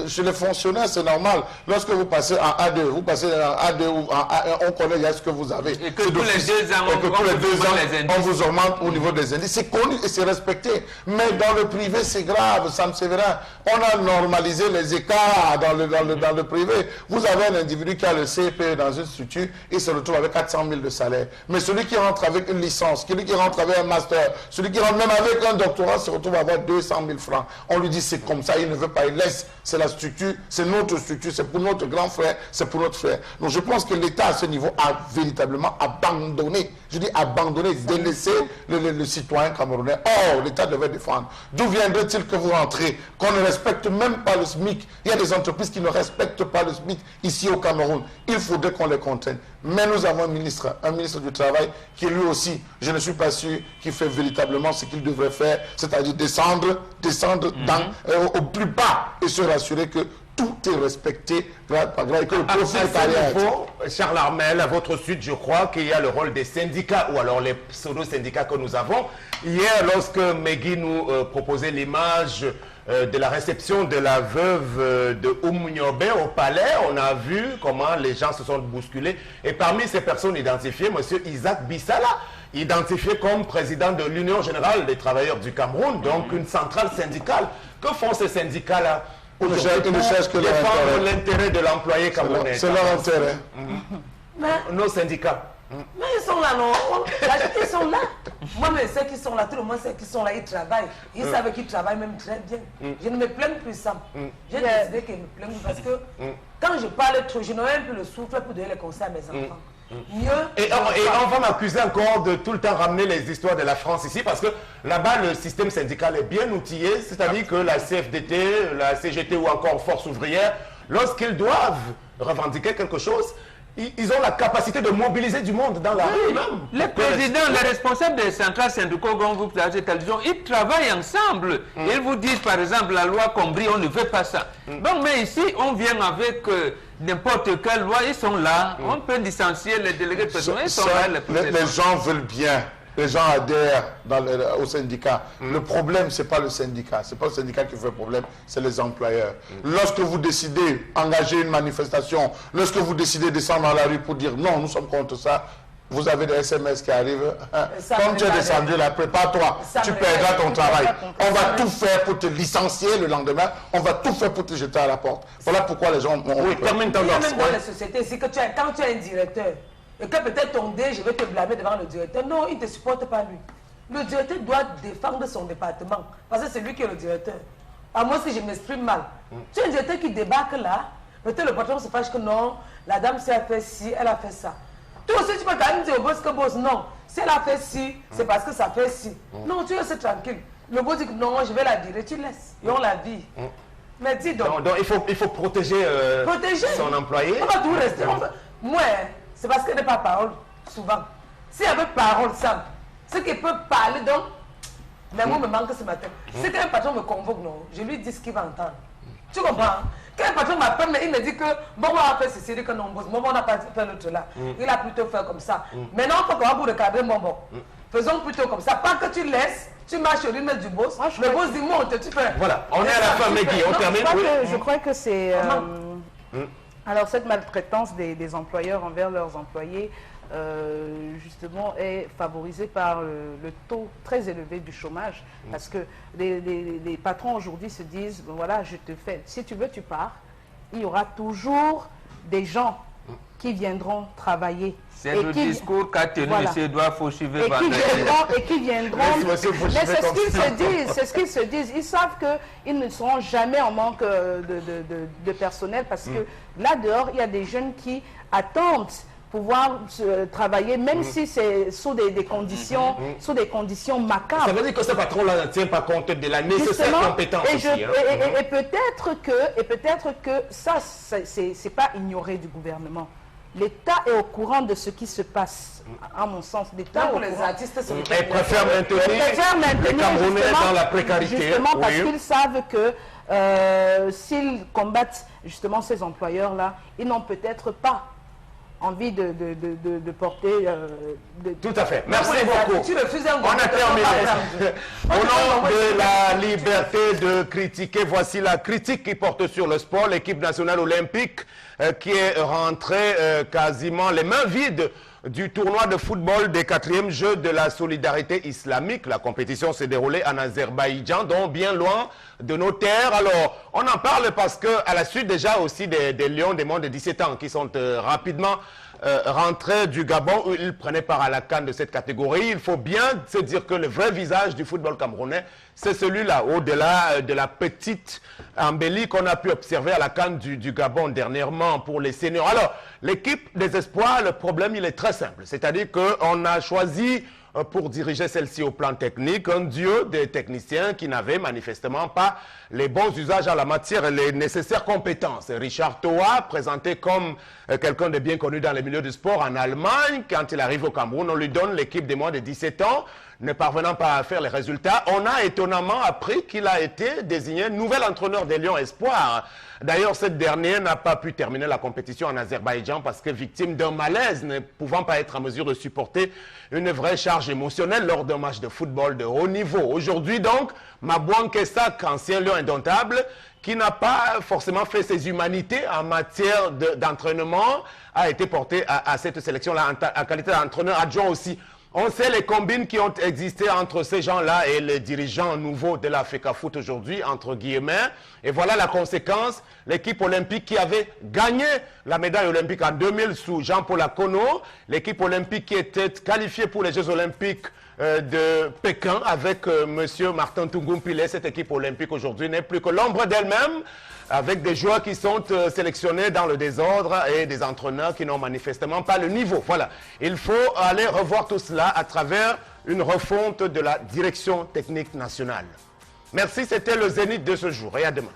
Chez les fonctionnaires, c'est normal. Lorsque vous passez en A2, vous passez en A2 ou en A1, on connaît ce que vous avez. Et que tous les 2 ans, on vous augmente au niveau des indices. C'est connu et c'est respecté. Mais dans le privé, c'est grave, Sam Séverin. On a normalisé les écarts dans le privé. Vous avez un individu qui a le CP dans une structure et se retrouve avec 400 000 de salaire. Mais celui qui rentre avec une licence, celui qui rentre avec un master, celui qui rentre même avec un doctorat se retrouve à avoir 200 000 francs. On lui dit c'est comme ça, il ne veut pas, il laisse. C'est la structure, c'est notre structure, c'est pour notre grand frère, c'est pour notre frère. Donc je pense que l'État à ce niveau a véritablement abandonné, je dis abandonné, délaissé le citoyen camerounais. Or, l'État devait défendre. D'où viendrait-il que vous rentrez, qu'on ne respecte même pas le SMIC? Il y a des entreprises qui ne respectent pas le SMIC ici au Cameroun. Il faudrait qu'on les contraigne. Mais nous avons un ministre du Travail qui lui aussi, je ne suis pas sûr qu'il fait véritablement ce qu'il devrait faire, c'est-à-dire descendre au plus bas et se rassurer que tout est respecté grade par grade et que le profil de carrière. Charles Armel, à votre suite, je crois qu'il y a le rôle des syndicats ou alors les pseudo-syndicats que nous avons. Hier, lorsque Megui nous proposait l'image de la réception de la veuve de Oumniobe au palais, on a vu comment les gens se sont bousculés. Et parmi ces personnes identifiées, M. Isaac Bissala, identifié comme président de l'Union générale des travailleurs du Cameroun, donc une centrale syndicale. Que font ces syndicats-là? Ils ne cherchent que l'intérêt de l'employé camerounais. C'est leur intérêt. Nos syndicats. Mais ils sont là, non? Ils sont là. Moi, mais ceux qui sont là, tout le monde sait qu'ils sont là, ils travaillent. Ils savent qu'ils travaillent même très bien. Je ne me plains plus, Sam. J'ai décidé qu'ils me plaignent parce que quand je parle trop, je n'ai même plus le souffle pour donner les conseils à mes enfants. Et on va m'accuser encore de tout le temps ramener les histoires de la France ici parce que là-bas le système syndical est bien outillé, c'est-à-dire que la CFDT, la CGT ou encore Force ouvrière, lorsqu'ils doivent revendiquer quelque chose, ils ont la capacité de mobiliser du monde dans la rue même. Les présidents, les responsables des centrales syndicaux, comme vous avez télévision, ils travaillent ensemble. Ils vous disent par exemple la loi Combri, on ne veut pas ça. Donc mais ici, on vient avec n'importe quelle loi, ils sont là. On peut licencier les délégués personnels, ils sont là. Les gens veulent bien. Les gens adhèrent au syndicat. Le problème, ce n'est pas le syndicat. Ce n'est pas le syndicat qui fait le problème, c'est les employeurs. Lorsque vous décidez d'engager une manifestation, lorsque vous décidez de descendre dans la rue pour dire non, nous sommes contre ça, vous avez des SMS qui arrivent. Comme tu es descendu là, prépare-toi, tu perdras ton travail. On va tout faire pour te licencier le lendemain. On va tout faire pour te jeter à la porte. Voilà pourquoi les gens ont... Oui, termine ton même dans les sociétés, c'est que quand tu es un directeur, et que peut-être ton dé, je vais te blâmer devant le directeur. Non, il ne te supporte pas lui. Le directeur doit défendre son département. Parce que c'est lui qui est le directeur. À moi, si je m'exprime mal. Tu es un directeur qui débarque là. Peut-être le patron se fâche que non, la dame, si elle fait ci, elle a fait ça. Toi aussi, tu peux quand même dire au boss que boss, non. Si elle a fait ci, c'est parce que ça fait ci. Non, tu restes tranquille. Le boss dit que non, je vais la dire. Tu laisses. Ils ont la vie. Mais dis donc. Donc il faut protéger, son employé. On va tout rester. Moi, c'est parce qu'elle n'a pas parole, souvent. Si elle veut parole, ça, ce qu'il peut parler, donc, mais moi, me manque ce matin. Si qu'un patron me convoque, non, je lui dis ce qu'il va entendre. Tu comprends? Quand un patron m'appelle, il me dit que, bon, on a fait ceci, que non, bon, on n'a pas fait l'autre là. Il a plutôt fait comme ça. Maintenant, il faut qu'on va pour recadrer, bon. Faisons plutôt comme ça. Pas que tu laisses, tu marches au rythme du boss. Le boss dit, monte, tu fais. Voilà, on est à la fin, Megui, on termine. Je crois que c'est... Alors, cette maltraitance des employeurs envers leurs employés, justement, est favorisée par le taux très élevé du chômage. Parce que les patrons aujourd'hui se disent, bon, voilà, je te fais, si tu veux, tu pars. Il y aura toujours des gens qui viendront travailler. C'est le discours qu'a tenu M. Edouard Fauchivé. Et qui viendront. Mais c'est ce qu'ils se disent. C'est ce qu'ils se disent. Ils savent qu'ils ne seront jamais en manque de personnel parce que là dehors, il y a des jeunes qui attendent pouvoir travailler, même si c'est sous des conditions, macabres. Ça veut dire que ce patron-là ne tient pas compte de la nécessaire compétence aussi. Et peut-être que ça, c'est pas ignoré du gouvernement. L'État est au courant de ce qui se passe, à mon sens. L'État pour les artistes, et préfère maintenir les Camerounais dans la précarité. Justement parce qu'ils savent que s'ils combattent justement ces employeurs-là, ils n'ont peut-être pas envie de porter... Tout à fait. Merci beaucoup. On a terminé. Au nom de la liberté de critiquer, voici la critique qui porte sur le sport. L'équipe nationale olympique qui est rentrée quasiment les mains vides du tournoi de football des 4e Jeux de la solidarité islamique. La compétition s'est déroulée en Azerbaïdjan, donc bien loin de nos terres. Alors, on en parle parce qu'à la suite déjà aussi des Lions des moins de 17 ans qui sont rapidement rentrés du Gabon où ils prenaient part à la CAN de cette catégorie, il faut bien se dire que le vrai visage du football camerounais, c'est celui-là, au-delà de la petite embellie qu'on a pu observer à la CAN du Gabon dernièrement pour les seniors. Alors, l'équipe des espoirs, le problème, il est très simple. C'est-à-dire qu'on a choisi pour diriger celle-ci au plan technique, un duo de techniciens qui n'avaient manifestement pas les bons usages en la matière et les nécessaires compétences. Richard Toa, présenté comme quelqu'un de bien connu dans les milieux du sport en Allemagne, quand il arrive au Cameroun, on lui donne l'équipe des moins de 17 ans, ne parvenant pas à faire les résultats. On a étonnamment appris qu'il a été désigné nouvel entraîneur des Lions Espoirs. D'ailleurs, cette dernière n'a pas pu terminer la compétition en Azerbaïdjan parce que victime d'un malaise, ne pouvant pas être en mesure de supporter une vraie charge émotionnelle lors d'un match de football de haut niveau. Aujourd'hui donc, Mabouan Kessak, ancien Lion indomptable, qui n'a pas forcément fait ses humanités en matière d'entraînement, a été porté à cette sélection-là en qualité d'entraîneur adjoint aussi. On sait les combines qui ont existé entre ces gens-là et les dirigeants nouveaux de la FECAFOOT aujourd'hui, entre guillemets. Et voilà la conséquence, l'équipe olympique qui avait gagné la médaille olympique en 2000 sous Jean-Paul Akono, l'équipe olympique qui était qualifiée pour les Jeux olympiques de Pékin avec M. Martin Tungumpile. Cette équipe olympique aujourd'hui n'est plus que l'ombre d'elle-même, avec des joueurs qui sont sélectionnés dans le désordre et des entraîneurs qui n'ont manifestement pas le niveau. Voilà, il faut aller revoir tout cela à travers une refonte de la direction technique nationale. Merci, c'était le Zénith de ce jour et à demain.